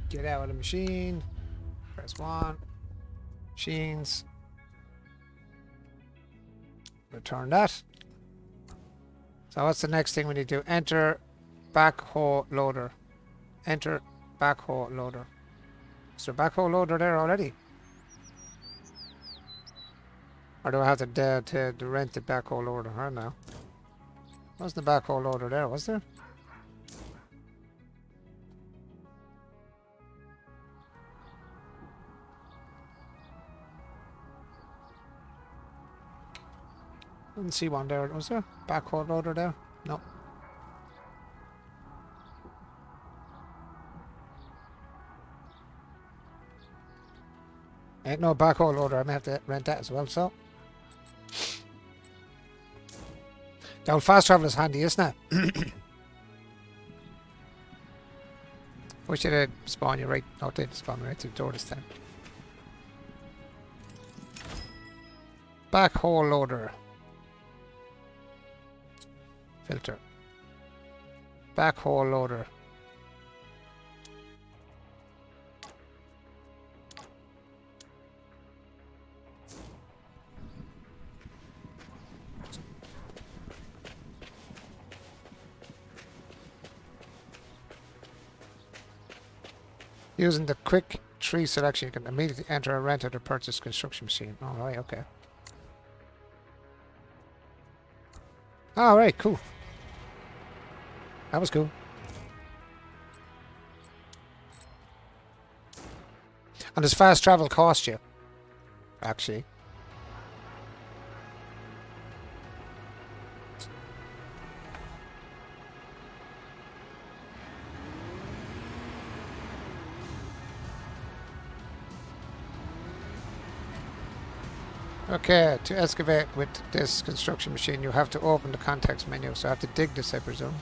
Get out of the machine. Press 1. Machines. Return that. So what's the next thing we need to do? Enter backhoe loader. Enter backhoe loader. Is there a backhoe loader there already? Or do I have to rent the backhoe loader? I don't know. Wasn't the backhoe loader there, was there? Didn't see one there. Was there? Backhoe loader there? No. Ain't no backhoe loader. I may have to rent that as well, so. The old fast travel is handy, isn't it? Wish it spawn you right. No, it didn't spawn me right to the door this time. Backhoe loader. Filter. Backhoe loader. Using the quick tree selection, you can immediately enter a rented or purchased construction machine. Alright, okay. Alright, cool. That was cool. And does fast travel cost you? Actually. Okay, to excavate with this construction machine, you have to open the context menu, so I have to dig this, I presume.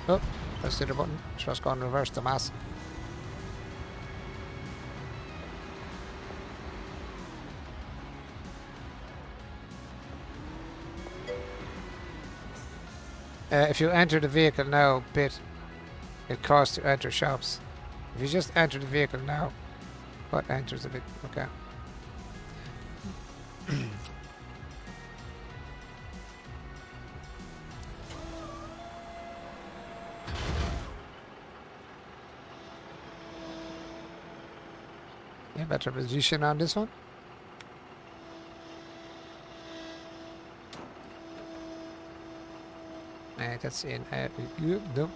Oh, press the other button. Just go and reverse the mass. If you enter the vehicle now, bit, it costs to enter shops. If you just enter the vehicle now, what enters a bit? Okay. Yeah, better position on this one. That's in. No.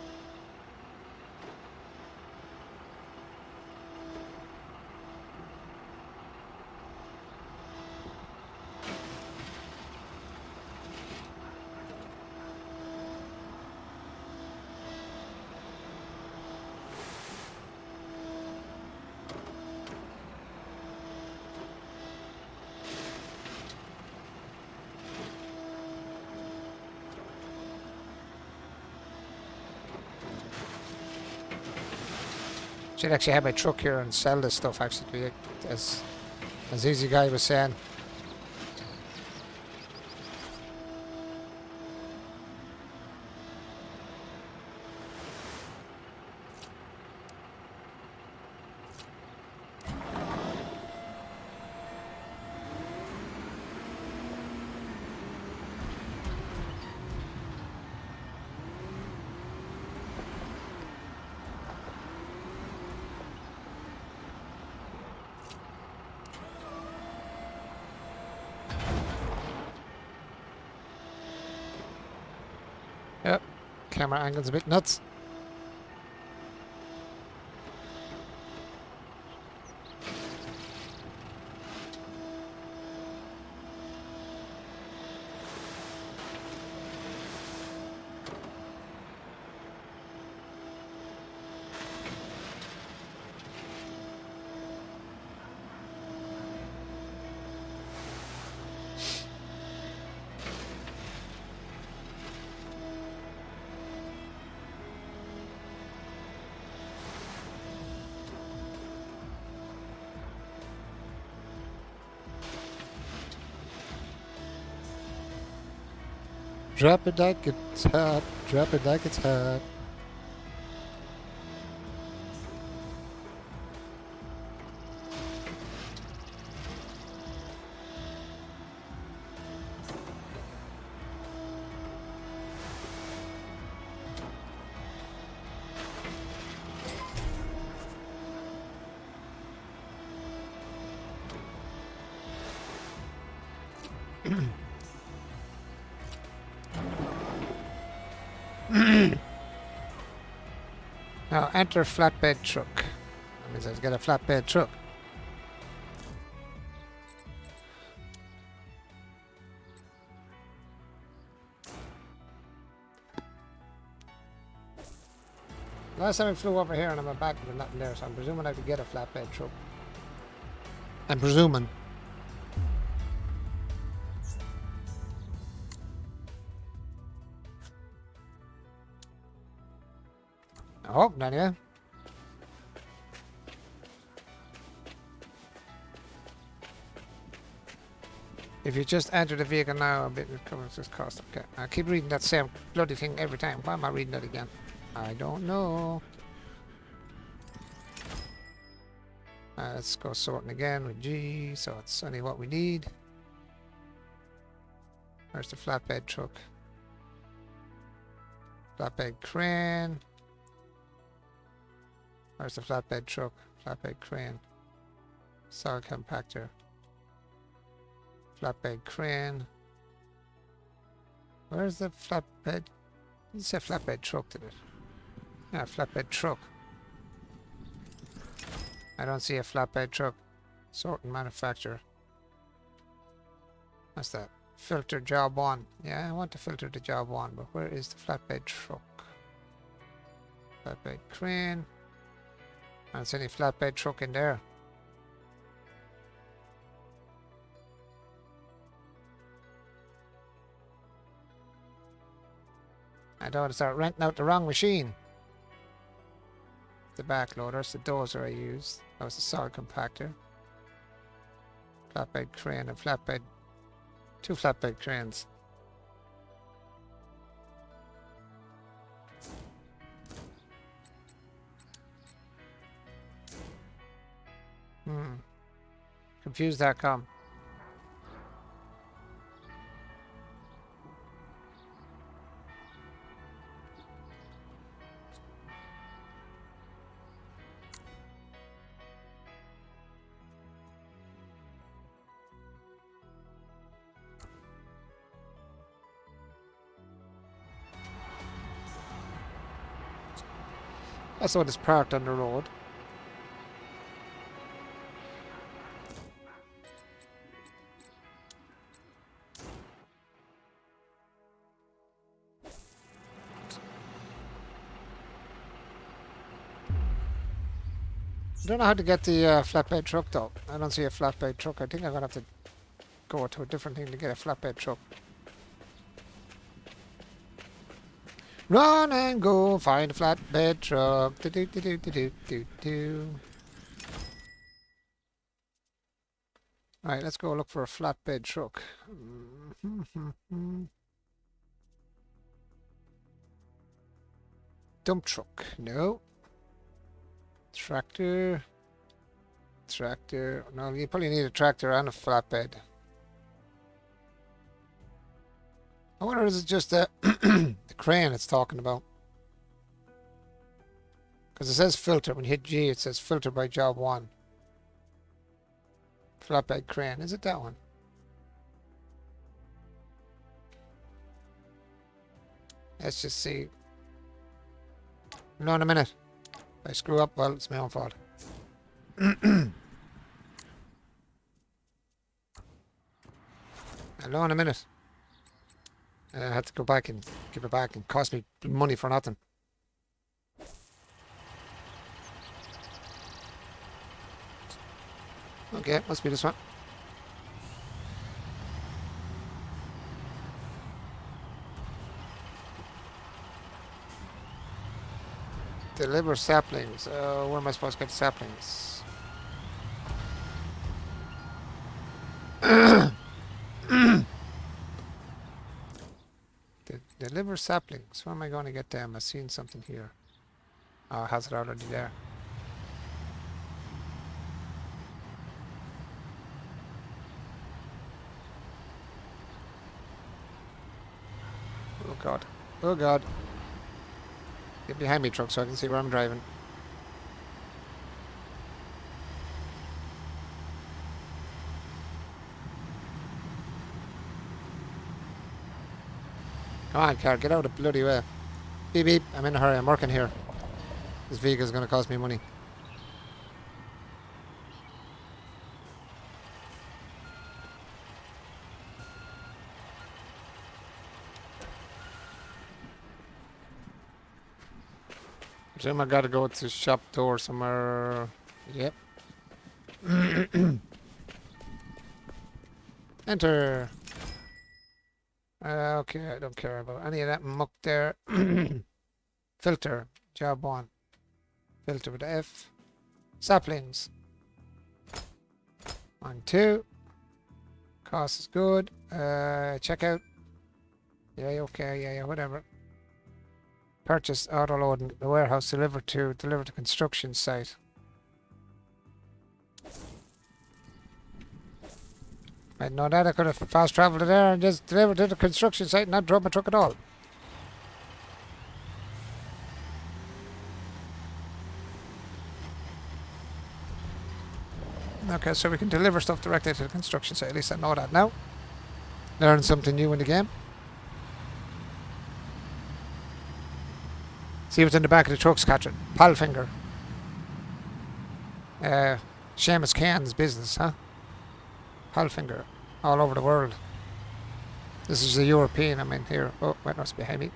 Should actually have my truck here and sell this stuff actually, as Easy Guy was saying. Camera angle's a bit nuts. Drop it like it's hot. Drop it like it's hot. Now enter flatbed truck. That means I've got a flatbed truck. Last time I flew over here and I'm back with nothing there, so I'm presuming I have to get a flatbed truck. I'm presuming. I hope, anyway. If you just enter the vehicle now, a bit covers this cost. Okay, I keep reading that same bloody thing every time. Why am I reading that again? I don't know. Let's go sorting again with G, so it's only what we need. Where's the flatbed truck? Flatbed crane. Where's the flatbed truck? Flatbed crane. Soil compactor. Flatbed crane. Where's the flatbed? You said flatbed truck, did it? Yeah, flatbed truck. I don't see a flatbed truck. Sorting manufacturer. What's that? Filter job 1. Yeah, I want to filter the job 1, but where is the flatbed truck? Flatbed crane. I don't see any flatbed truck in there. I don't want to start renting out the wrong machine. The back loader, the dozer I used. That was the soil compactor. Flatbed crane and flatbed. 2 flatbed cranes. Confused.com. That's what is parked on the road. I don't know how to get the flatbed truck though. I don't see a flatbed truck. I think I'm gonna have to go to a different thing to get a flatbed truck. Run and go find a flatbed truck. Do do do do do do do. Alright, let's go look for a flatbed truck. Dump truck. No. Tractor. Tractor. No, you probably need a tractor and a flatbed. I wonder is it just the crane it's talking about? Because it says filter. When you hit G, it says filter by job 1. Flatbed crane. Is it that one? Let's just see. No, in a minute. If I screw up, well, it's my own fault. Hello in a minute. I had to go back and give it back and cost me money for nothing. Okay, must be this one. Deliver saplings. Where am I supposed to get the saplings? Deliver saplings. Where am I going to get them? I've seen something here. Oh, has it already there? Oh god. Oh god. Get behind me, truck, so I can see where I'm driving. Come on, car, get out of the bloody way. Beep beep, I'm in a hurry, I'm working here. This vehicle's gonna cost me money. I presume I gotta go to the shop door somewhere. Yep. Enter. Okay, I don't care about any of that muck there. Filter. Job 1. Filter with F. Saplings. 1, 2. Cost is good. Checkout. Yeah, okay, yeah, whatever. Purchase auto loading. The warehouse delivered to construction site. I know that I could have fast traveled to there and just delivered to the construction site and not drove my truck at all. Okay, so we can deliver stuff directly to the construction site. At least I know that now. Learn something new in the game. See what's in the back of the trucks, Catherine. Palfinger. Seamus Cain's business, huh? Palfinger. All over the world. This is a European, I mean, here. Oh, wait, that's behind me.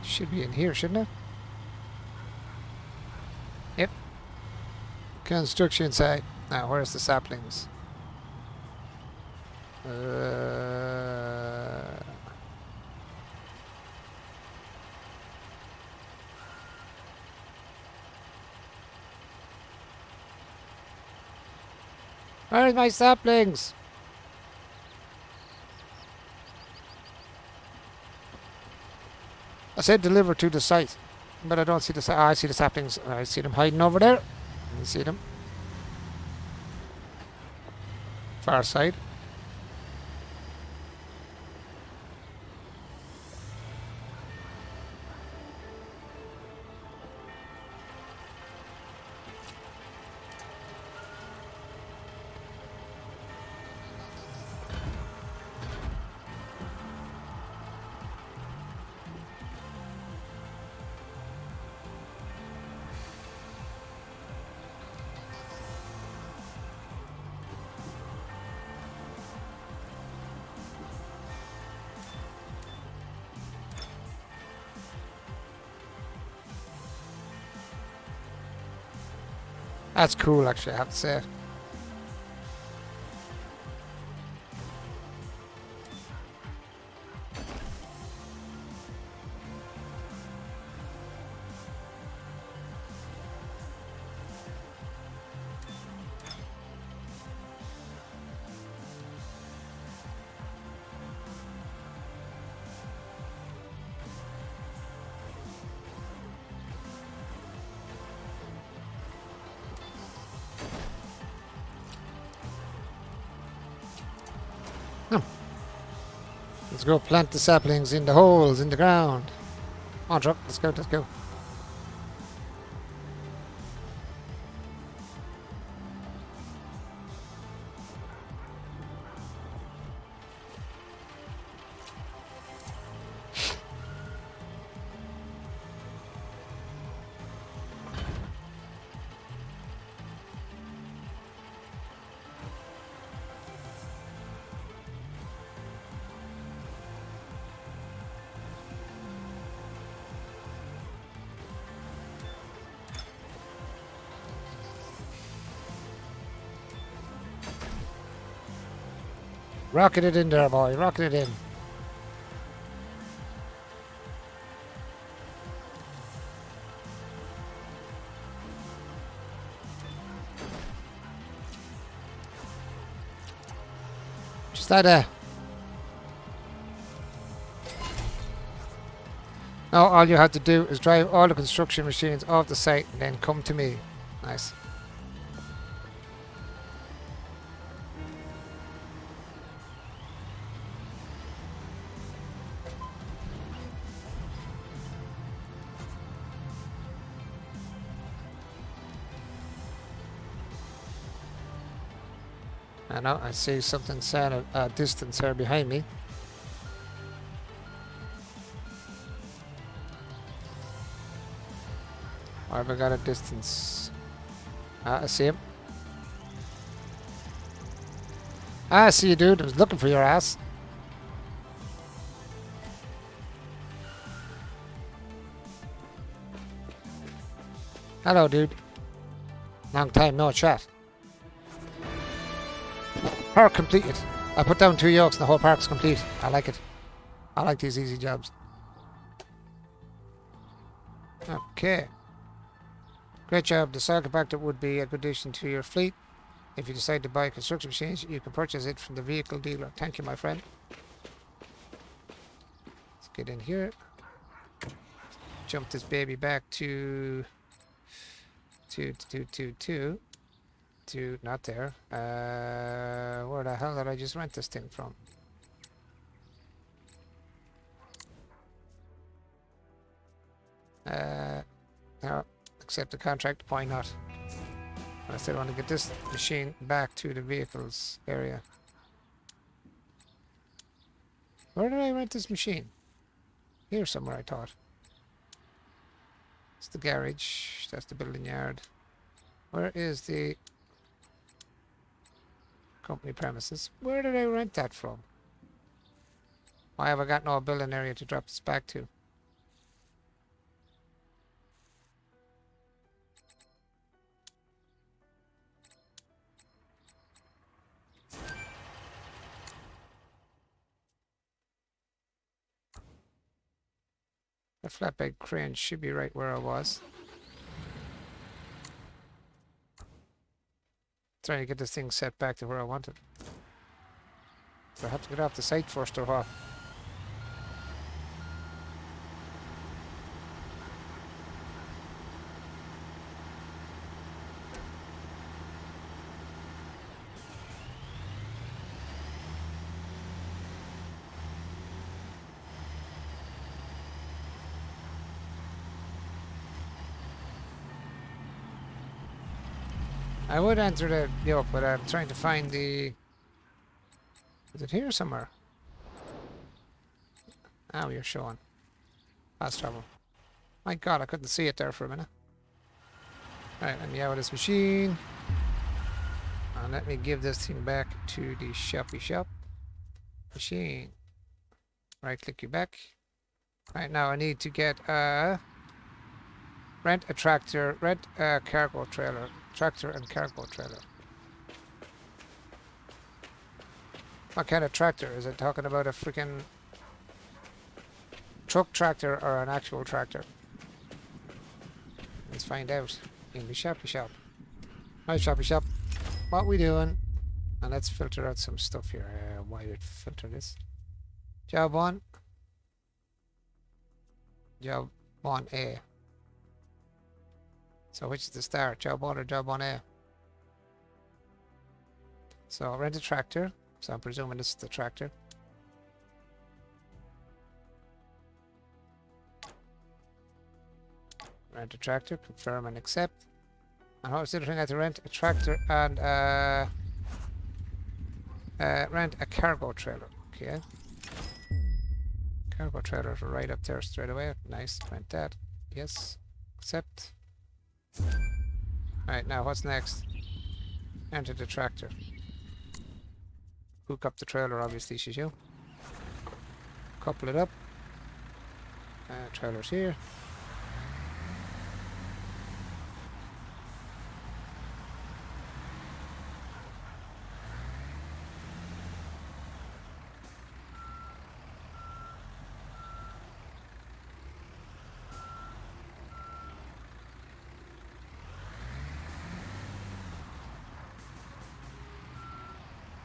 Should be in here, shouldn't it? Yep. Construction site. Now, where's the saplings? Where's my saplings? I said deliver to the site, but I don't see the. I see the saplings. I see them hiding over there. You see them. Far side. That's cool, actually, I have to say. Let's go plant the saplings in the holes in the ground. On truck, let's go, let's go. Rocket it in there, boy. Rocket it in. Just like that. Now all you have to do is drive all the construction machines off the site and then come to me. Nice. I know, I see something sad at a distance here behind me. Or have I got a distance? I see him. I see you, dude. I was looking for your ass. Hello, dude. Long time no chat. Park completed. I put down 2 yokes and the whole park's complete. I like it. I like these easy jobs. Okay. Great job. The soil compactor would be a good addition to your fleet. If you decide to buy construction machines, you can purchase it from the vehicle dealer. Thank you, my friend. Let's get in here. Jump this baby back to not there. Where the hell did I just rent this thing from? No, accept the contract. Why not? I still want to get this machine back to the vehicles area. Where did I rent this machine? Here somewhere, I thought. It's the garage. That's the building yard. Where is the company premises? Where did I rent that from? Why have I got no building area to drop this back to? The flatbed crane should be right where I was. Trying to get this thing set back to where I want it. So I have to get off the site first or what? I would enter the yoke, but I'm trying to find the... Is it here somewhere? Oh, you're showing. Fast travel. My god, I couldn't see it there for a minute. Alright, let me out of this machine. And let me give this thing back to the shoppy shop. Machine. Right click you back. Right now I need to get rent a tractor, rent a cargo trailer. Tractor and cargo trailer. What kind of tractor? Is it talking about a freaking truck tractor or an actual tractor? Let's find out in the shoppy shop. Hi shoppy shop. What we doing? And let's filter out some stuff here. Why would filter this? Job 1. Job 1A. So which is the start? Job 1 or Job 1A? So rent a tractor. So I'm presuming this is the tractor. Rent a tractor, confirm and accept. And what was the other thing I had to rent? A tractor and rent a cargo trailer. Okay. Cargo trailer right up there straight away. Nice. Rent that. Yes. Accept. Alright, now what's next? Enter the tractor. Hook up the trailer, obviously, you. Couple it up. Trailer's here.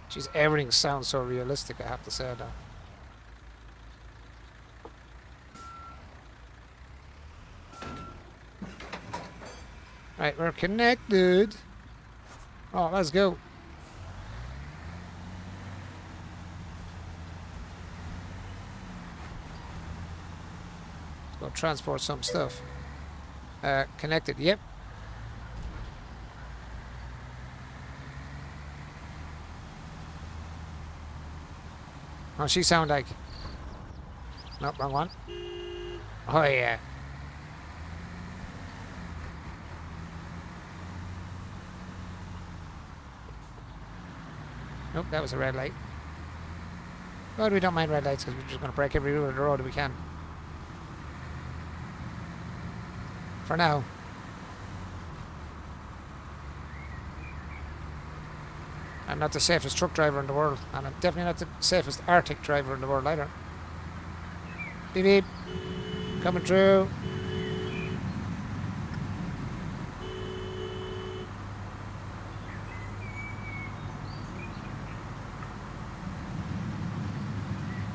Jeez, everything sounds so realistic, I have to say that. Right, we're connected. Oh, let's go. Let's go transport some stuff. Connected, yep. Oh, she sound like... Nope, wrong one. Oh, yeah. Nope, that was a red light. But we don't mind red lights because we're just going to break every rule of the road we can. For now. I'm not the safest truck driver in the world, and I'm definitely not the safest Arctic driver in the world either. Beep beep. Coming through.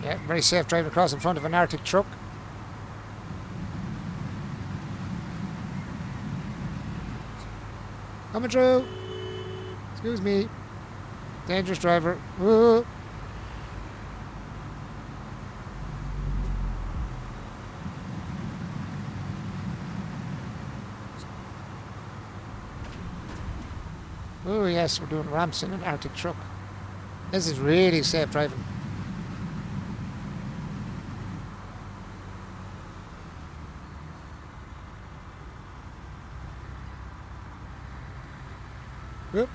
Yeah, very safe driving across in front of an Arctic truck. Coming through. Excuse me. Dangerous driver. Ooh. Oh yes, we're doing ramps in an Arctic truck. This is really safe driving. Whoop.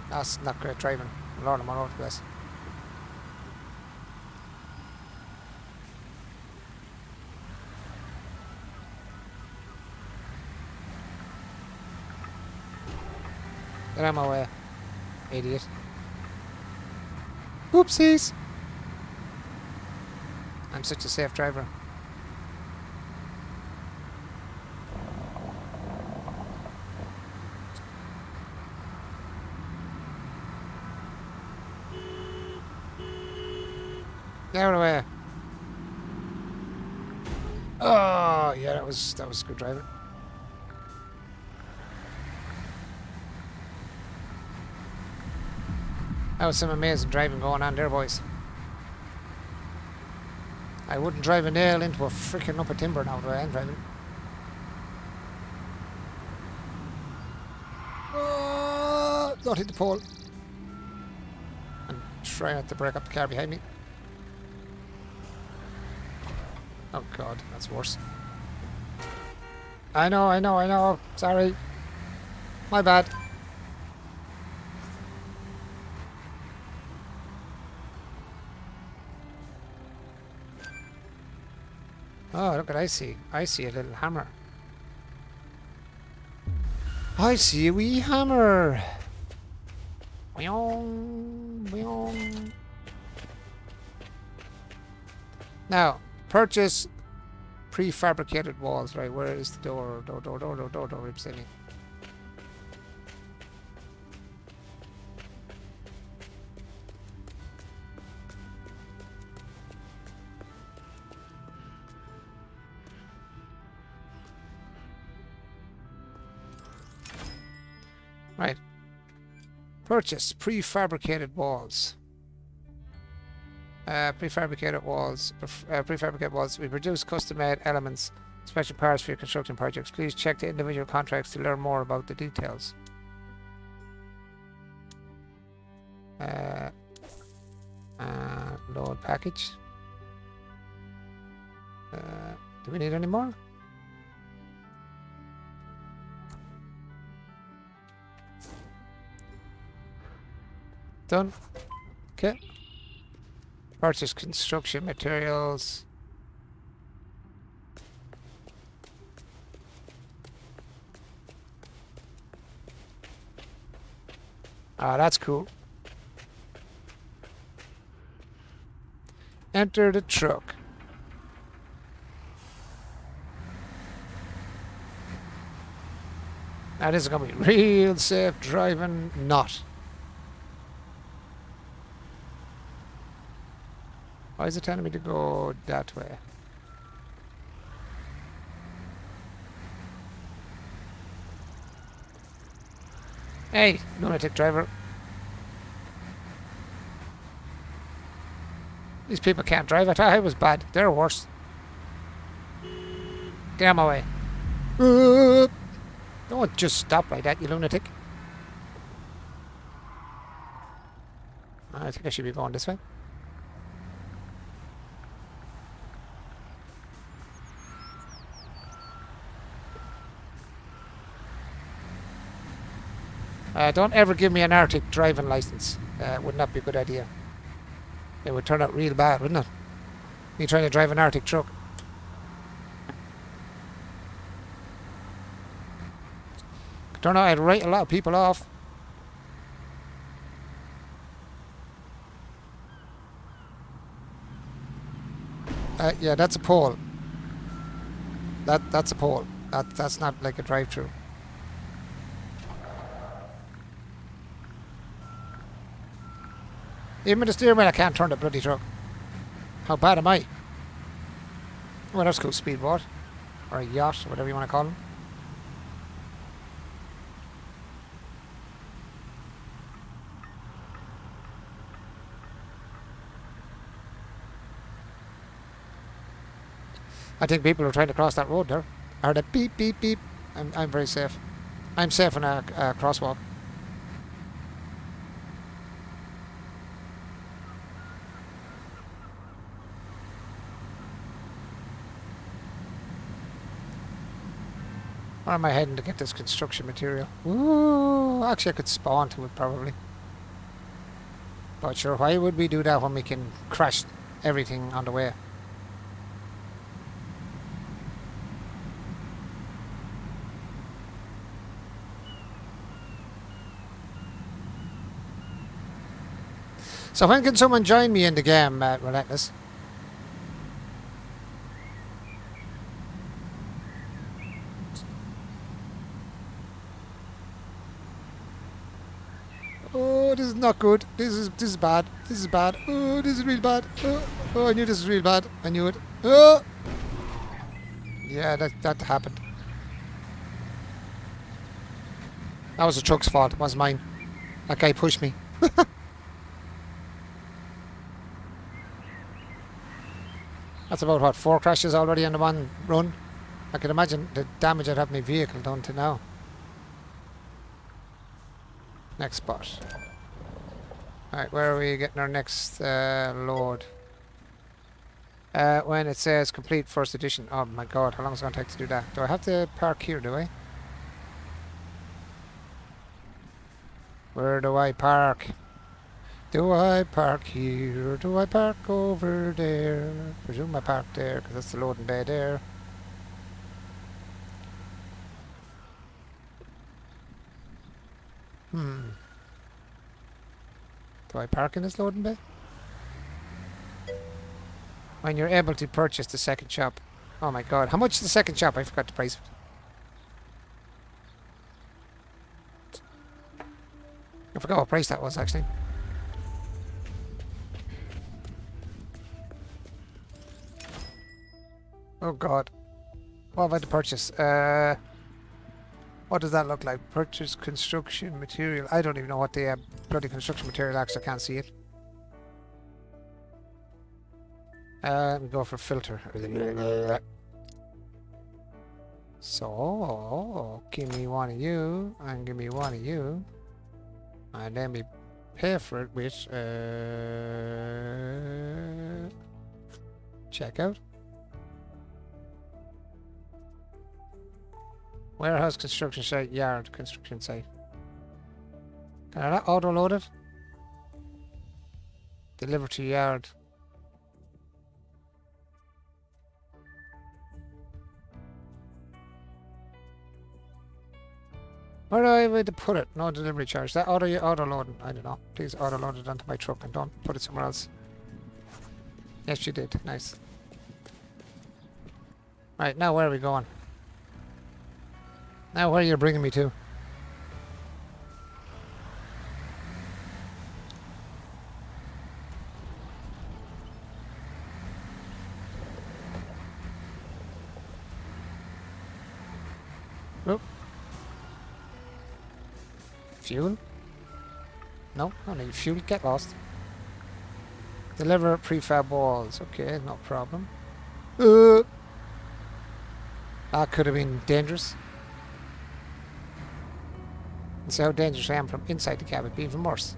That's not great driving. Lord, I'm all over the place. Get out of my way, idiot. Oopsies! I'm such a safe driver. Get out of the way. Oh, yeah, that was good driving. That was some amazing driving going on there, boys. I wouldn't drive a nail into a freaking lump of timber now the way I'm driving. Oh, not hit the pole. I'm trying not to break up the car behind me. Oh god, that's worse. I know. Sorry. My bad. Oh, look what I see. I see a little hammer. I see a wee hammer. Boing, boing. Now, purchase prefabricated walls. Right, where is the door? Door, representing. Right. Purchase prefabricated walls. Prefabricated walls. We produce custom-made elements Special parts for your construction projects. Please check the individual contracts to learn more about the details. Load package. Do we need any more? Done. Okay. Purchase construction materials. Ah, that's cool. Enter the truck. Now this is going to be real safe driving, not. Why is it telling me to go that way? Hey, lunatic driver. These people can't drive. I thought I was bad. They're worse. Get out of my way. Don't just stop like that, you lunatic. I think I should be going this way. Don't ever give me an Arctic driving license. Would not be a good idea. It would turn out real bad, wouldn't it? Me trying to drive an Arctic truck. Could turn out I'd write a lot of people off. Yeah, that's a pole. That's a pole. That's not like a drive-through. Even with the steering wheel, I can't turn the bloody truck. How bad am I? Well, that's cool. Speedboat. Or a yacht, or whatever you want to call them. I think people are trying to cross that road there. I heard a beep, beep, beep. I'm very safe. I'm safe on a crosswalk. Where am I heading to get this construction material? Ooh, actually I could spawn to it probably. But sure, why would we do that when we can crash everything on the way? So when can someone join me in the game, Relentless? Oh, this is not good. This is bad. This is bad. Oh, this is really bad. Oh, I knew this was really bad. I knew it. Oh! Yeah, that happened. That was the truck's fault. It wasn't mine. That guy pushed me. That's about, what, 4 crashes already on the one run? I can imagine the damage I'd have my vehicle done to now. Next spot. Alright, where are we getting our next load? When it says complete first edition. Oh my god, how long is it going to take to do that? Do I have to park here, do I? Where do I park? Do I park here or do I park over there? Presume I park there because that's the loading bay there. Do I park in this loading bay? When you're able to purchase the second shop. Oh my god, how much is the second shop? I forgot the price of it. I forgot what price that was actually. Oh god. What have I to purchase? What does that look like? Purchase construction material. I don't even know what the bloody construction material actually. I can't see it. Let me go for filter. So, give me one of you, and give me one of you. And then we pay for it with, checkout. Warehouse construction site, yard construction site. Can I not auto-load it? Deliver to yard. Where do I have to put it? No delivery charge. That auto-loading. I don't know. Please auto-load it onto my truck and don't put it somewhere else. Yes, you did. Nice. Right, now where are we going? Now where are you bringing me to? Oop. Fuel? No, no need fuel. Get lost. Deliver prefab walls. Okay, no problem. That could have been dangerous. And see how dangerous I am from inside the cab. It'd be even worse.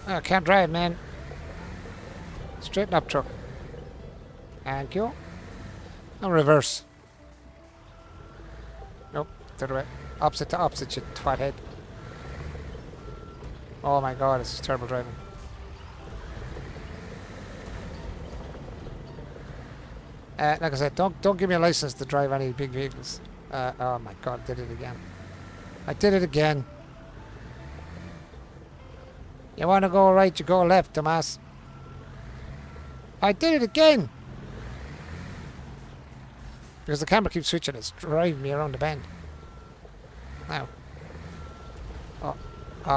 I can't drive, man. Straighten up, truck. Thank you. No reverse. Nope, the other way. Opposite to opposite, you twat head. Oh my god, this is terrible driving. Like I said, don't give me a license to drive any big vehicles. Oh my god, I did it again. I did it again. You want to go right, you go left, Tomas. I did it again! Because the camera keeps switching, it's driving me around the bend. Now. Oh,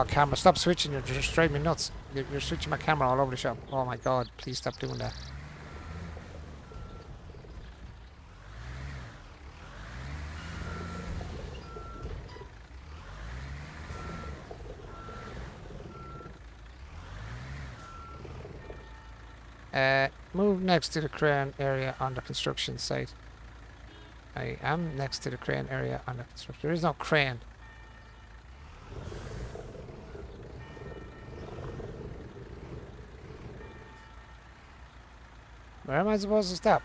camera, stop switching, you're just driving me nuts. You're switching my camera all over the shop. Oh my god, please stop doing that. Move next to the crane area on the construction site. I am next to the crane area on the construction. There is no crane. Where am I supposed to stop?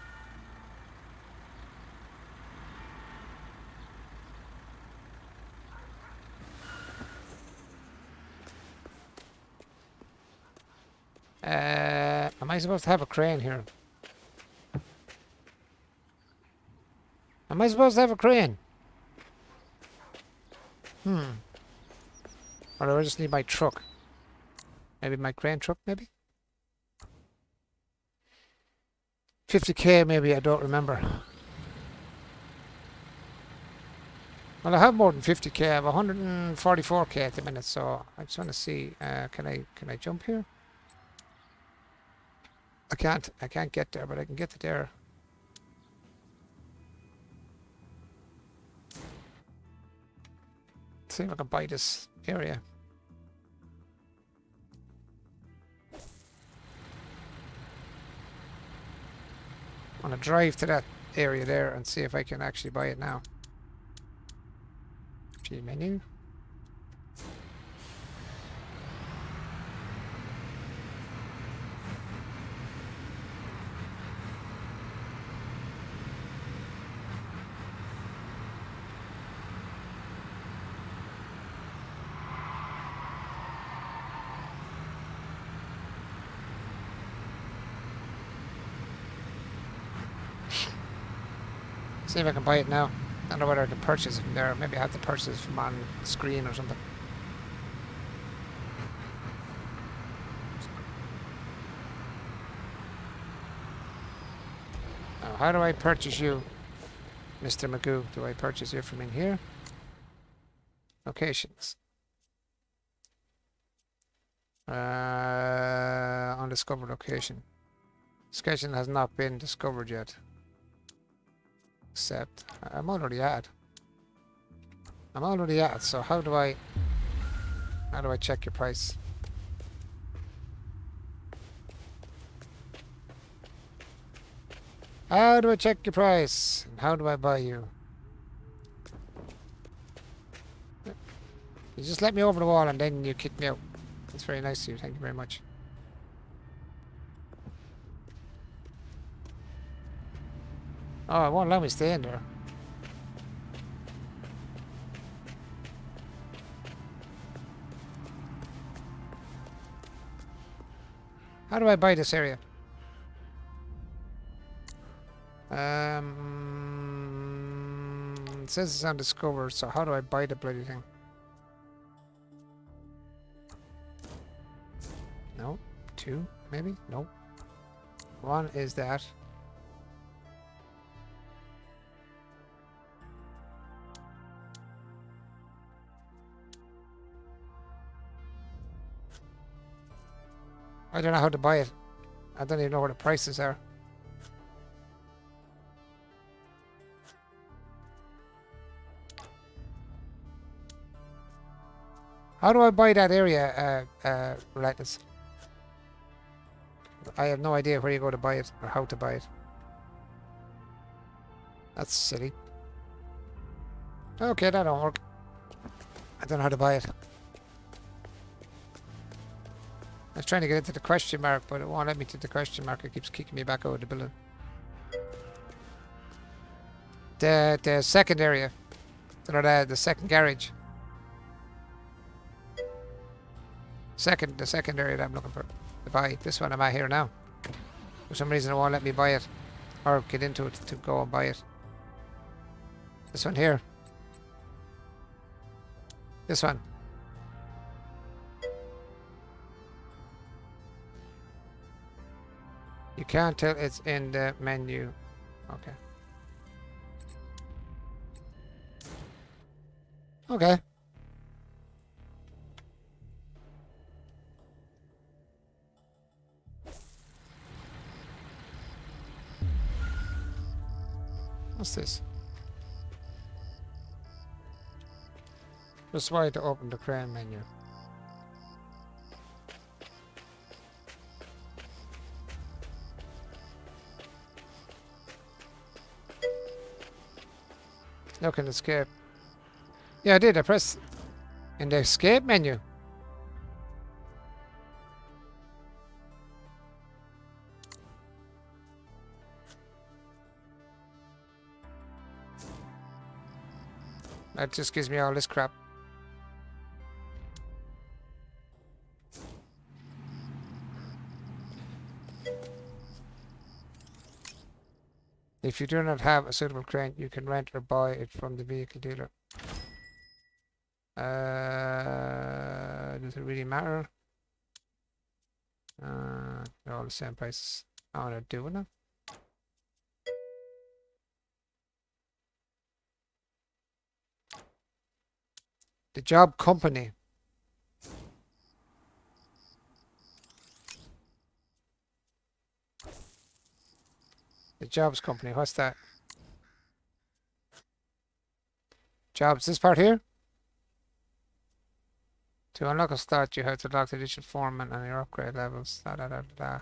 Am I supposed to have a crane here? Am I supposed to have a crane? Or do I just need my truck? Maybe my crane truck, maybe? 50k maybe, I don't remember. Well, I have more than 50k. I have 144k at the minute, so I just want to see. Can I jump here? I can't get there, but I can get to there. Let's see if I can buy this area. I want to drive to that area there and see if I can actually buy it now. View menu. See if I can buy it now. I don't know whether I can purchase it from there. Maybe I have to purchase it from on screen or something. Now, how do I purchase you, Mr. Magoo? Do I purchase you from in here? Locations. Undiscovered location. Location has not been discovered yet. Except I'm already at. I'm already at. So how do I check your price? How do I check your price? And how do I buy you? You just let me over the wall and then you kick me out. That's very nice of you. Thank you very much. Oh, it won't allow me to stay in there. How do I buy this area? It says it's undiscovered, so how do I buy the bloody thing? No. 2, maybe? No. 1 is that. I don't know how to buy it. I don't even know where the prices are. How do I buy that area, Relentless? I have no idea where you go to buy it or how to buy it. That's silly. Okay, that don't work. I don't know how to buy it. I was trying to get into the question mark, but it won't let me to the question mark. It keeps kicking me back out of the building. The second area. The second garage. The second area that I'm looking for. To buy. This one I'm at here now. For some reason it won't let me buy it. Or get into it to go and buy it. This one here. This one. You can't tell it's in the menu. Okay. Okay. What's this? Just why to open the crane menu. Look in escape. Yeah, I did. I pressed in the escape menu. That just gives me all this crap. If you do not have a suitable crane, you can rent or buy it from the vehicle dealer. Does it really matter? They're all the same prices. Oh, they're doing it. The job company. The jobs company. What's that? Jobs. This part here? To unlock a slot, you have to lock the digital foreman and your upgrade levels. Da, da, da, da, da.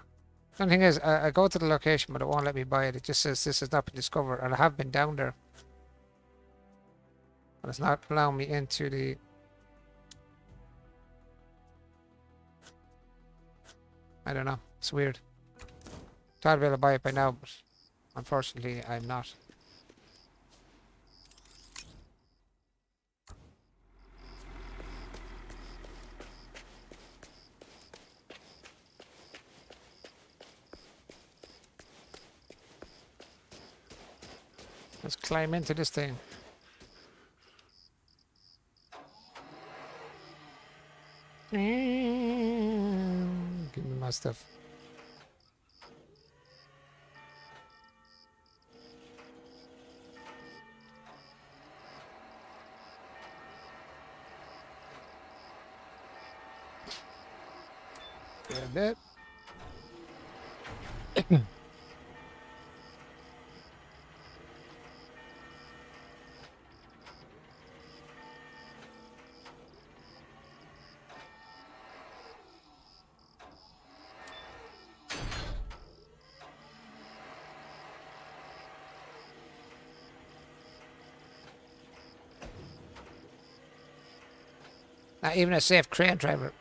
The thing is, I go to the location, but it won't let me buy it. It just says this has not been discovered, and I have been down there. But it's not allowing me into the... I don't know. It's weird. Thought I'd be able to buy it by now, but unfortunately, I'm not. Let's climb into this thing. Give me my stuff. a bit. Not even a safe crane driver.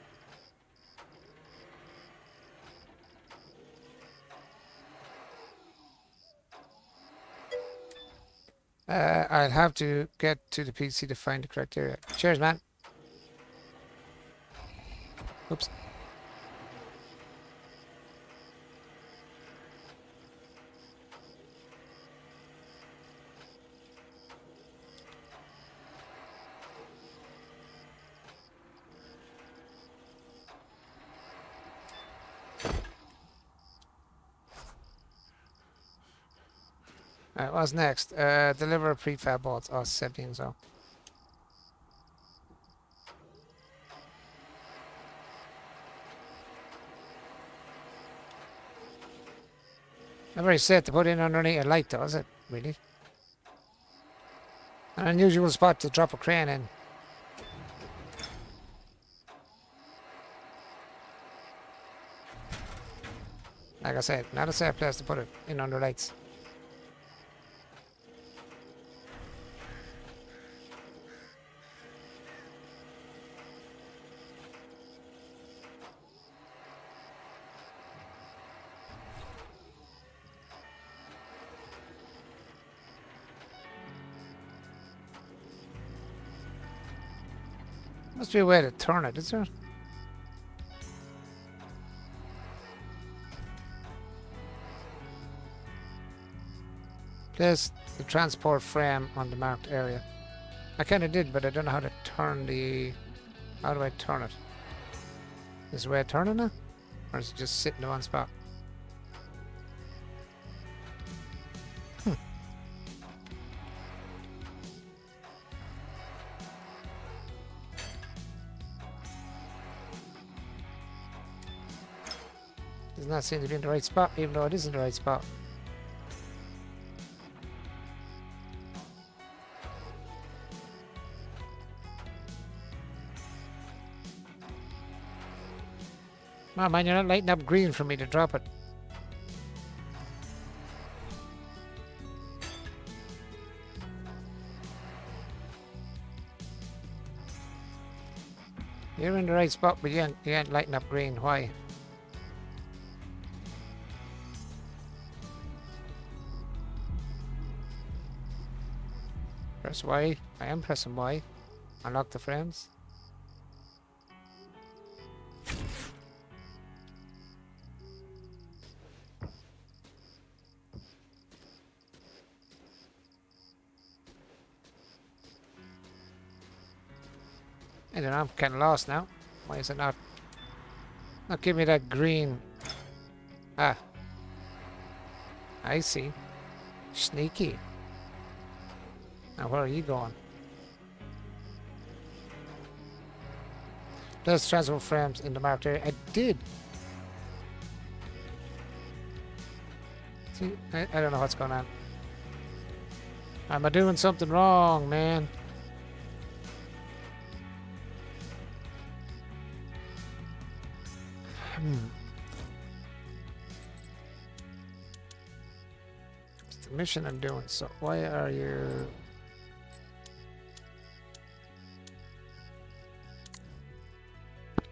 I'll have to get to the PC to find the correct area. Cheers, man. Oops. Alright, what's next? Deliver prefab boards. Oh, 17, so. Not very safe to put in underneath a light, though, is it? Really? An unusual spot to drop a crane in. Like I said, not a safe place to put it in under lights. Must be a way to turn it, is there? Place the transport frame on the marked area. I kind of did, but I don't know how to turn the... How do I turn it? Is the way of turning it? Or is it just sitting in one spot? Does not seem to be in the right spot, even though it is in the right spot. Oh man, you're not lighting up green for me to drop it. You're in the right spot, but you ain't lighting up green. Why? Press Y. I am pressing Y. Unlock the frames. I don't know, I'm kind of lost now. Why is it not give me that green? Ah. I see. Sneaky. Now where are you going? There's transfer frames in the marked area. I did. See, I don't know what's going on. Am I doing something wrong, man? It's the mission I'm doing, so why are you...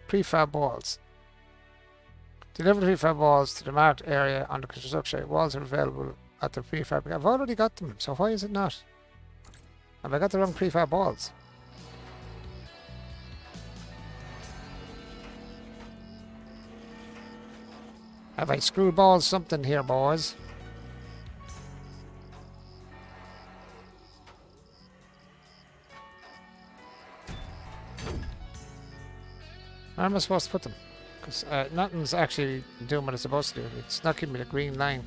Prefab walls. Deliver prefab walls to the marked area on the construction site. Walls are available at the prefab. I've already got them, so why is it not? Have I got the wrong prefab walls? Have I screwballed something here, boys? Where am I supposed to put them? Because nothing's actually doing what it's supposed to do. It's not giving me the green line.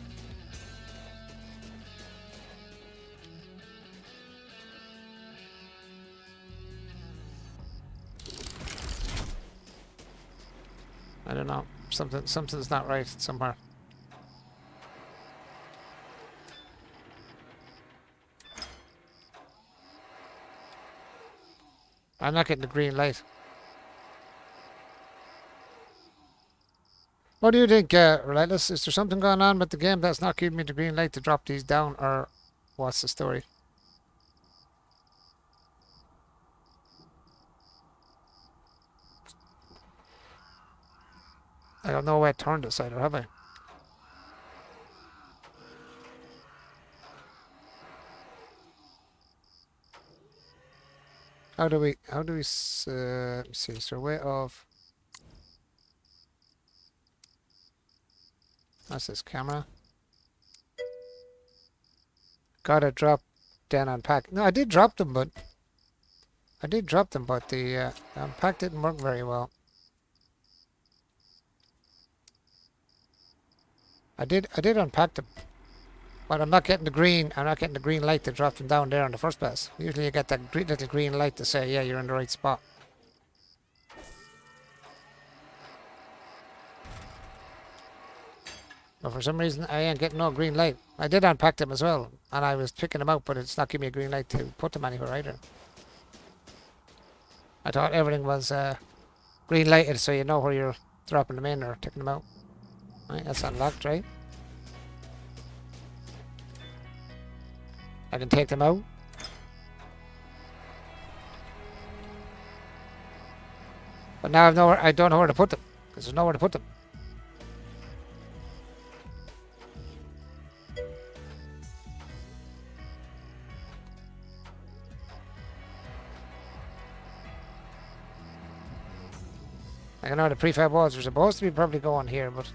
I don't know. Something's not right somewhere. I'm not getting the green light. What do you think, Relentless? Is there something going on with the game that's not giving me the green light to drop these down, or what's the story? I don't know where to turn this either, have I? How do we, see, is there a way of, that's this camera. Gotta drop, then unpack. No, I did drop them, but the unpack didn't work very well. I did unpack them, but I'm not getting the green light to drop them down there in the first place. Usually you get that little green light to say, yeah, you're in the right spot. But for some reason, I ain't getting no green light. I did unpack them as well, and I was picking them out, but it's not giving me a green light to put them anywhere either. I thought everything was green lighted, so you know where you're dropping them in or taking them out. Right, that's unlocked, right? I can take them out. But now I don't know where to put them, because there's nowhere to put them. I know the prefab walls are supposed to be probably going here, but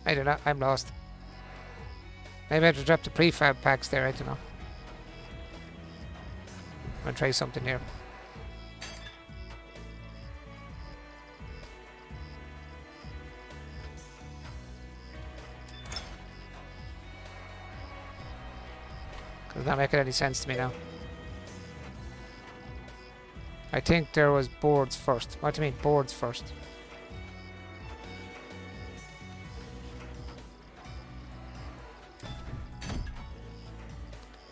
I don't know. I'm lost. Maybe I have to drop the prefab packs there. I don't know. I'm gonna try something here. It's not making any sense to me now. I think there was boards first. What do you mean boards first?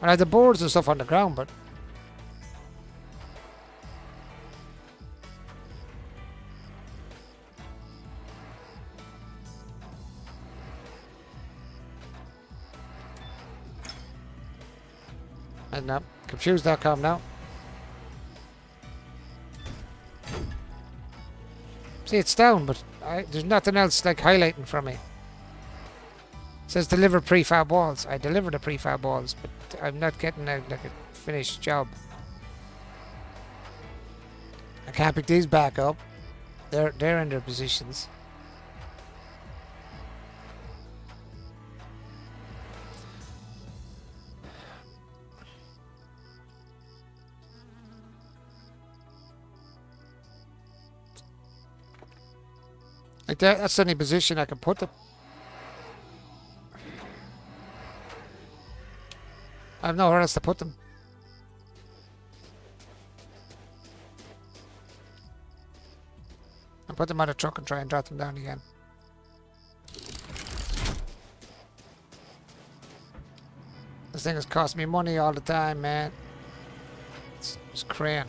I had the boards and stuff on the ground, but and now confused.com now. See, it's down, but there's nothing else like highlighting for me. It says deliver prefab walls. I delivered the prefab walls, but I'm not getting like a finished job. I can't pick these back up. They're in their positions. Like that's the only position I can put them. I have nowhere else to put them. I'll put them on a truck and try and drop them down again. This thing has cost me money all the time, man. It's crane.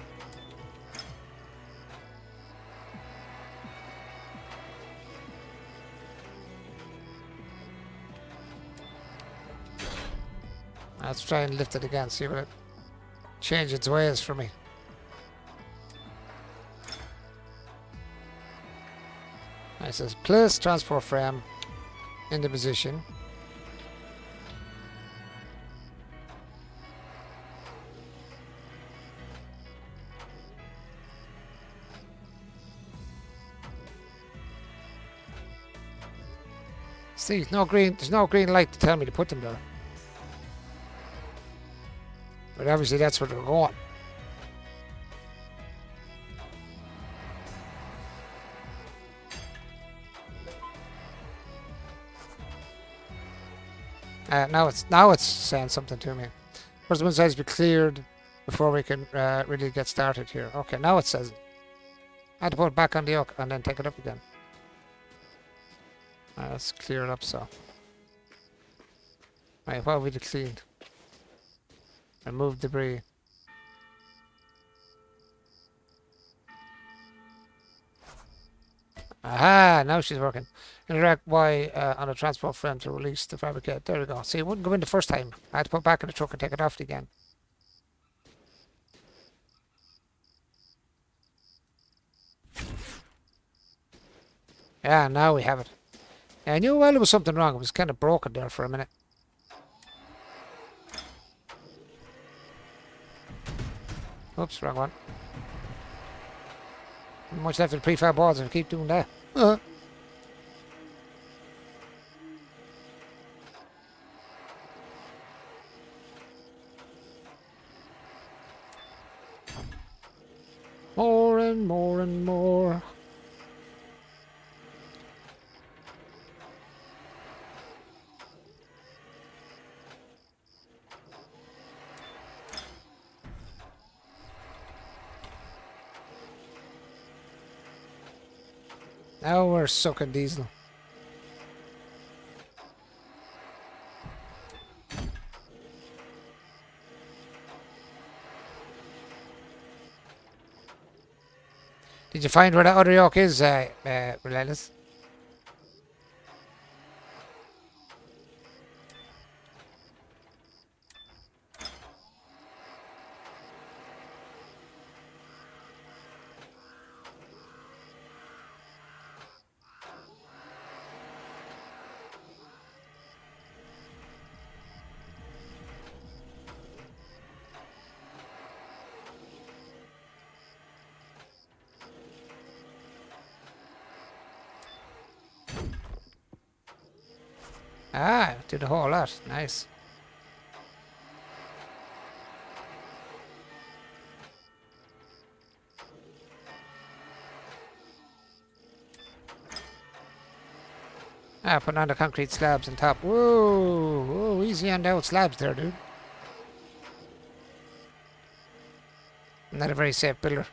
Let's try and lift it again, see if it changes its ways for me. It says place transport frame in the position. See, there's no green light to tell me to put them there. But obviously that's where they're going. Now it's saying something to me. First one says be cleared. before we can really get started here. Okay, now it says it. I had to put it back on the yoke and then take it up again. Let's clear it up so. Right, what have we cleaned? Remove debris. Aha, now she's working. Interact Y on a transport frame to release the fabricate. There we go. See, it wouldn't go in the first time. I had to put it back in the truck and take it off again. Yeah, now we have it. I knew well there was something wrong. It was kind of broken there for a minute. Oops, wrong one. Not much left of the prefab walls if I keep doing that. More and more and more. Now we're sucking diesel. Did you find where that other yoke is, Relentless? Ah, did a whole lot. Nice. Ah, putting on the concrete slabs on top. Whoa, whoa, easy on the old slabs there, dude. Not a very safe builder.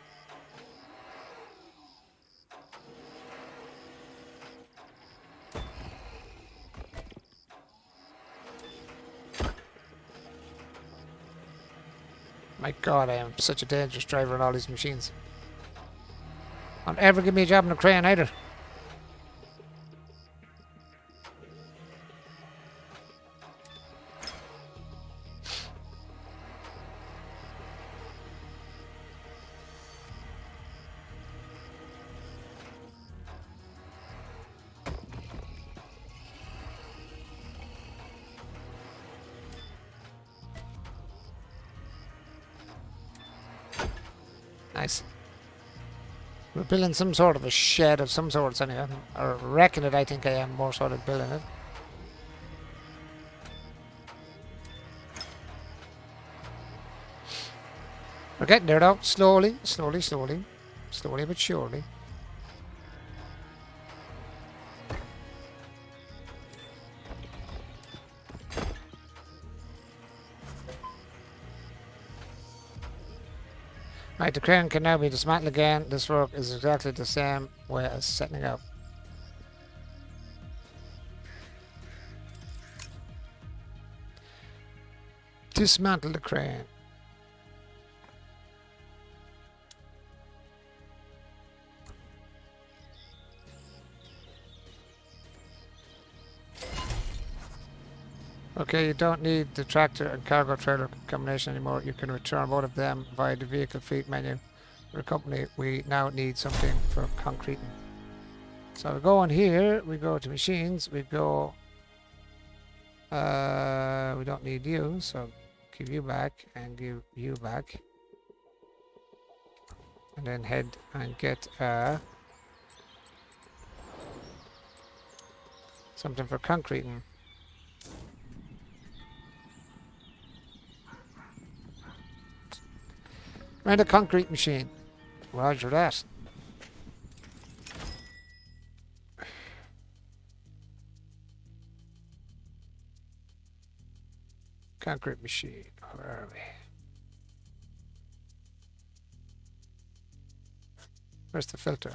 My God, I am such a dangerous driver on all these machines. Don't ever give me a job in a crane either. Nice. We're building some sort of a shed of some sorts anyway. Or wrecking it, I think I am more sort of building it. We're getting there though. Slowly, slowly, slowly. Slowly but surely. Right, the crane can now be dismantled again. This work is exactly the same way as setting it up. Dismantle the crane. Okay, you don't need the tractor and cargo trailer combination anymore. You can return both of them via the vehicle fleet menu. For the company, we now need something for concreting. So we go on here, we go to machines, we go... we don't need you, so give you back and give you back. And then head and get something for concreting. Rent a concrete machine. Roger that. Concrete machine. Where are we? Where's the filter?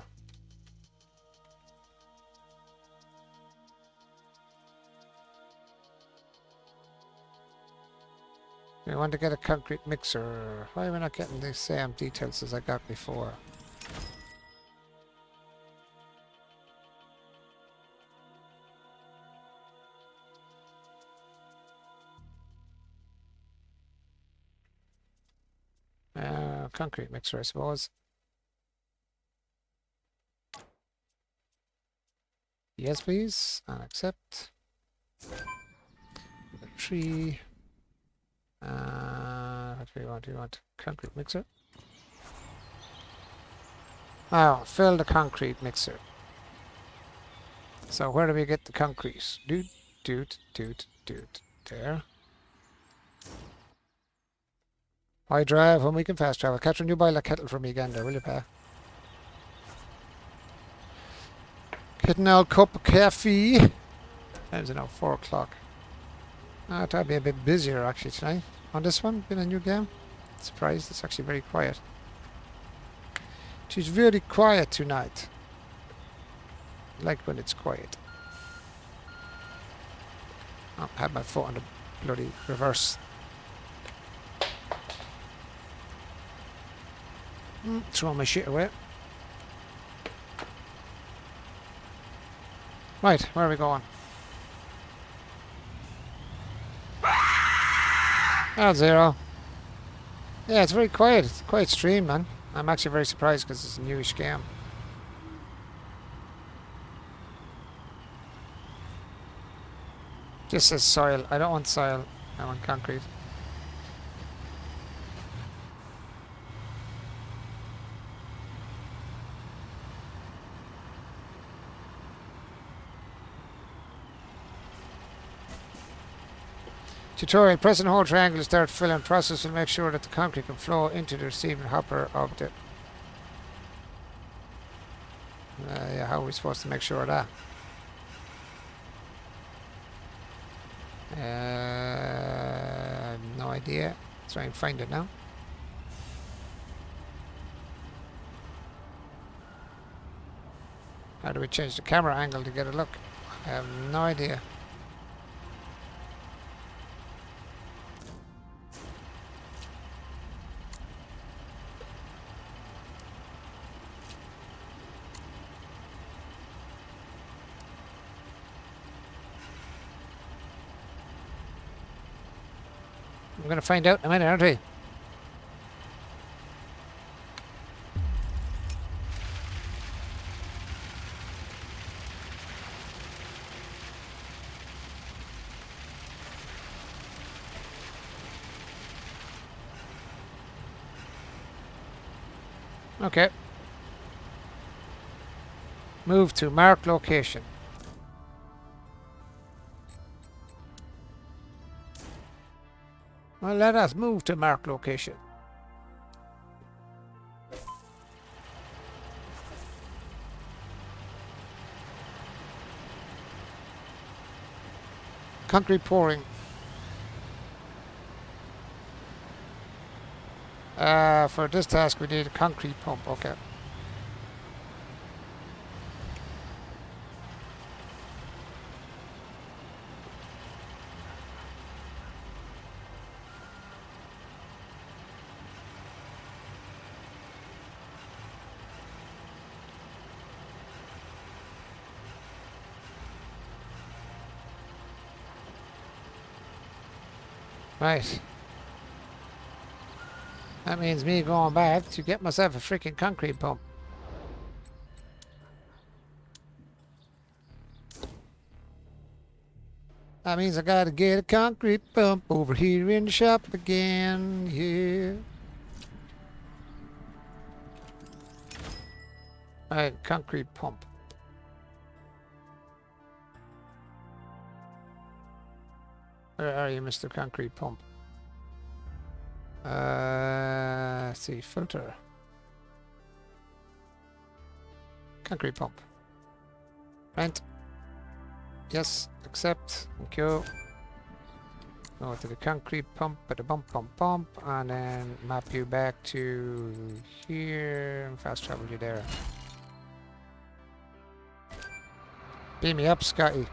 We want to get a concrete mixer. Why are we not getting the same details as I got before? Concrete mixer, I suppose. Yes, please. And accept. The tree. What do we want? Do we want concrete mixer? Oh, fill the concrete mixer. So where do we get the concrete? Doot. There. I drive when we can fast travel. Catherine, you buy that kettle for me again there, will you, pa? Getting out cup of coffee. Time's now 4 o'clock. I thought I'd be a bit busier actually tonight. On this one, been a new game. Surprised, it's actually very quiet. She's very quiet tonight. I like when it's quiet. I had my foot on the bloody reverse. Throw my shit away. Right, where are we going? Oh, 0. Yeah, it's very quiet. It's a quiet stream, man. I'm actually very surprised because it's a newish game. Just says soil. I don't want soil. I want concrete. Tutorial. Press and hold triangle to start filling. Process will make sure that the concrete can flow into the receiving hopper of the... yeah, how are we supposed to make sure of that? No idea. Let's try and find it now. How do we change the camera angle to get a look? I have no idea. I'm going to find out in a minute, aren't we? Okay. Move to marked location. Well, let us move to marked location. Concrete pouring. For this task we need a concrete pump, okay. Right. That means me going back to get myself a freaking concrete pump. That means I gotta get a concrete pump over here in the shop again, yeah. Alright, concrete pump. Where are you, Mr. Concrete Pump? Let's see, filter. Concrete pump. Rent. Yes, accept. Thank you. Go to the concrete pump, but the bump, and then map you back to here and fast travel you there. Beam me up, Scotty.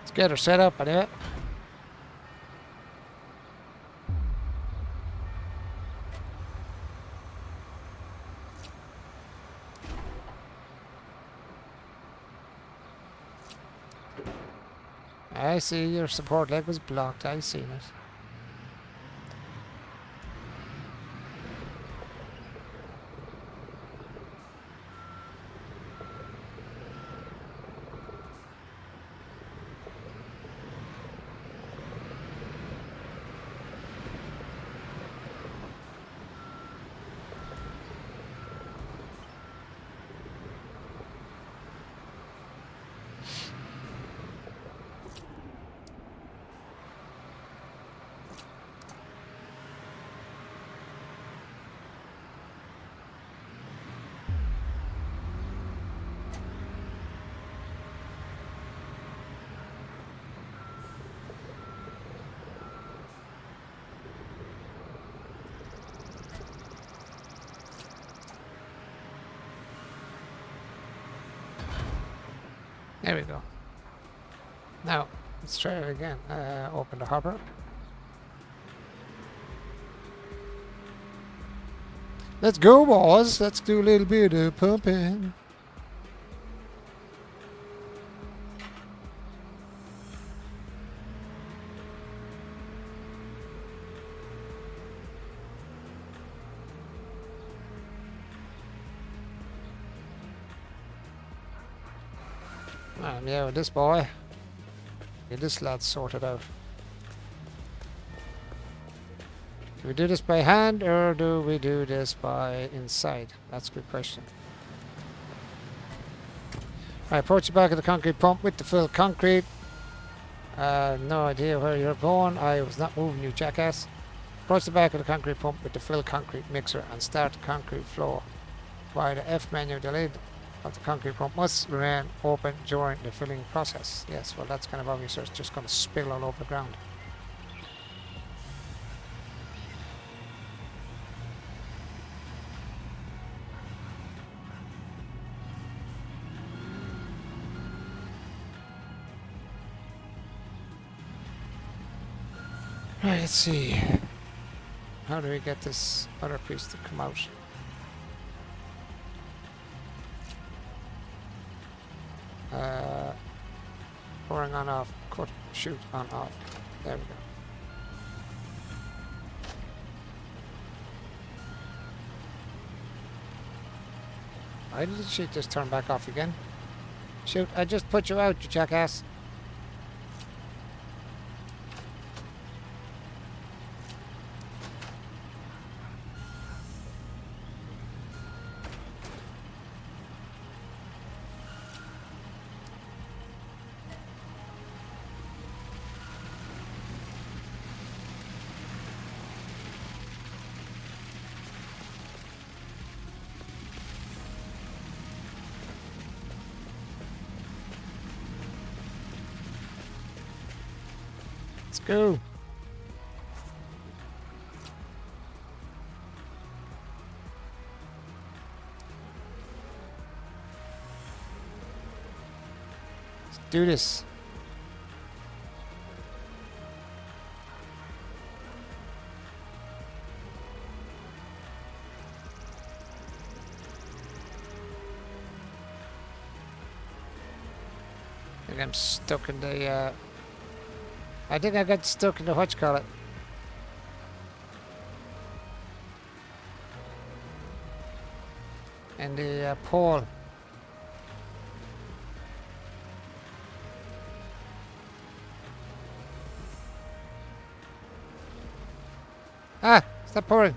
Let's get her set up anyway. I see your support leg was blocked. I seen it. There we go. Now, let's try it again. Open the hopper. Let's go, boys. Let's do a little bit of pumping. Yeah, with this boy. Get this lad sorted out. Do we do this by hand or do we do this by inside? That's a good question. I approach the back of the concrete pump with the filled concrete. No idea where you're going. I was not moving, you jackass. Approach the back of the concrete pump with the filled concrete mixer and start the concrete flow. Via the F menu, the lid of the concrete pump must remain open during the filling process. Yes, well that's kind of obvious, so it's just going to spill all over the ground. Right, let's see. How do we get this other piece to come out? Pouring on off, cut, shoot on off. There we go. Why did the sheet just turn back off again? Shoot, I just put you out, you jackass. Let's go. Let's do this. I think I'm stuck in the I think I got stuck in the what you call it. And the pole. Ah, stop pouring.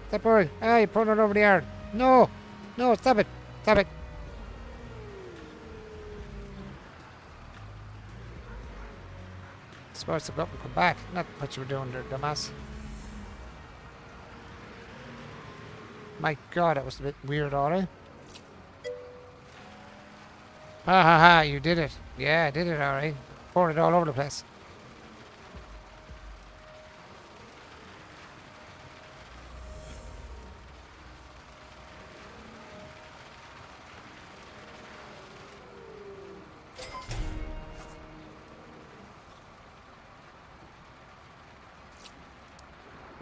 Stop pouring. Ah, you're pouring it over the yard. No. No, stop it. Stop it. Supposed to go up and come back. Not what you were doing there, dumbass. My god, that was a bit weird, alright? Ha ha ha, you did it. Yeah, I did it, alright. Poured it all over the place.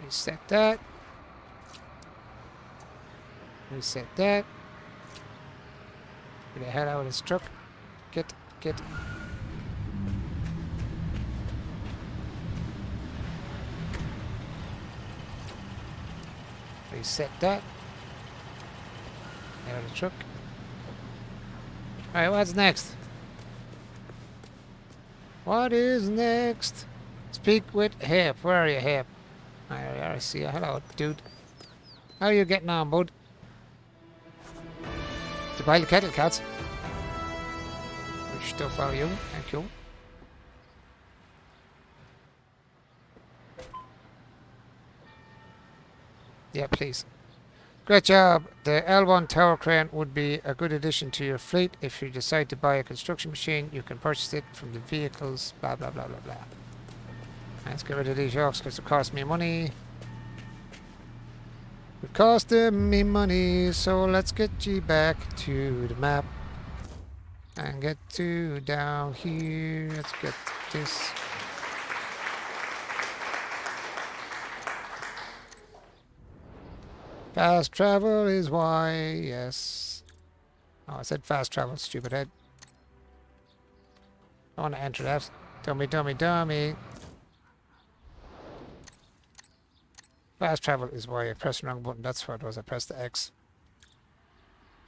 Reset that. Reset that. Get the hell out of this truck. Get. Reset that. Out of the truck. Alright, what's next? What is next? Speak with Hip. Where are you, Hip? I see you. Hello, dude. How are you getting on, bud? To buy the kettle cats. Which stuff are you? Thank you. Yeah, please. Great job. The L1 tower crane would be a good addition to your fleet. If you decide to buy a construction machine, you can purchase it from the vehicles. Blah, blah, blah, blah, blah. Let's get rid of these yokes because it cost me money. It costed me money, so let's get you back to the map. And get to down here. Let's get this. Fast travel is why, yes. Oh, I said fast travel, stupid head. I want to enter that. Dummy. Fast travel is why I pressed the wrong button. That's what it was. I pressed the X.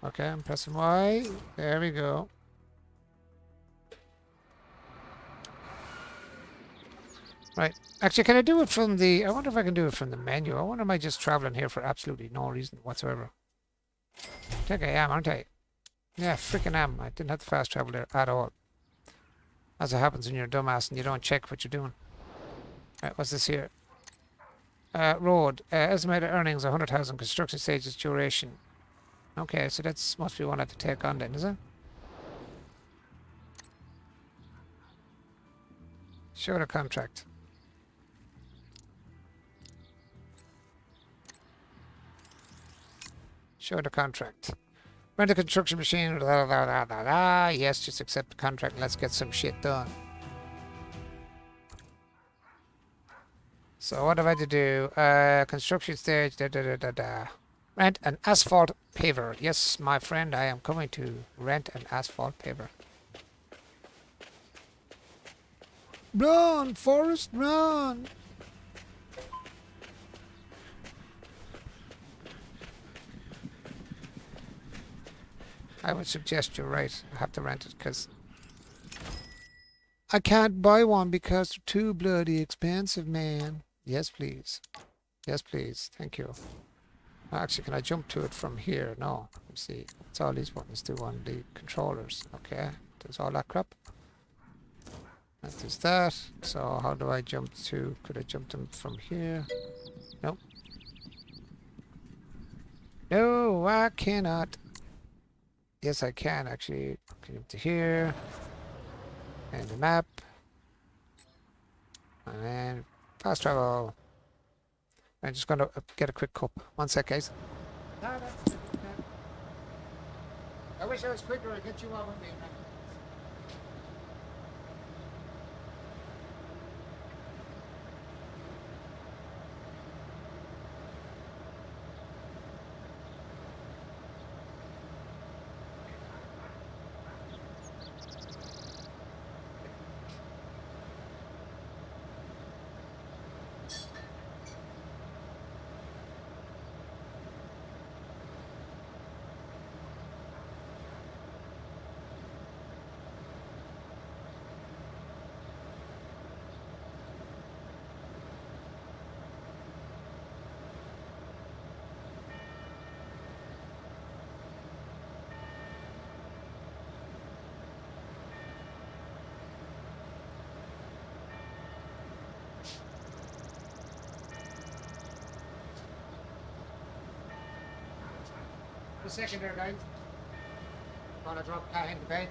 Okay, I'm pressing Y. There we go. Right. Actually, can I do it from the... I wonder if I can do it from the menu. I wonder am I just traveling here for absolutely no reason whatsoever. I think I am, aren't I? Yeah, freaking am. I didn't have to fast travel there at all. As it happens when you're a dumbass and you don't check what you're doing. Right, what's this here? Road. Estimated earnings 100,000. Construction stages duration. Okay, so that's must be one I have to take on then, is it? Show the contract. Show the contract. Rent a construction machine. Blah, blah, blah, blah, blah. Yes, just accept the contract and let's get some shit done. So what have I to do? Construction stage. Rent an asphalt paver. Yes, my friend, I am coming to rent an asphalt paver. Run, Forrest, run! I would suggest you're right. I have to rent it because I can't buy one because they're too bloody expensive, man. Yes, please. Yes, please. Thank you. Actually, can I jump to it from here? No. Let me see. What's all these buttons do on the controllers? Okay. Does all that crap. That does that. So how do I jump to... Could I jump them from here? Nope. No, I cannot. Yes, I can actually. Jump to here. And the map. And then fast travel. I'm just going to get a quick cup. 1 sec, guys. I wish I was quicker. I'd get you on with me. The second there, guys. Gonna drop cat in the bed.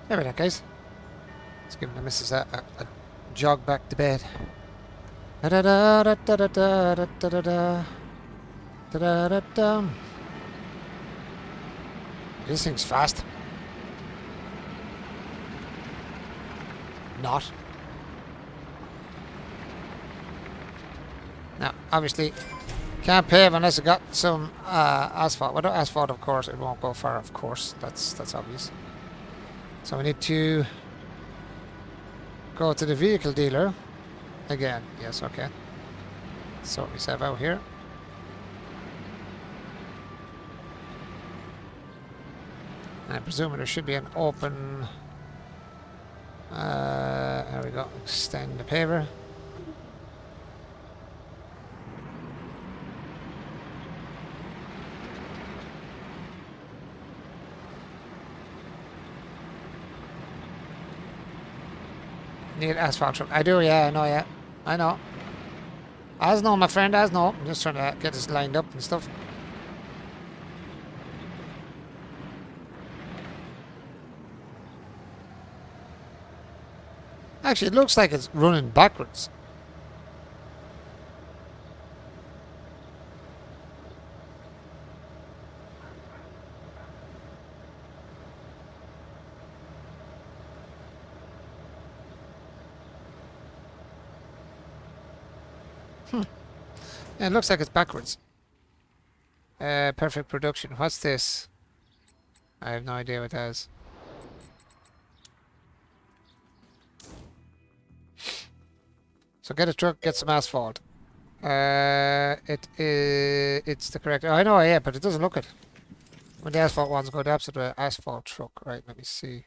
There we go, guys. Let's give the missus a jog back to bed. Da da da da da da da da da da da da da. This thing's fast. Not. Now, obviously, can't pave unless it got some asphalt. Without asphalt, of course, it won't go far. Of course, that's obvious. So we need to go to the vehicle dealer again. Yes, okay. Sort myself out here. I'm presuming there should be an open. There we go. Extend the paver. Need asphalt truck. I do, yeah, I know, yeah. I know. As no, my friend, as no. I'm just trying to get this lined up and stuff. Actually, it looks like it's running backwards. Yeah, it looks like it's backwards. Perfect production. What's this? I have no idea what that is. So get a truck, get some asphalt. It's the correct. Oh, I know, yeah, but it doesn't look it. When the asphalt ones go to absolute asphalt truck, right? Let me see.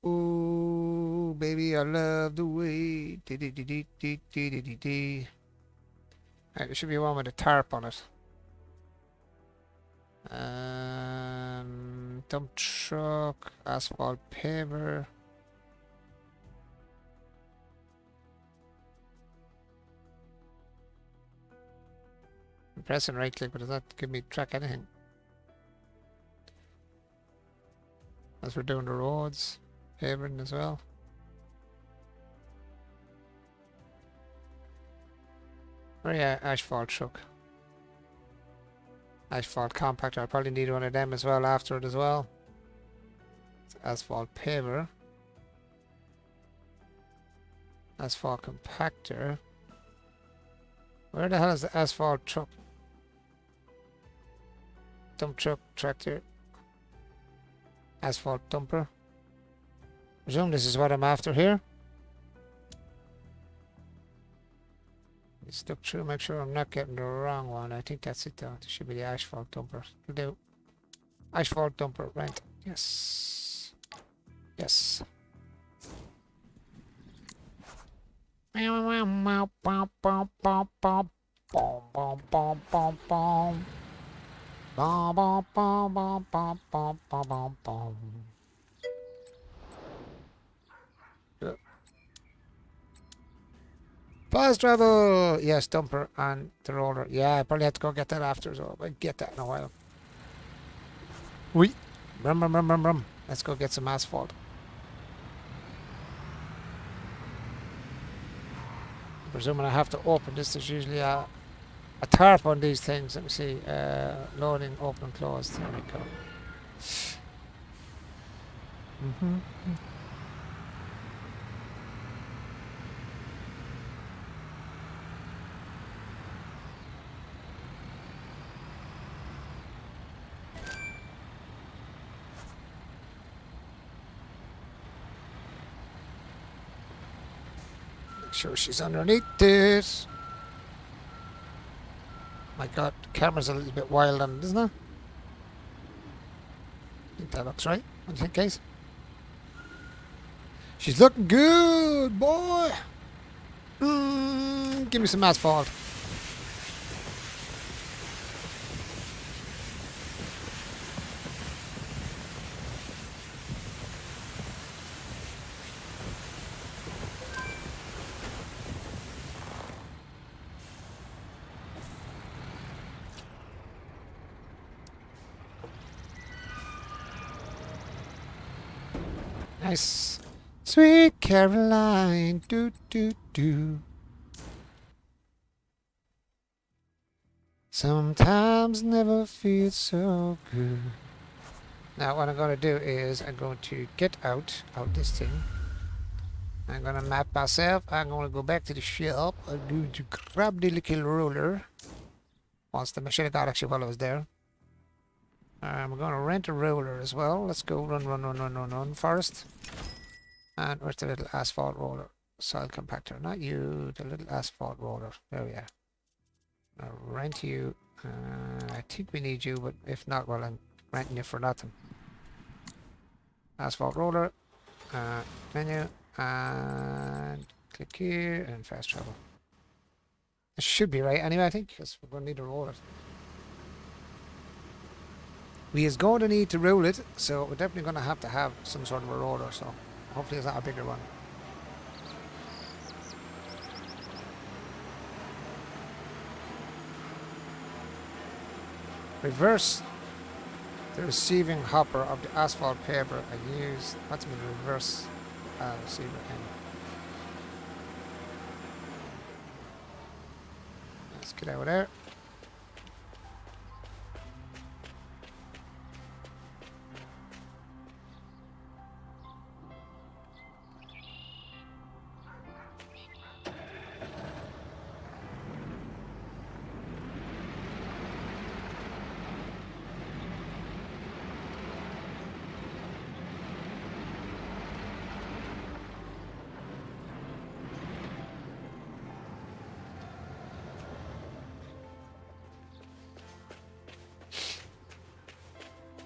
Ooh, baby, I love the way. Right, there should be one with a tarp on it. Dump truck, asphalt paver. I'm pressing right click, but does that give me track anything? As we're doing the roads, paving as well. Oh yeah, asphalt truck. Asphalt compactor. I'll probably need one of them as well after it as well. It's asphalt paver. Asphalt compactor. Where the hell is the asphalt truck? dump truck, tractor, asphalt dumper. Presume this is what I'm after here. Let's look through, make sure I'm not getting the wrong one. I think that's it though. This should be the asphalt dumper. Will do. Asphalt dumper, right. Yes. Yes. Fast travel! Yes, dumper and the roller. Yeah, I probably have to go get that after, so I'll get that in a while. Brum. Let's go get some asphalt. Presuming I have to open this. There's usually a tarp on these things. Let me see. Loading, open and close. There we go. Make sure she's underneath this. My god, the camera's a little bit wild on it, isn't it? I think that looks right. What do you think, guys? She's looking good, boy! Give me some asphalt. Nice. Sweet Caroline, do. Sometimes never feels so good. Now what I'm going to do is I'm going to get out this thing. I'm going to map myself. I'm going to go back to the shop. I'm going to grab the little roller. Once the machine got actually while I was there. I'm going to rent a roller as well. Let's go run first. And where's the little asphalt roller? Soil compactor. Not you, the little asphalt roller. There we are. I'll rent you. I think we need you, but if not, well, I'm renting you for nothing. Asphalt roller. Menu. And click here and fast travel. This should be right anyway, I think, because we're going to need a roller. We is going to need to roll it, so we're definitely going to have some sort of a roller, so hopefully it's not a bigger one. Reverse the receiving hopper of the asphalt paper and use, what's the reverse receiver in. Let's get out of there.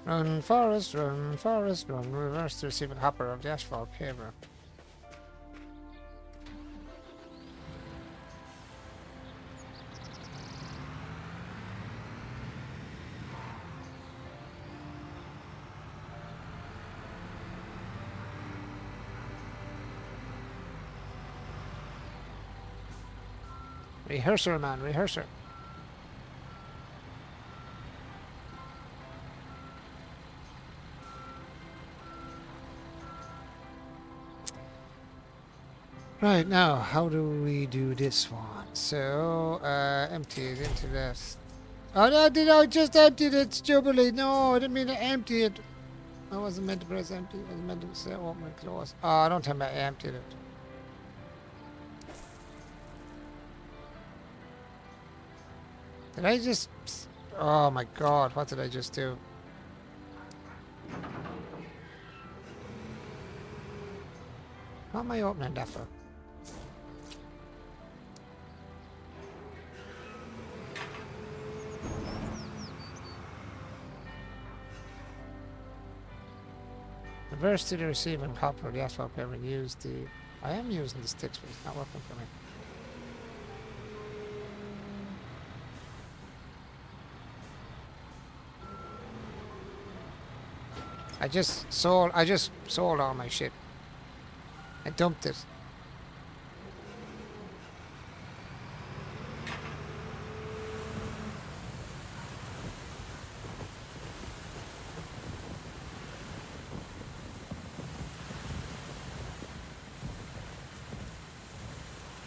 Run, Forest, run. Reverse the receiving hopper of the asphalt paver. Rehearser, man, rehearser. Right, now, how do we do this one? So, empty it into this. Oh, no, I just emptied it stupidly. No, I didn't mean to empty it. I wasn't meant to press empty. I was meant to say open and close. Oh, don't tell me I emptied it. Did I just... Oh my god, what did I just do? What am I opening that for? Reverse to the receiving copper, the asphalt paper, use the... I am using the sticks, but it's not working for me. I just sold all my shit. I dumped it.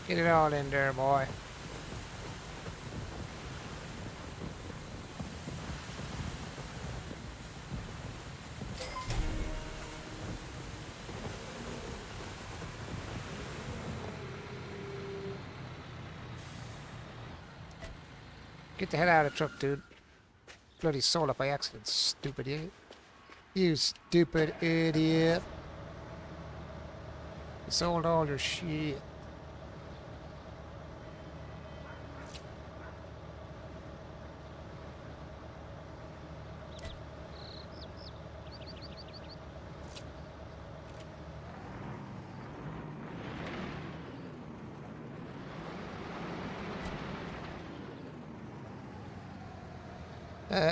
Get it all in there, boy. Get the hell out of the truck, dude. Bloody sold it by accident, stupid idiot. You stupid idiot. You sold all your shit.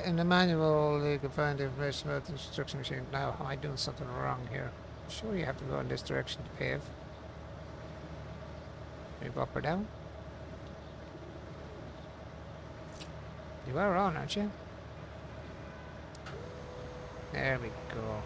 In the manual, you can find information about the construction machine. Now, am I doing something wrong here? Sure, you have to go in this direction to pave. Maybe up or down? You are on, aren't you? There we go.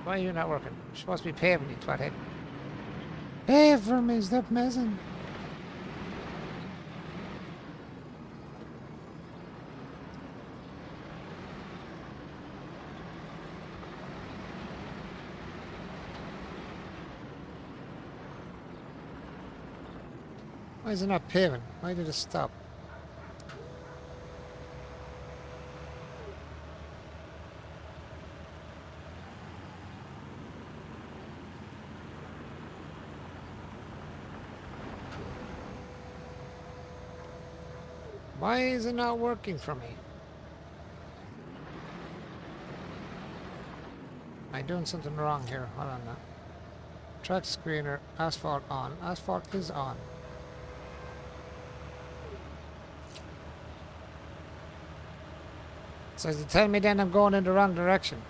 Why are you not working? You're supposed to be paving, you twat head. Pave for me, stop messing. Why is it not paving? Why did it stop? Why is it not working for me? Am I doing something wrong here? Hold on now. Track screener, asphalt on. Asphalt is on. So you tell me then I'm going in the wrong direction?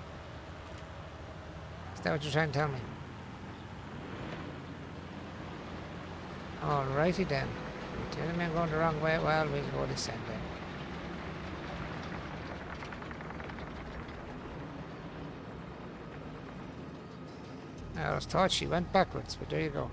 Is that what you're trying to tell me? Alrighty then. You're telling me I'm going the wrong way? Well, we'll go this end then. I was thought she went backwards, but there you go.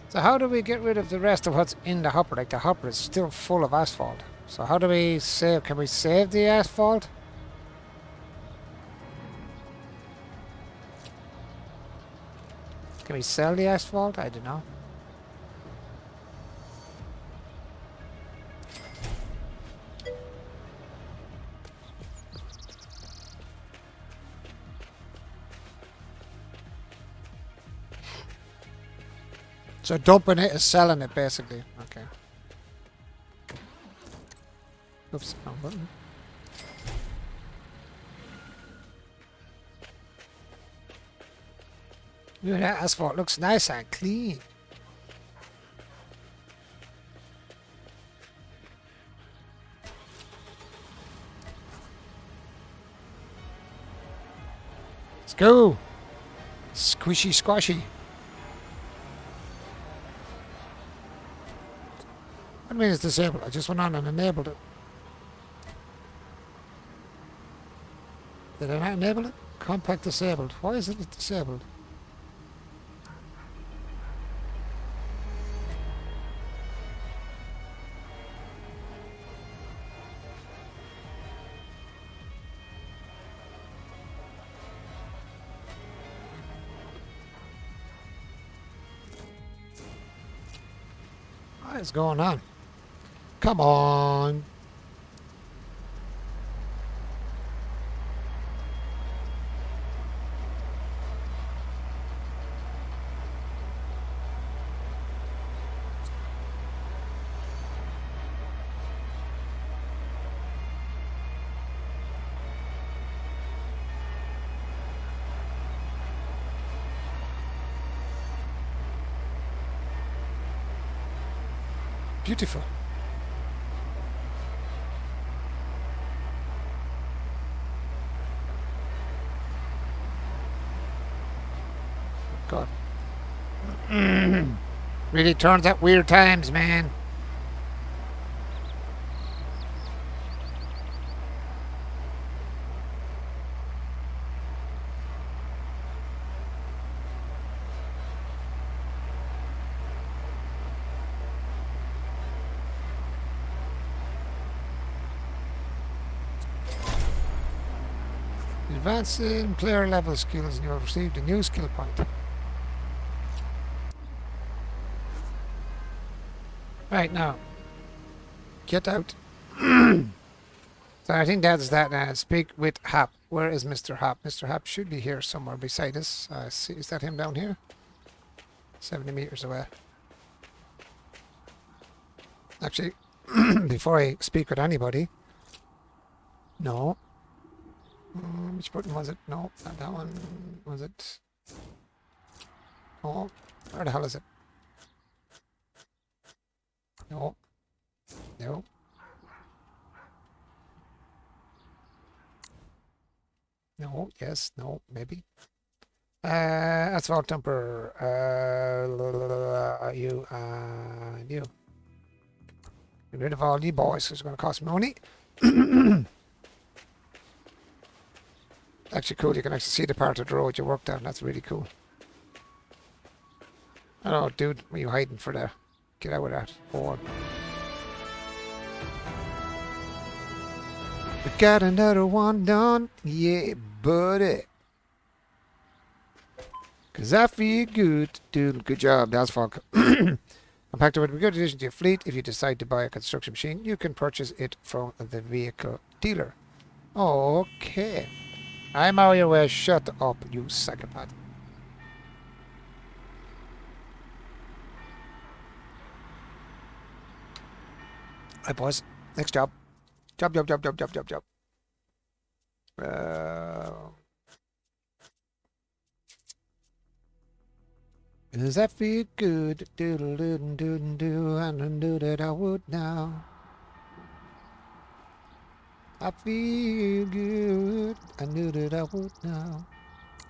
So how do we get rid of the rest of what's in the hopper? Like the hopper is still full of asphalt. So how do we save? Can we save the asphalt? Can we sell the asphalt? I don't know. So dumping it is selling it basically. Okay. Oops, wrong button. Ooh, that asphalt looks nice and clean. Let's go. Squishy squashy. What do you mean it's disabled? I just went on and enabled it. Did I not enable it? Compact disabled. Why isn't it disabled? What is going on? Come on. Beautiful. God. Really turns out weird times, man. Advance in player level skills and you have received a new skill point. Right now. Get out. So I think that's that now. Speak with Hap. Where is Mr. Hap? Mr. Hap should be here somewhere beside us. See, is that him down here? 70 meters away. Actually, before I speak with anybody. No. Which button was it? No, not that one. Was it? Oh, where the hell is it? No. No. No, yes, no, maybe. Asphalt dumper. You and you. Get rid of all you boys, it's going to cost me money. Actually cool, you can actually see the part of the road you worked on. That's really cool. Oh, dude, what are you hiding for there? Get out with that. Board. We got another one done. Yeah, buddy. Cause I feel good, dude. Good job, that's fun. Compactor would be a good addition to your fleet. If you decide to buy a construction machine, you can purchase it from the vehicle dealer. Okay. I'm out your way. Shut up, you psychopath. Right, boys. Next job. Job. Does that feel good? Do and I knew that I would now. I feel good. I knew that I would now.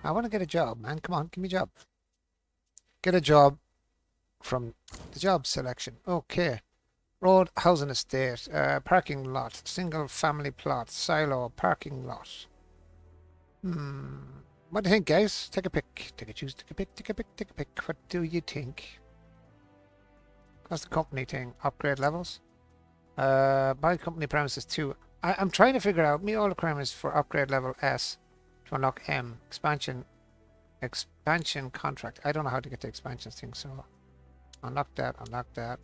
I want to get a job, man. Come on, give me a job. Get a job from the job selection. Okay. Road, housing estate, parking lot, single family plot, silo, parking lot. What do you think, guys? Take a pick. Take a choose. Take a pick. Take a pick. Take a pick. What do you think? What's the company thing? Upgrade levels? Buy company premises 2. I'm trying to figure out meet all the requirements for upgrade level S to unlock M. Expansion contract. I don't know how to get the expansions thing, so unlock that, unlock that.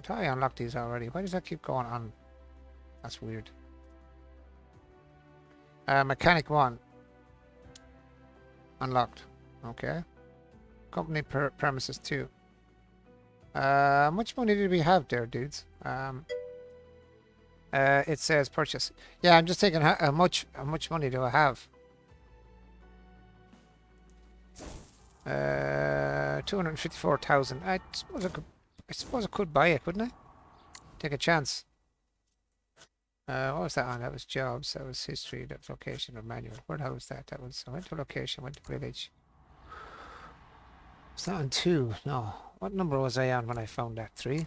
I thought I unlocked these already. Why does that keep going on? That's weird. Mechanic 1. Unlocked. Okay. Company premises 2. How much money did we have there, dudes? It says purchase. Yeah, I'm just thinking how much money do I have? 254,000. I suppose I could buy it, couldn't I? Take a chance. What was that on? That was jobs. That was history. That location or manual. Where the hell was that? That was. I went to location. Went to village. Was that on 2? No. What number was I on when I found that? 3.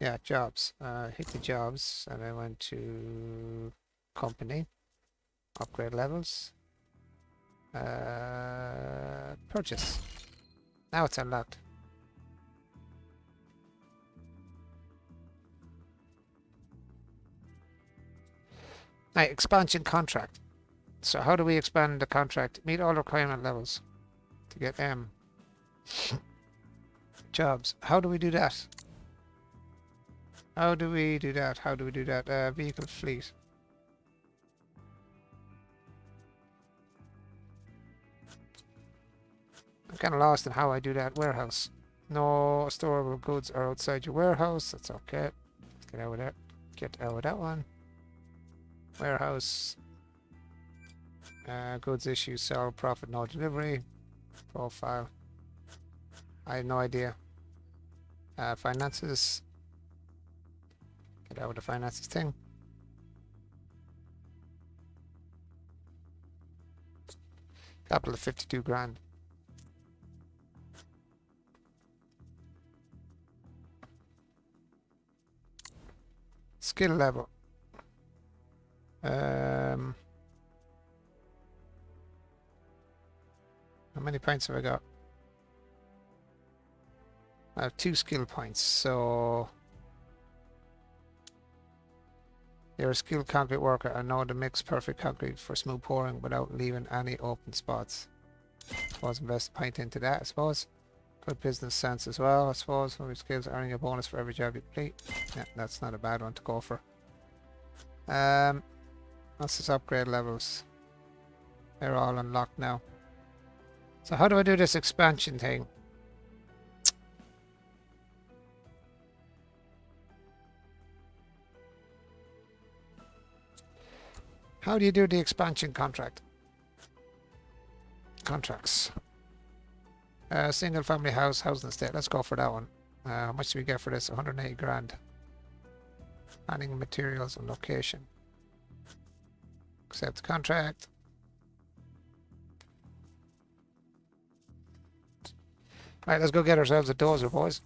Yeah, jobs. Hit the jobs, and I went to company. Upgrade levels. Purchase. Now it's unlocked. Right, expansion contract. So how do we expand the contract? Meet all requirement levels to get M. Jobs. How do we do that? How do we do that? How do we do that? Vehicle fleet. I'm kind of lost in how I do that. Warehouse. No storable goods are outside your warehouse. That's okay. Let's get out of that. Get out of that one. Warehouse. Goods issue, sell, profit, no delivery. Profile. I have no idea. Finances. Get out of the finances thing. Capital of 52 grand. Skill level. How many points have I got? I have 2 skill points, so you're a skilled concrete worker and know to mix perfect concrete for smooth pouring without leaving any open spots. I suppose invest a point into that, I suppose. Good business sense as well, I suppose. Your skills earning a bonus for every job you complete. Yeah, that's not a bad one to go for. That's just upgrade levels. They're all unlocked now. So how do I do this expansion thing? How do you do the expansion contract? Contracts. Single family house, housing estate. Let's go for that one. How much do we get for this? 180 grand. Planning materials and location. Accept contract. Right, let's go get ourselves a dozer, boys.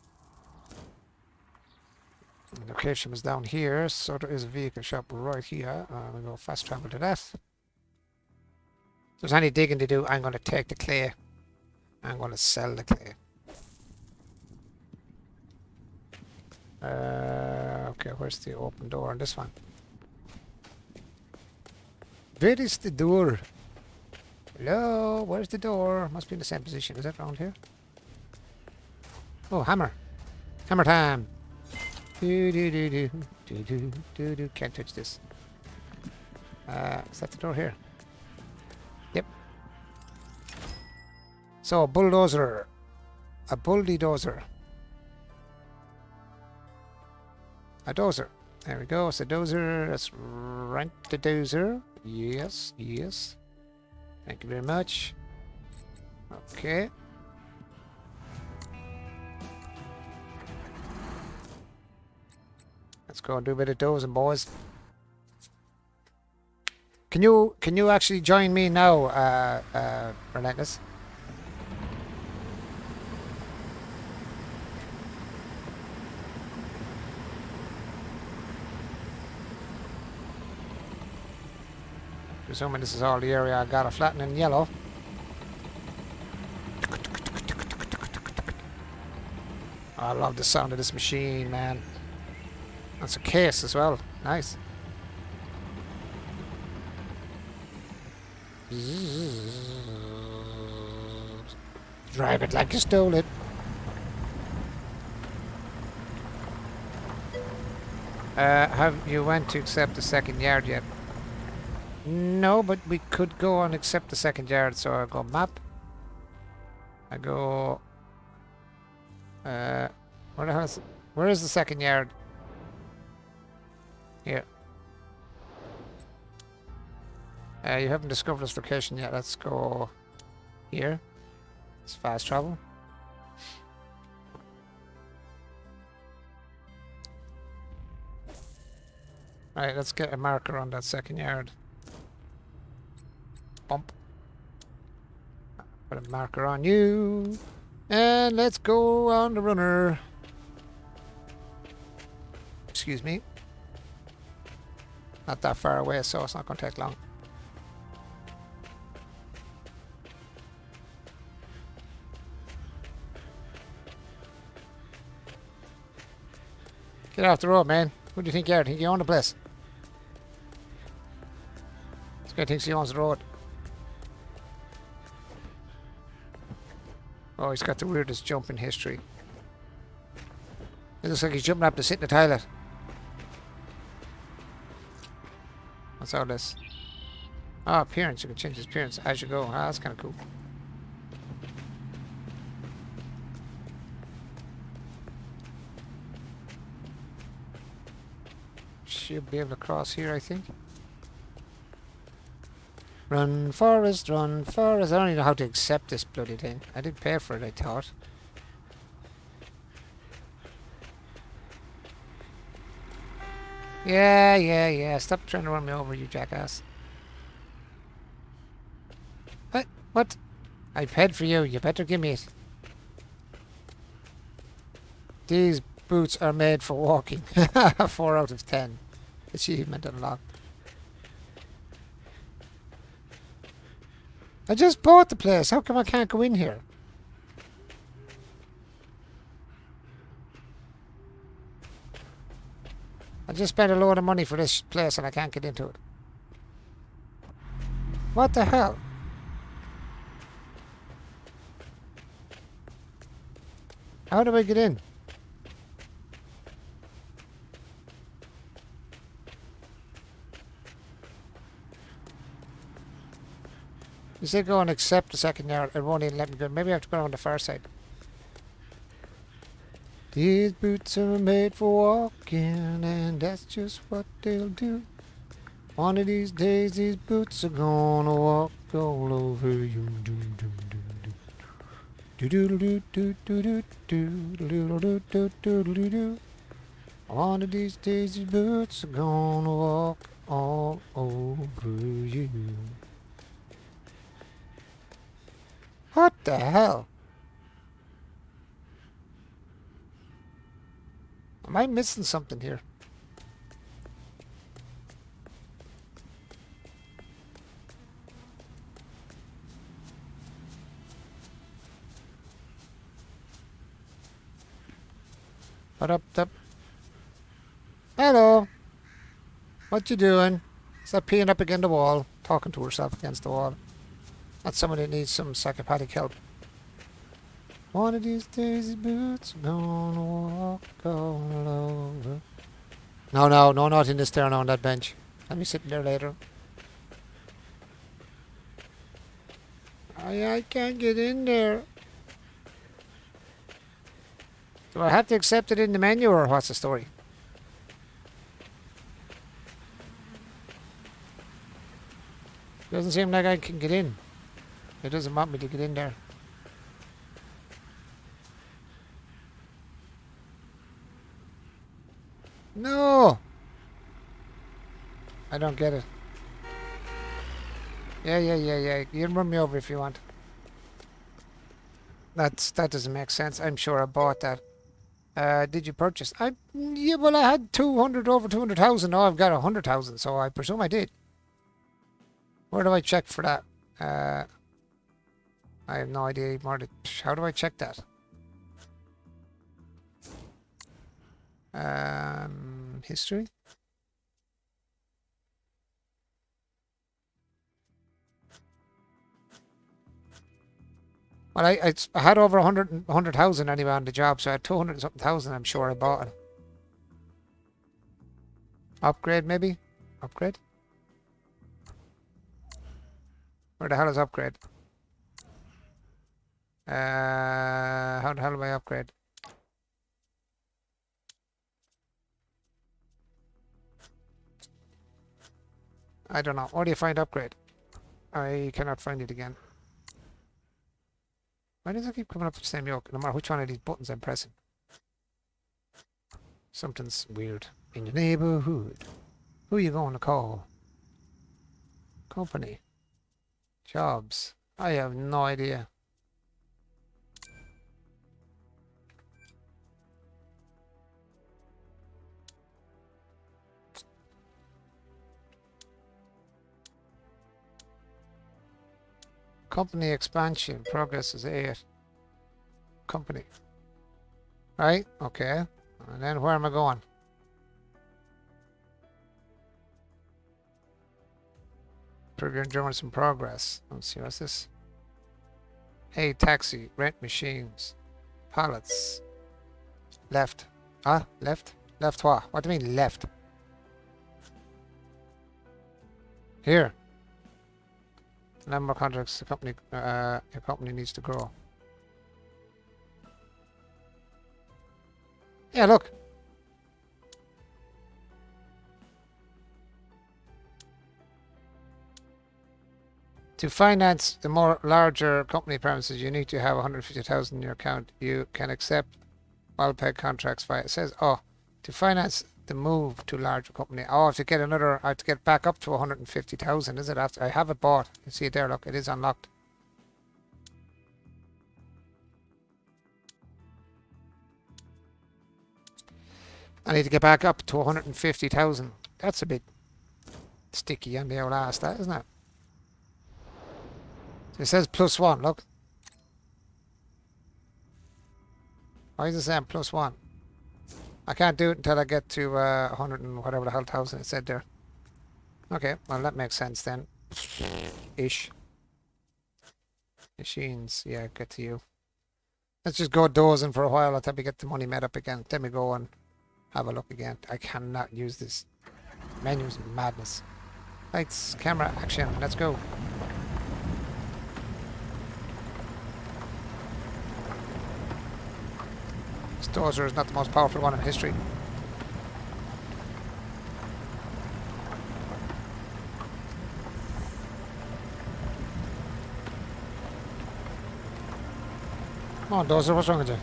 The location is down here, so there is a vehicle shop right here. We'll go fast travel to that. If there's any digging to do, I'm going to take the clay. I'm going to sell the clay. Okay, where's the open door on this one? Where is the door? Hello, where's the door? Must be in the same position. Is that around here? Oh, hammer. Hammer time. Do do do do do do do do. Can't touch this. Is that the door here? Yep. So, bulldozer. A bulldozer. A dozer. There we go. It's a dozer. Let's rent the dozer. Yes, yes. Thank you very much. Okay. Let's go and do a bit of dozing, boys. Can you actually join me now, Relentless? Presuming this is all the area I got a flatten in yellow. I love the sound of this machine, man. That's a case as well. Nice. Drive it like you stole it. Have you went to accept the second yard yet? No, but we could go and accept the second yard. So I go map. I go. Where the hell is? Where is the second yard? Here. You haven't discovered this location yet. Let's go here. It's fast travel. Right, let's get a marker on that second yard. Bump. Put a marker on you. And let's go on the runner. Excuse me. Not that far away, so it's not going to take long. Get off the road, man. Who do you think you are? Think you own the place? This guy thinks he owns the road. Oh, he's got the weirdest jump in history. It looks like he's jumping up to sit in the toilet. What's all this? Oh, appearance. You can change his appearance as you go. Ah, that's kind of cool. Should be able to cross here, I think. Run, Forest, run, Forest. I don't even know how to accept this bloody thing. I did pay for it, I thought. Yeah. Stop trying to run me over, you jackass. What? What? I paid for you. You better give me it. These boots are made for walking. 4 out of 10. Achievement unlocked. I just bought the place. How come I can't go in here? I just spent a load of money for this place and I can't get into it. What the hell? How do I get in? You said go and accept the second yard. It won't even let me go. Maybe I have to go on the far side. These boots are made for walking, and that's just what they'll do. One of these days, these boots are gonna walk all over you. One of these days, these boots are gonna walk all over you. What the hell? Am I missing something here? What up? Hello. What you doing? Stop peeing up against the wall, talking to herself against the wall. That's someone that needs some psychopathic help. One of these days, his boots are gonna walk all over. No, not in this stair, no, on that bench. I'll be sitting there later. I can't get in there. Do I have to accept it in the menu, or what's the story? Doesn't seem like I can get in. It doesn't want me to get in there. No! I don't get it. Yeah. You can run me over if you want. That doesn't make sense. I'm sure I bought that. Did you purchase? Yeah, well, I had 200 over 200,000. Now I've got 100,000, so I presume I did. Where do I check for that? I have no idea anymore. How do I check that? History? Well, I had over 100,000 anyway on the job, so I had 200 and something thousand. I'm sure I bought it. Upgrade, maybe? Upgrade? Where the hell is upgrade? How the hell do I upgrade? I don't know. Where do you find upgrade? I cannot find it again. Why does it keep coming up with the same yoke, no matter which one of these buttons I'm pressing? Something's weird. In the neighborhood. Who you going to call? Company. Jobs. I have no idea. Company expansion. Progress is 8. Company. Right? Okay. And then where am I going? Prove your endurance and progress. Let's see, what's this? Hey, taxi. Rent machines. Pallets. Left. Ah, left? Left what? What do you mean left? Here. Number of contracts the company your company needs to grow. Yeah, look. To finance the more larger company premises, you need to have 150,000 in your account. You can accept well-paid contracts via. It says, oh, to finance the move to larger company. Oh, I have to get another. I have to get back up to 150,000. Is it after? I have it bought. You see it there. Look, it is unlocked. I need to get back up to 150,000. That's a bit sticky on the old ass, that isn't it? It says +1. Look. Why is it saying +1? I can't do it until I get to 100 and whatever the hell thousand it said there. Okay, well that makes sense then. Ish. Machines, yeah, get to you. Let's just go dozing for a while until we get the money made up again. Then we go and have a look again. I cannot use this. Menu's madness. Lights, camera, action, let's go. This dozer is not the most powerful one in history. Come on, dozer, what's wrong with you?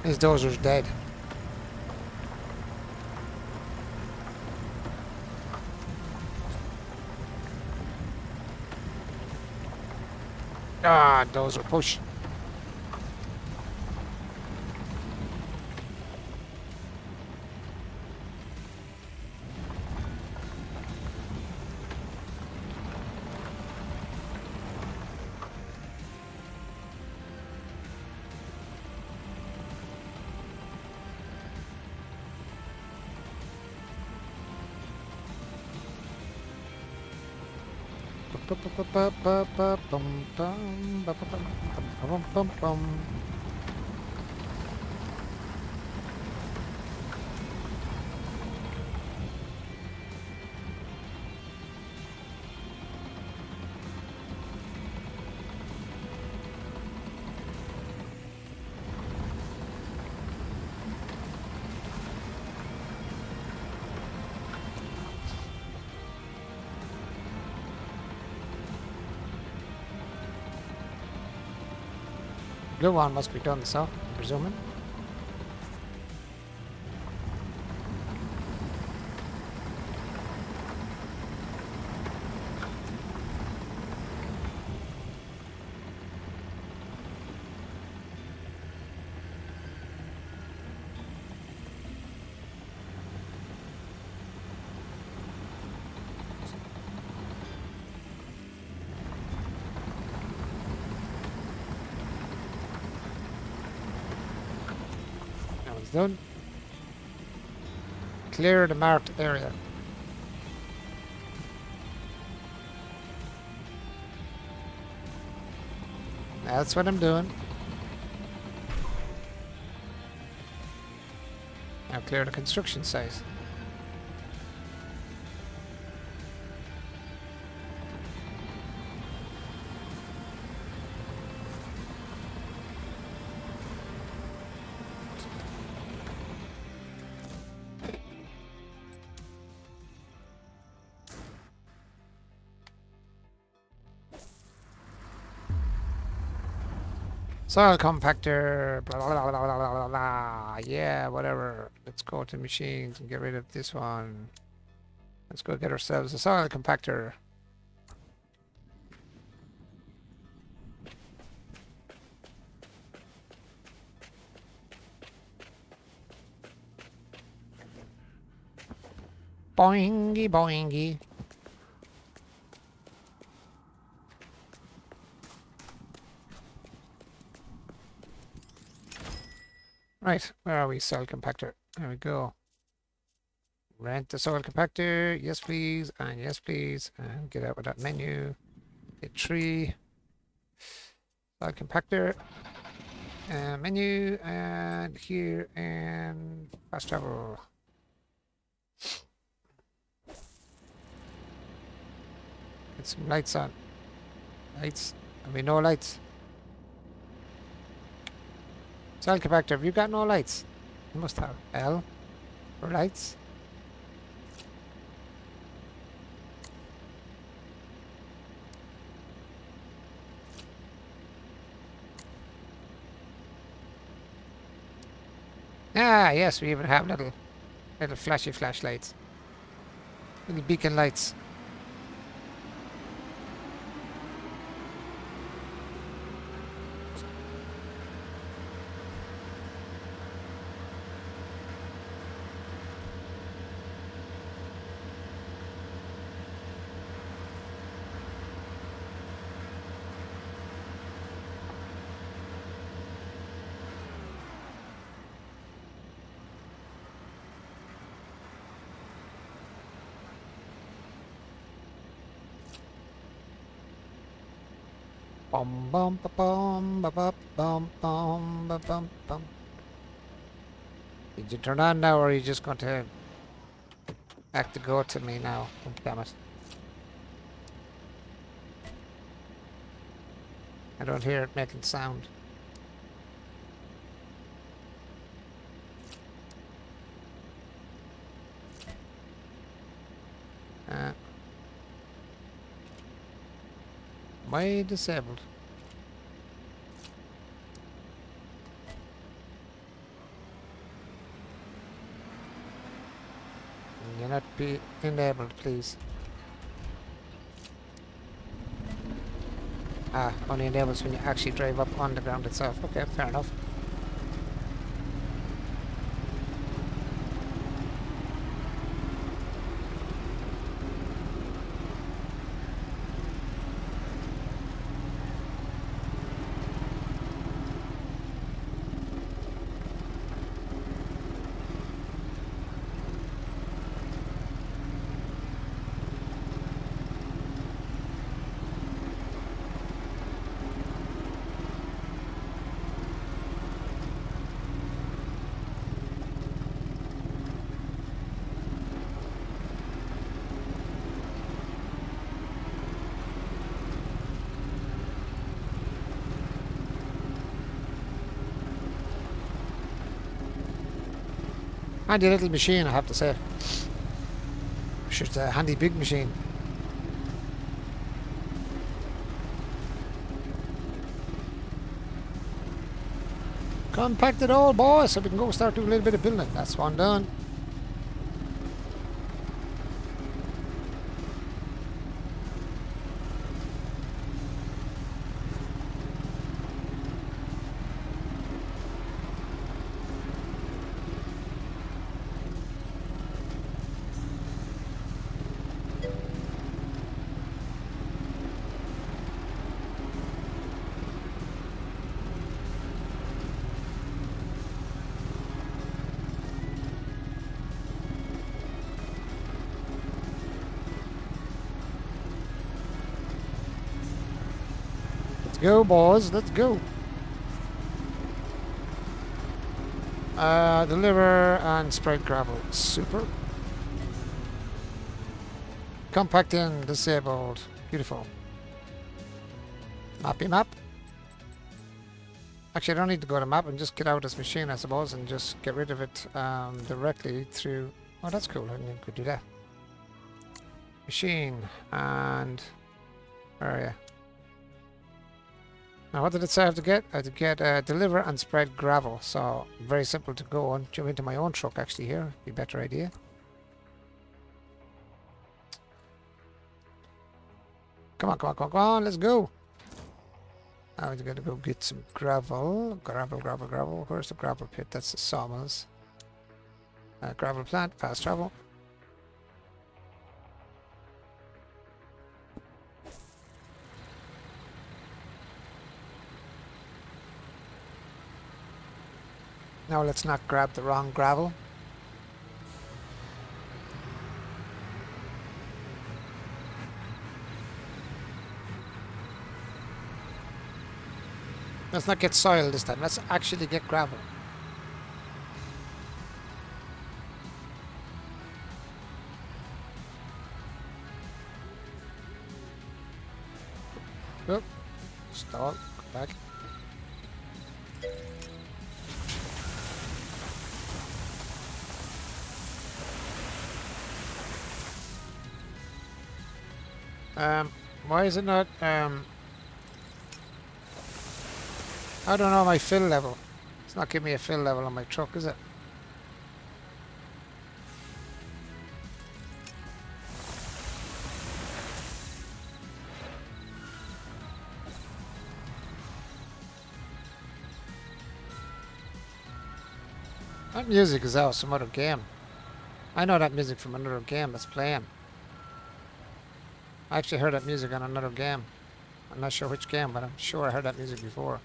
This dozer's dead. Ah, dozer, push. Blue one must be done, so I'm presuming. Done. Clear the marked area. That's what I'm doing. Now clear the construction site. Soil compactor. Blah, blah, blah, blah, blah, blah, blah. Yeah, whatever. Let's go to machines and get rid of this one. Let's go get ourselves a soil compactor. Boingy, boingy. Right, where are we? Soil compactor. There we go. Rent the soil compactor. Yes, please. And yes, please. And get out with that menu. Hit 3. Soil compactor. Menu. And here. And fast travel. Get some lights on. Lights. Have we no lights? Soil compactor. Have you got no lights? You must have. L. For lights. Ah, yes, we even have little flashy flashlights. Little beacon lights. Bum bum ba bum ba ba bum bum ba bum bum. Did you turn on now, or are you just going to act the goat to me now? Oh, damn it! I don't hear it making sound. Why disabled? Can you not be enabled, please? Ah, only enables when you actually drive up on the ground itself. Okay, fair enough. Handy little machine, I have to say. Sure, it's a handy big machine. Compact it all, boys, so we can go start doing a little bit of building. That's one done. Let's go, boys. Let's go. Deliver and spread gravel. Super. Compacting disabled. Beautiful. Mappy map. Actually, I don't need to go to map and just get out this machine, I suppose, and just get rid of it directly through... Oh, that's cool. I didn't even could do that. Machine. And... Where are you? Now what did it say I have to get? I have to get deliver and spread gravel. So very simple to go and jump into my own truck actually here. Be a better idea. Come on, come on, come on, come on, let's go. Now we're going to go get some gravel. Gravel, gravel, gravel. Where's the gravel pit? That's the sawmills. Gravel plant, fast travel. Now let's not grab the wrong gravel. Let's not get soil this time. Let's actually get gravel. Oh, stall. Come back. Why is it not, I don't know my fill level. It's not giving me a fill level on my truck, is it? That music is out of some other game. I know that music from another game that's playing. I actually heard that music on another game. I'm not sure which game, but I'm sure I heard that music before.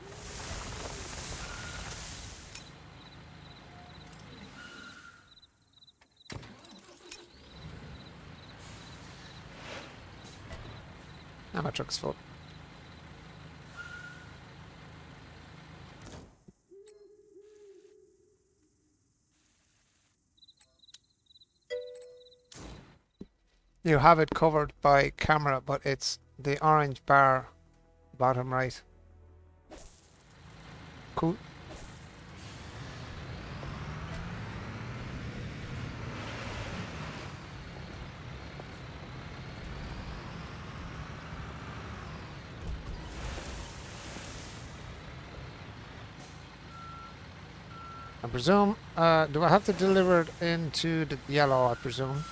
Now my truck's full. You have it covered by camera, but it's the orange bar bottom right. Cool. I presume, do I have to deliver it into the yellow, I presume?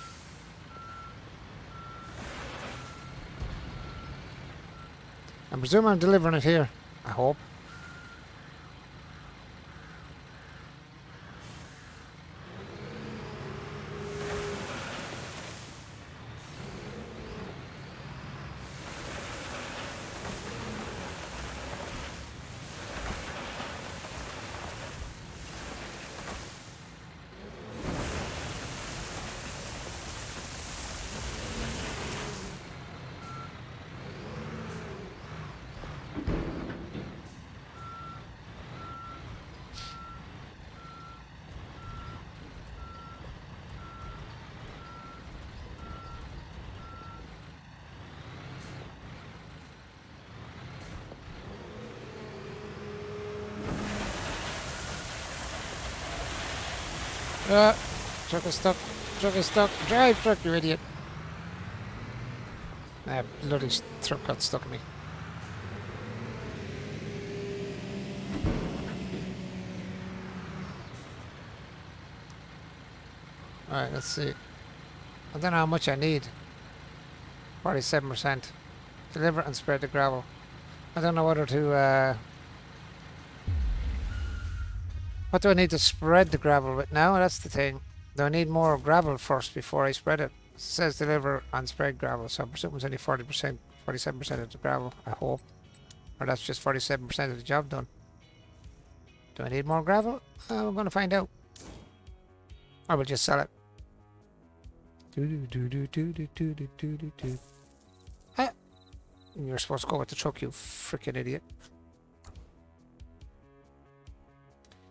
I presume I'm delivering it here. I hope. Truck is stuck. Truck is stuck. Drive, truck, you idiot. Bloody truck got stuck in me. Alright, let's see. I don't know how much I need. 47%. Deliver and spread the gravel. I don't know whether to... What do I need to spread the gravel with now? That's the thing. Do I need more gravel first before I spread it? It says deliver and spread gravel, so I presume it's only 40%, 47% of the gravel, I hope. Or that's just 47% of the job done. Do I need more gravel? I'm going to find out. Or we'll just sell it. Ah, you're supposed to go with the truck, you freaking idiot.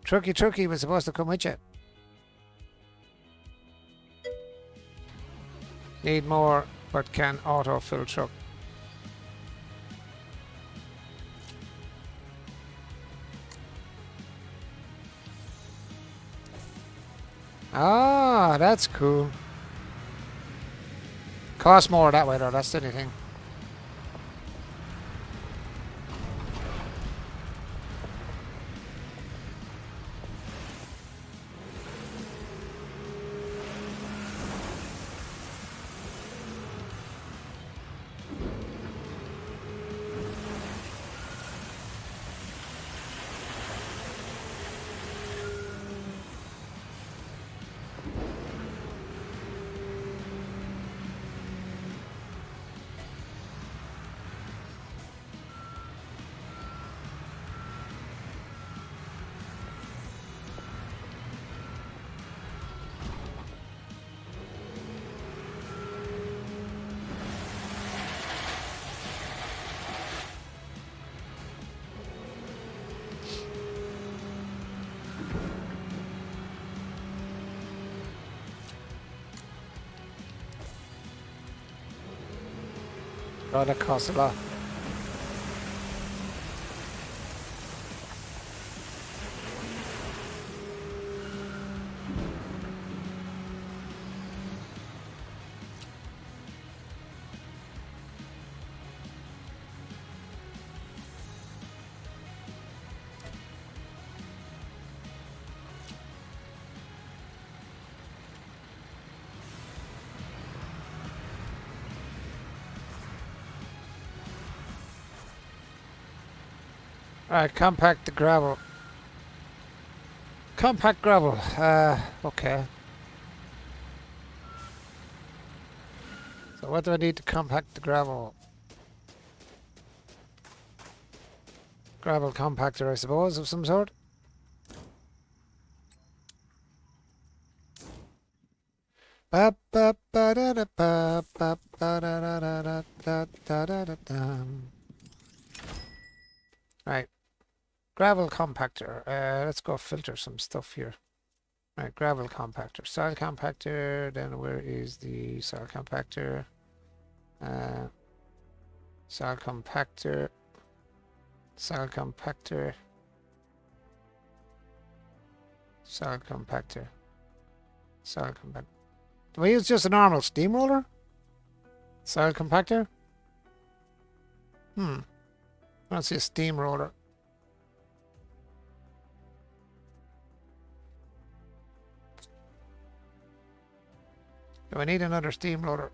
Trucky was supposed to come with you. Need more, but can auto-fill truck. Ah, that's cool. Cost more that way though, that's the only thing. Oh, that costs a lot. Alright, compact the gravel. Compact gravel. Okay. So what do I need to compact the gravel? Gravel compactor, I suppose, of some sort. Ba ba ba da da ba ba ba da da da da da da da da da. Right. Gravel compactor. Let's go filter some stuff here. Right, gravel compactor. Soil compactor. Then where is the soil compactor? Soil compactor. Soil compactor. Soil compactor. Soil compactor. Do we use just a normal steamroller? Soil compactor? I don't see a steamroller. Do I need another steamroller?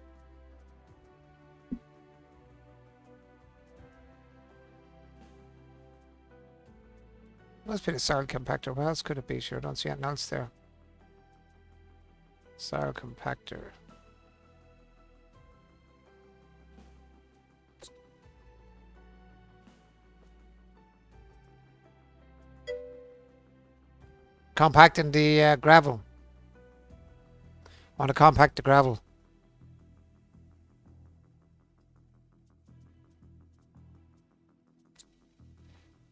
Must be the soil compactor. What else could it be? Sure, I don't see anything else there. Soil compactor. Compacting the gravel. Want to compact the gravel.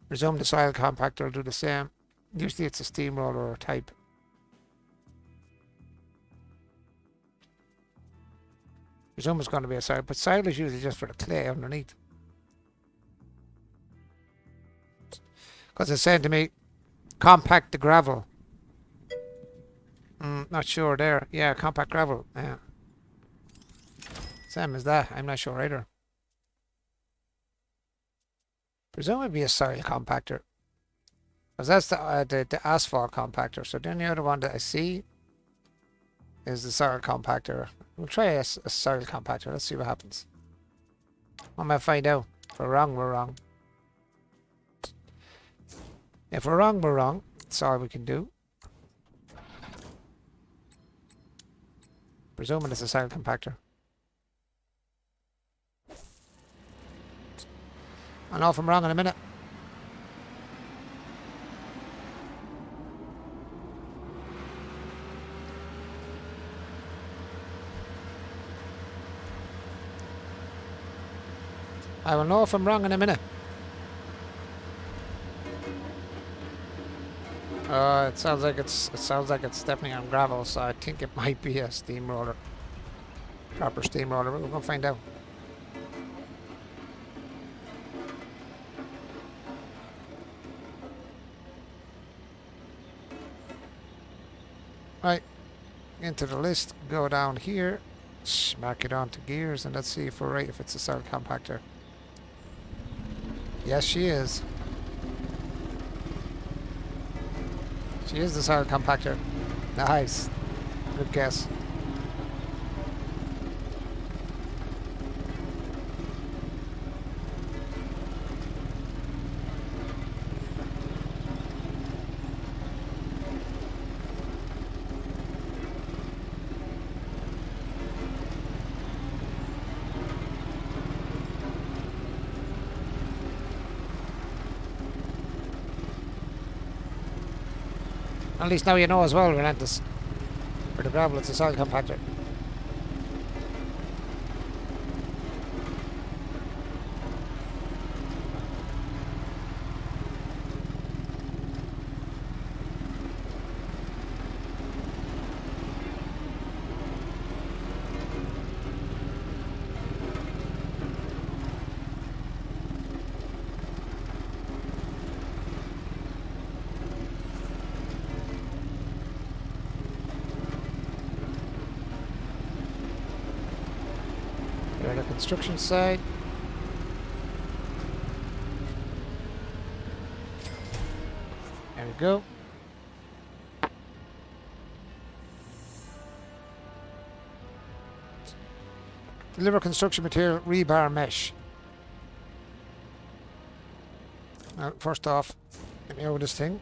Resume the soil compactor will do the same. Usually it's a steamroller type. Resume is going to be a soil, but soil is usually just for the clay underneath. Because it's saying to me, compact the gravel. Not sure there. Yeah, compact gravel. Yeah. Same as that. I'm not sure either. Presumably a soil compactor. Because that's the asphalt compactor. So the only other one that I see is the soil compactor. We'll try a soil compactor. Let's see what happens. I might find out. If we're wrong, we're wrong. If we're wrong, we're wrong. That's all we can do. Presuming it's a soil compactor. I'll know if I'm wrong in a minute. I will know if I'm wrong in a minute. It sounds like it's definitely on gravel, so I think it might be a steamroller. Proper steamroller. We're gonna find out. Right. Into the list, go down here, smack it onto gears, and let's see if we're right, if it's a soil compactor. Yes, she is. She is the soil compactor. Nice. Good guess. At least now you know as well, Relentless. For the gravel, it's a soil compactor. the construction site. There we go. Deliver construction material, rebar mesh. Now, first off, let me over this thing.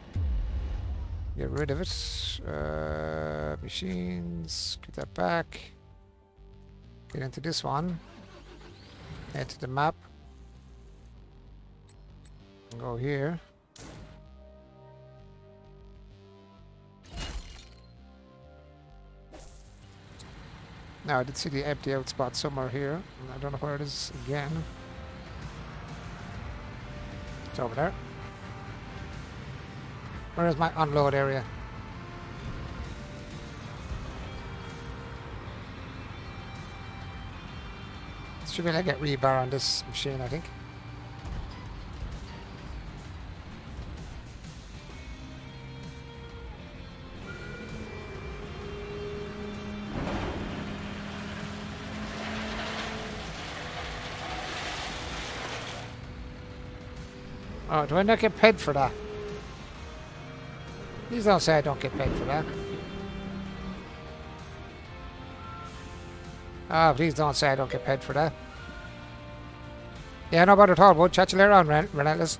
Get rid of it. Machines, get that back. Get into this one. Head to the map. And go here. Now I did see the empty out spot somewhere here. And I don't know where it is again. It's over there. Where is my unload area? Should be able to get rebar on this machine, I think. Oh, do I not get paid for that? Please don't say I don't get paid for that. Ah, please don't say I don't get paid for that. Yeah, no bother at all, bud. Chat you later on, Relentless.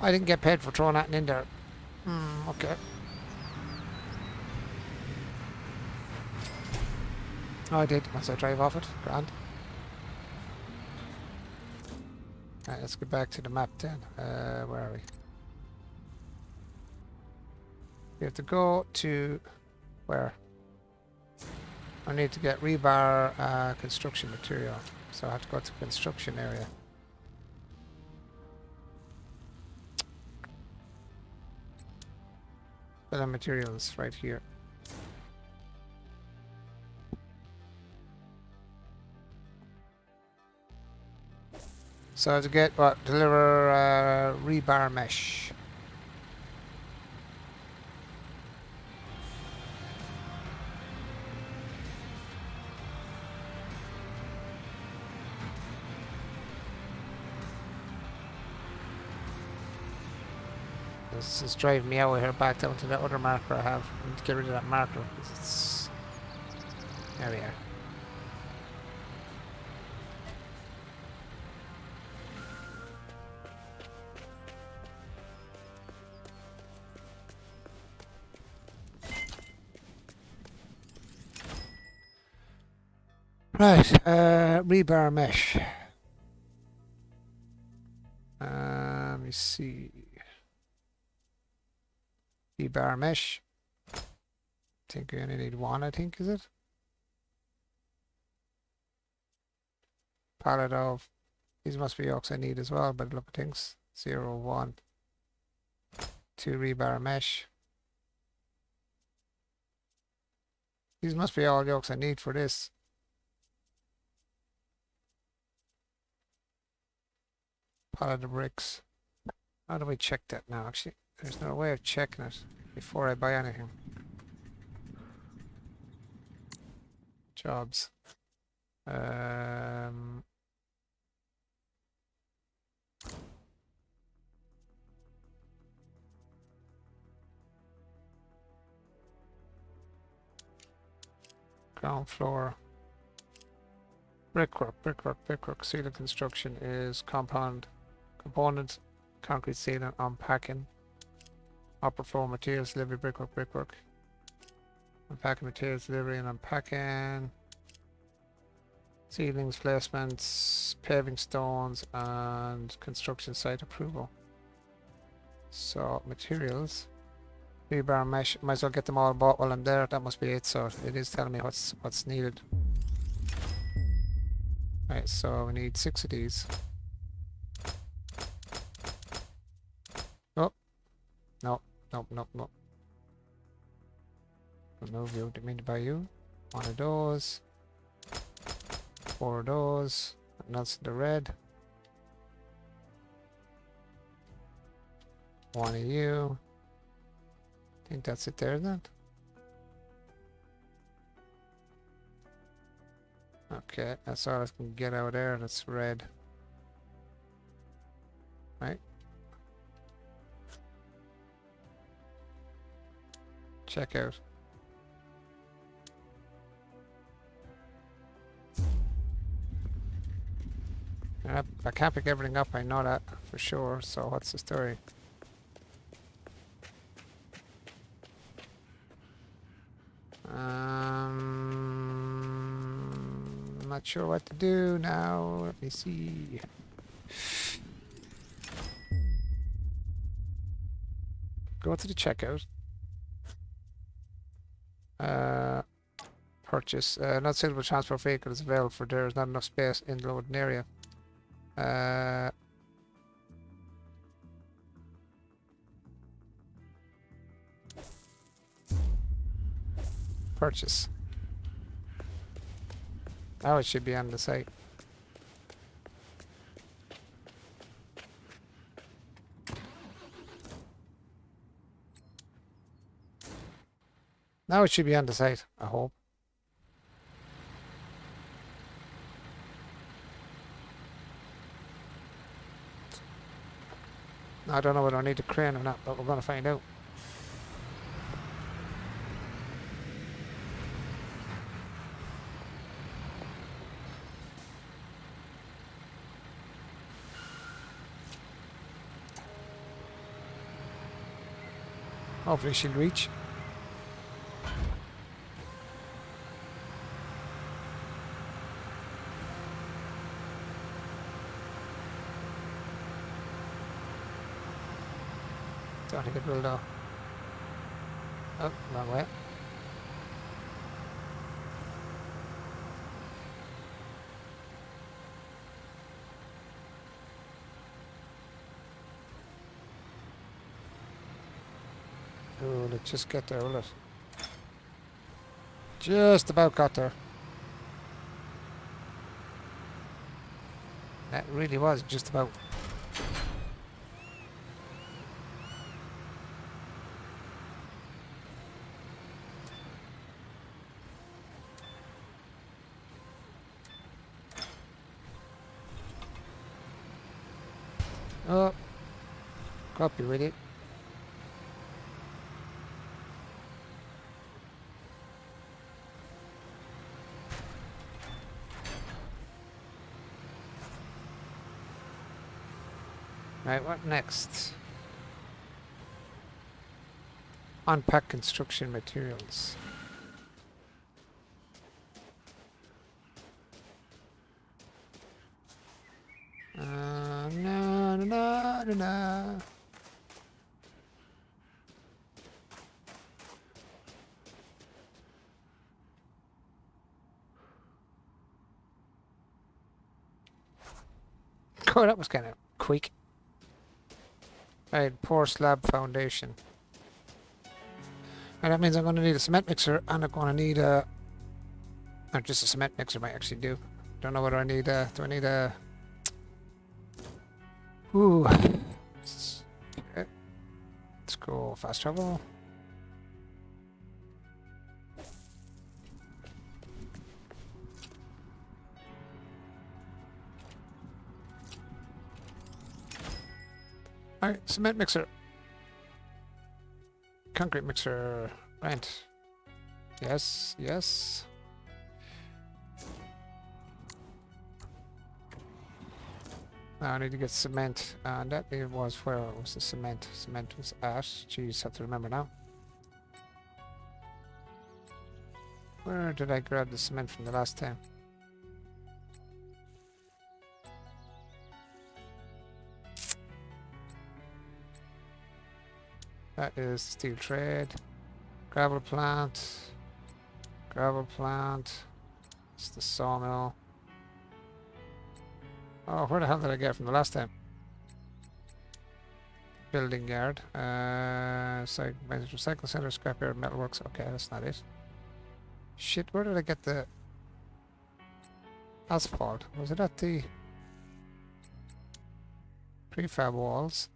I didn't get paid for throwing that in there. Okay. Oh, I did. Once I drive off it. Grand. Alright, let's get back to the map then. Where are we? We have to go to... where? I need to get rebar construction material. So I have to go to the construction area. Bill of materials right here. So I have to get what? Deliver rebar mesh. This is driving me out here back down to that other marker I have. I need to get rid of that marker. It's... there we are. Right, rebar mesh. Let me see. Rebar mesh. I think we only need one, I think, is it? Palette of... these must be yokes I need as well, but look at things. 0, 1. 2 rebar mesh. These must be all yokes I need for this. Palette of bricks. How do we check that now? Actually, there's no way of checking it before I buy anything. Jobs. Ground floor. Brickwork. Ceiling construction is components, concrete ceiling, unpacking. Upper floor materials delivery, brickwork. Unpacking materials delivery and unpacking. Ceilings, placements, paving stones, and construction site approval. So materials. Rebar mesh. Might as well get them all bought while I'm there. That must be it. So it is telling me what's needed. Right, so we need 6 of these. Oh. No. Remove you. Didn't mean to buy you. 1 of those. 4 of those. And that's the red. 1 of you. I think that's it there, isn't it? Okay, that's all I can get out there, and it's red. Right? Check out. Yep, I can't pick everything up, I know that for sure, so what's the story? Not sure what to do now. Let me see. Go to the checkout. Purchase. Not suitable transport vehicle is available for there is not enough space in the loading area. Purchase. Now it should be on the site. Now it should be on the site, I hope. I don't know whether I need a crane or not, but we're going to find out. Hopefully she'll reach. Don't think it will though. Oh, wrong way. Oh, let's just get there, will it? Just about got there. That really was just about. Oh, copy with it. Right, what next? Unpack construction materials. No, no, no, no, no. Oh, that was kind of quick. Right, pour slab foundation. And that means I'm going to need a cement mixer, and I'm going to need a... Or just a cement mixer might actually do. Don't know whether I need a... Do I need a... Ooh. Okay. Let's go fast travel. Alright, cement mixer. Concrete mixer. Right. Yes, yes. Now I need to get cement. And that it was where was the cement? Cement was at. Jeez, have to remember now. Where did I grab the cement from the last time? That is steel trade. Gravel plant. Gravel plant. It's the sawmill. Oh, where the hell did I get it from the last time? Building yard. Recycle center, scrapyard, metalworks. Okay, that's not it. Shit, where did I get the asphalt? Was it at the prefab walls?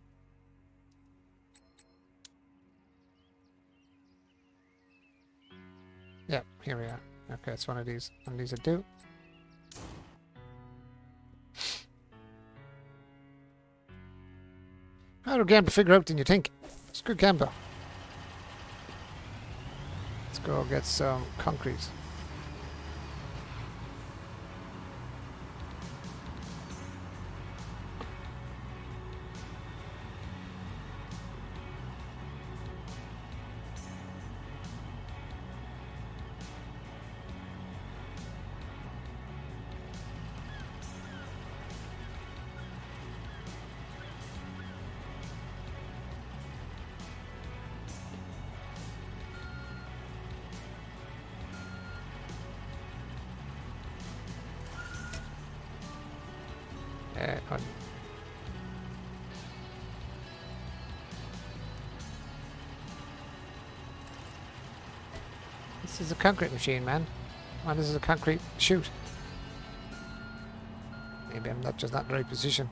Yeah, here we are. Okay, it's one of these. One of these I do. Harder game to figure out than you think. It's a good game though. Let's go get some concrete. On. This is a concrete machine, man. Oh, this is a concrete chute. Maybe I'm not just not in the right position.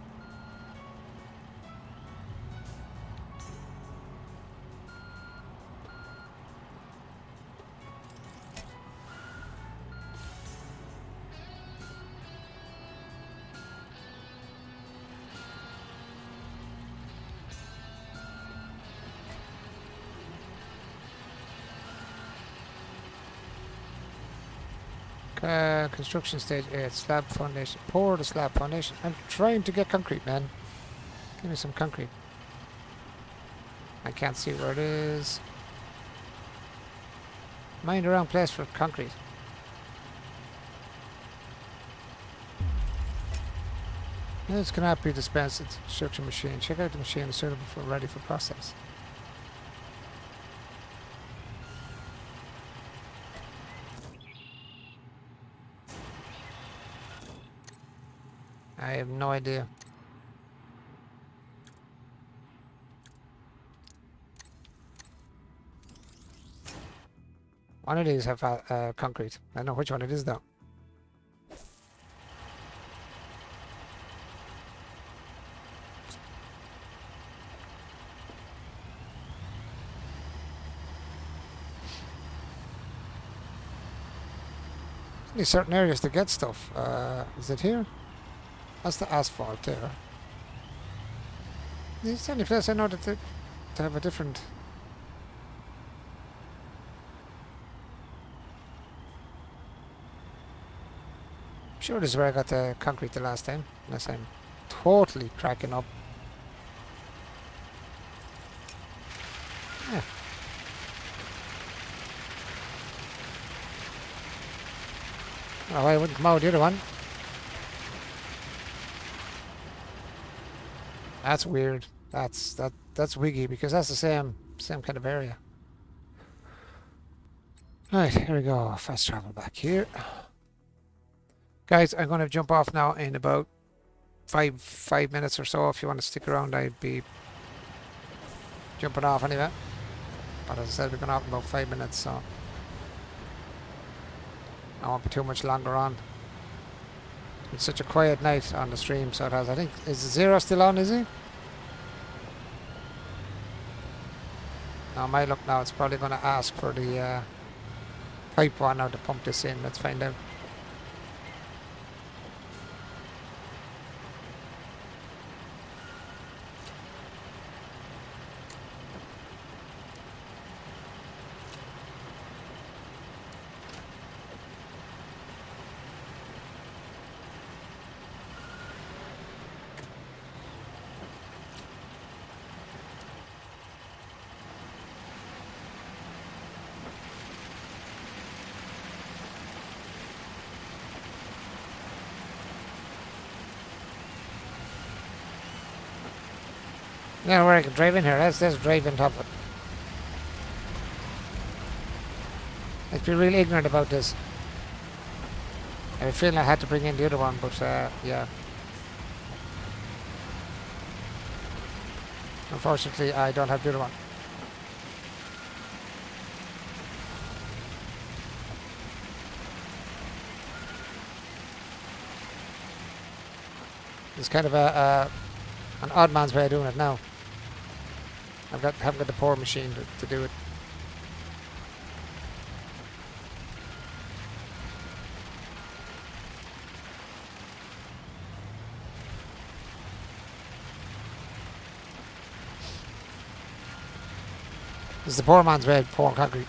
Construction stage 8, slab foundation. Pour the slab foundation. I'm trying to get concrete, man. Give me some concrete. I can't see where it is. Mind the wrong place for concrete. This cannot be dispensed. It's a construction machine. Check out the machine is suitable for ready for process. I have no idea. One of these have concrete. I know which one it is though. Only certain areas to get stuff. Is it here? That's the asphalt there. It's the only place I know that they have a different... I'm sure this is where I got the concrete the last time, unless I'm totally cracking up. Yeah. I don't know why I wouldn't come out the other one. That's weird. That's wiggy because that's the same kind of area. Right, here we go. Fast travel back here. Guys, I'm going to jump off now in about five minutes or so. If you want to stick around, I'd be jumping off anyway. But as I said, we're going off in about 5 minutes, so I won't be too much longer on. It's such a quiet night on the stream, so it has. I think, is Zero still on, is he? Now, my luck now, it's probably going to ask for the pipe one now to pump this in. Let's find out. Yeah, where I can drive in here. Let's drive on top of it. Let's be really ignorant about this. I have a feeling I had to bring in the other one, but yeah. Unfortunately, I don't have the other one. It's kind of an odd man's way of doing it now. Haven't got the pour machine to do it. It's the poor man's way, pouring concrete.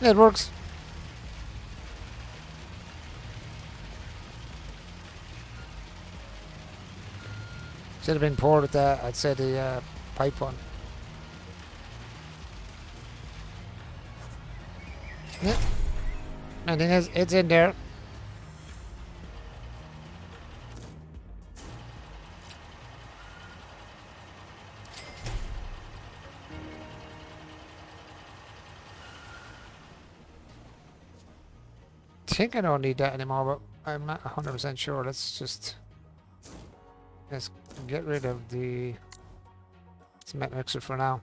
It works. Should have been poured at the, I'd say the pipe one. Yeah. I think it's in there. I think I don't need that anymore, but I'm not 100% sure. Let's get rid of the cement mixer for now.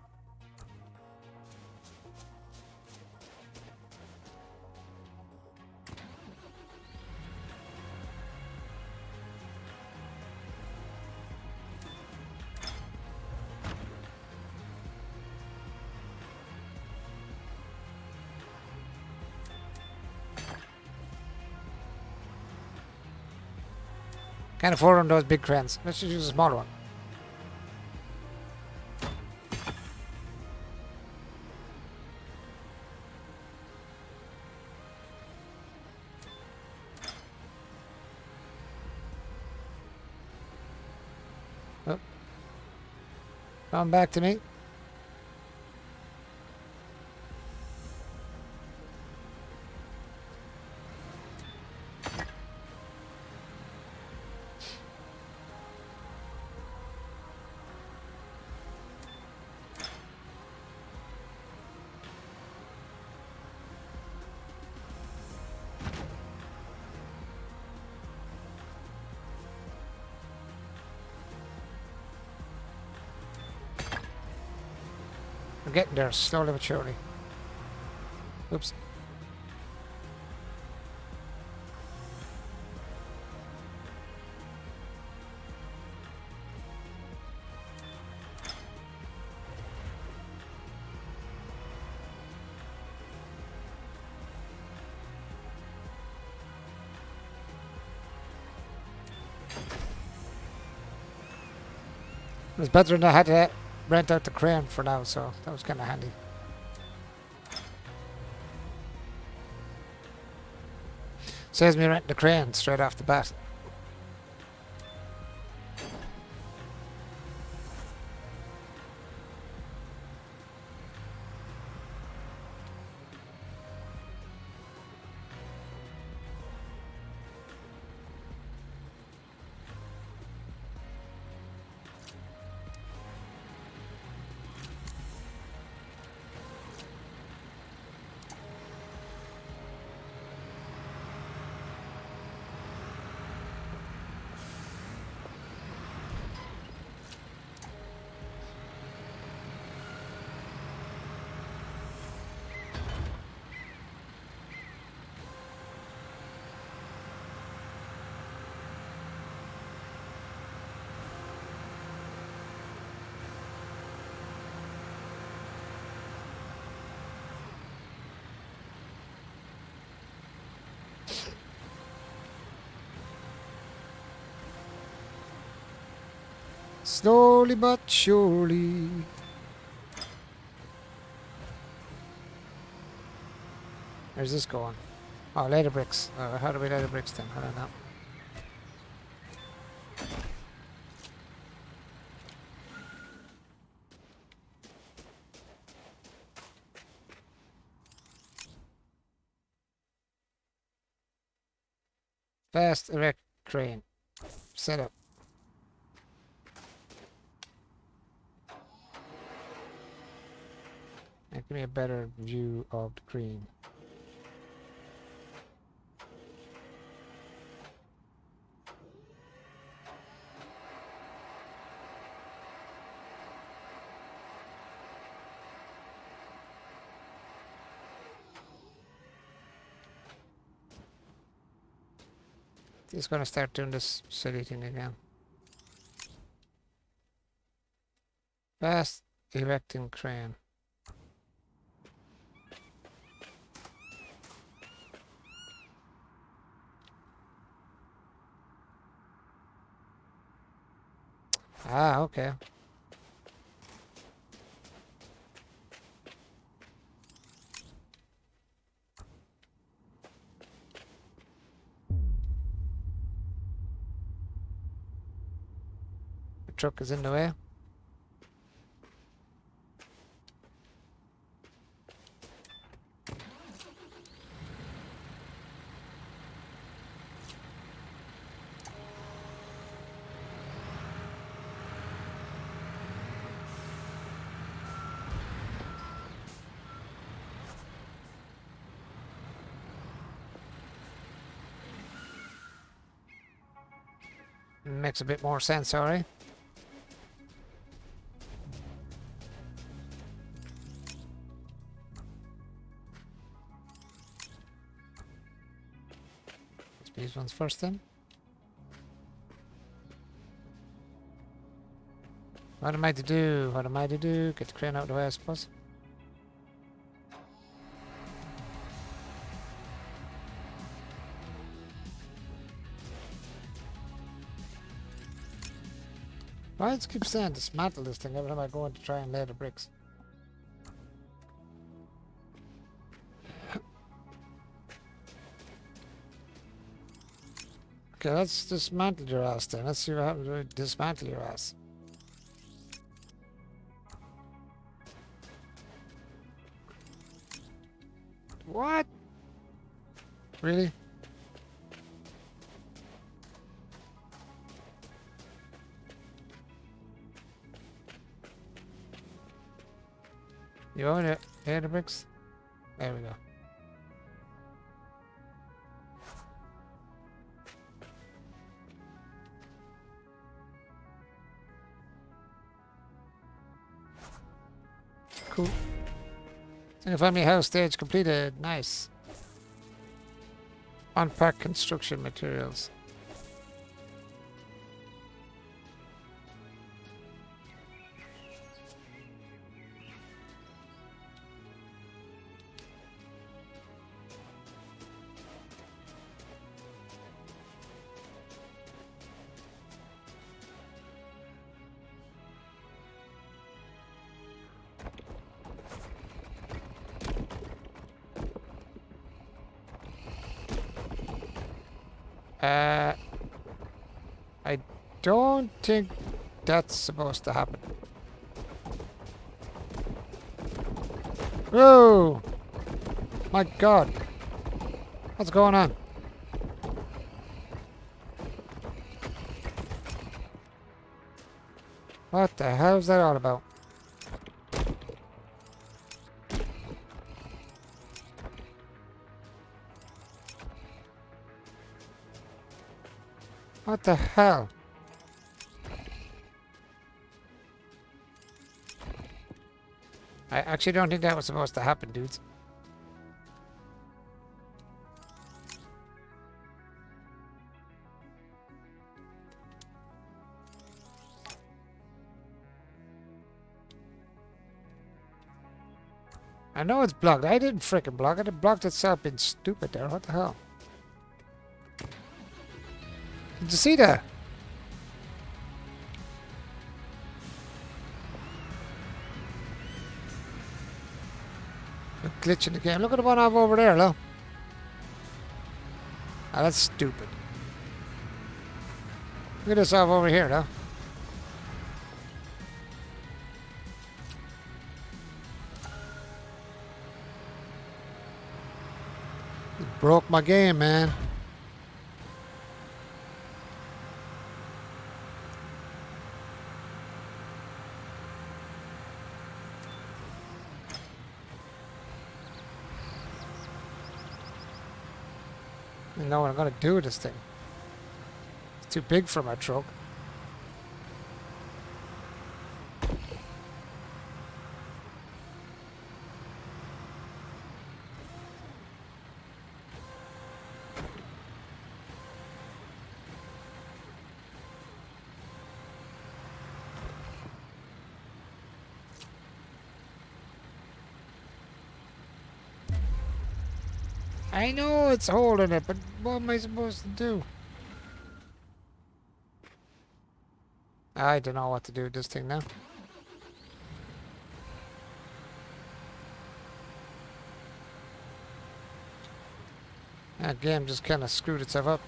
Can't afford on those big cranes. Let's just use a smaller one. Oh. Come back to me. We're getting there slowly but surely. Oops. It was better than I had to rent out the crane for now, so that was kind of handy. Saves me renting the crane straight off the bat. Slowly but surely. Where's this going? Oh, later bricks. How do we lay the bricks then? I don't know. Fast erect crane. Set up. And give me a better view of the crane. He's gonna start doing this silly thing again. Fast erecting crane. Ah, okay. The truck is in the way. Makes a bit more sense, sorry. Let's be these ones first then. What am I to do? What am I to do? Get the crane out of the way, I suppose. Why does it keep saying dismantle this thing every time I go in to try and lay the bricks? Okay, let's dismantle your ass then. Let's see what happens when we dismantle your ass. What? Really? You want to lay the bricks? There we go. Cool. Single family house stage completed. Nice. Unpack construction materials. I don't think that's supposed to happen. Whoa! My God! What's going on? What the hell is that all about? What the hell? I actually don't think that was supposed to happen, dudes. I know it's blocked. I didn't frickin' block it. It blocked itself being stupid there. What the hell? Did you see that? A glitch in the game. Look at the one I have over there, look. Ah, that's stupid. Look at this I have over here, though. It broke my game, man. I know what I'm gonna do with this thing. It's too big for my truck. I know it's holding it, but what am I supposed to do? I don't know what to do with this thing now. That game just kind of screwed itself up.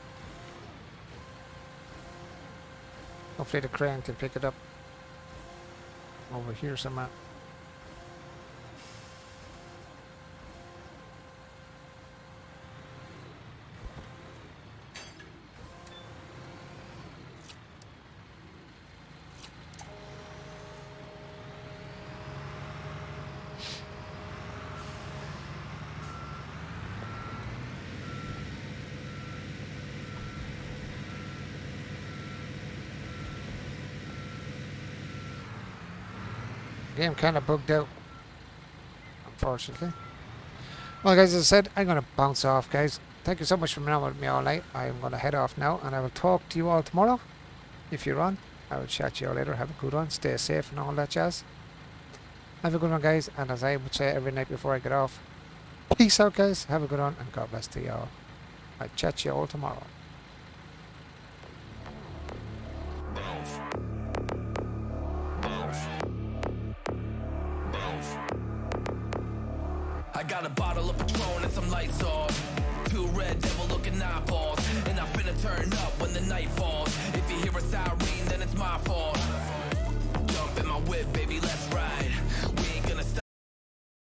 Hopefully the crane can pick it up over here somewhere. Game kind of bugged out, unfortunately. Well, guys, as I said, I'm going to bounce off, guys. Thank you so much for being on with me all night. I'm going to head off now, and I will talk to you all tomorrow. If you're on, I will chat to you all later. Have a good one. Stay safe and all that jazz. Have a good one, guys. And as I would say every night before I get off, peace out, guys. Have a good one, and God bless to you all. I'll chat to you all tomorrow. I got a bottle of Patron and some lights off. Two red devil looking eyeballs.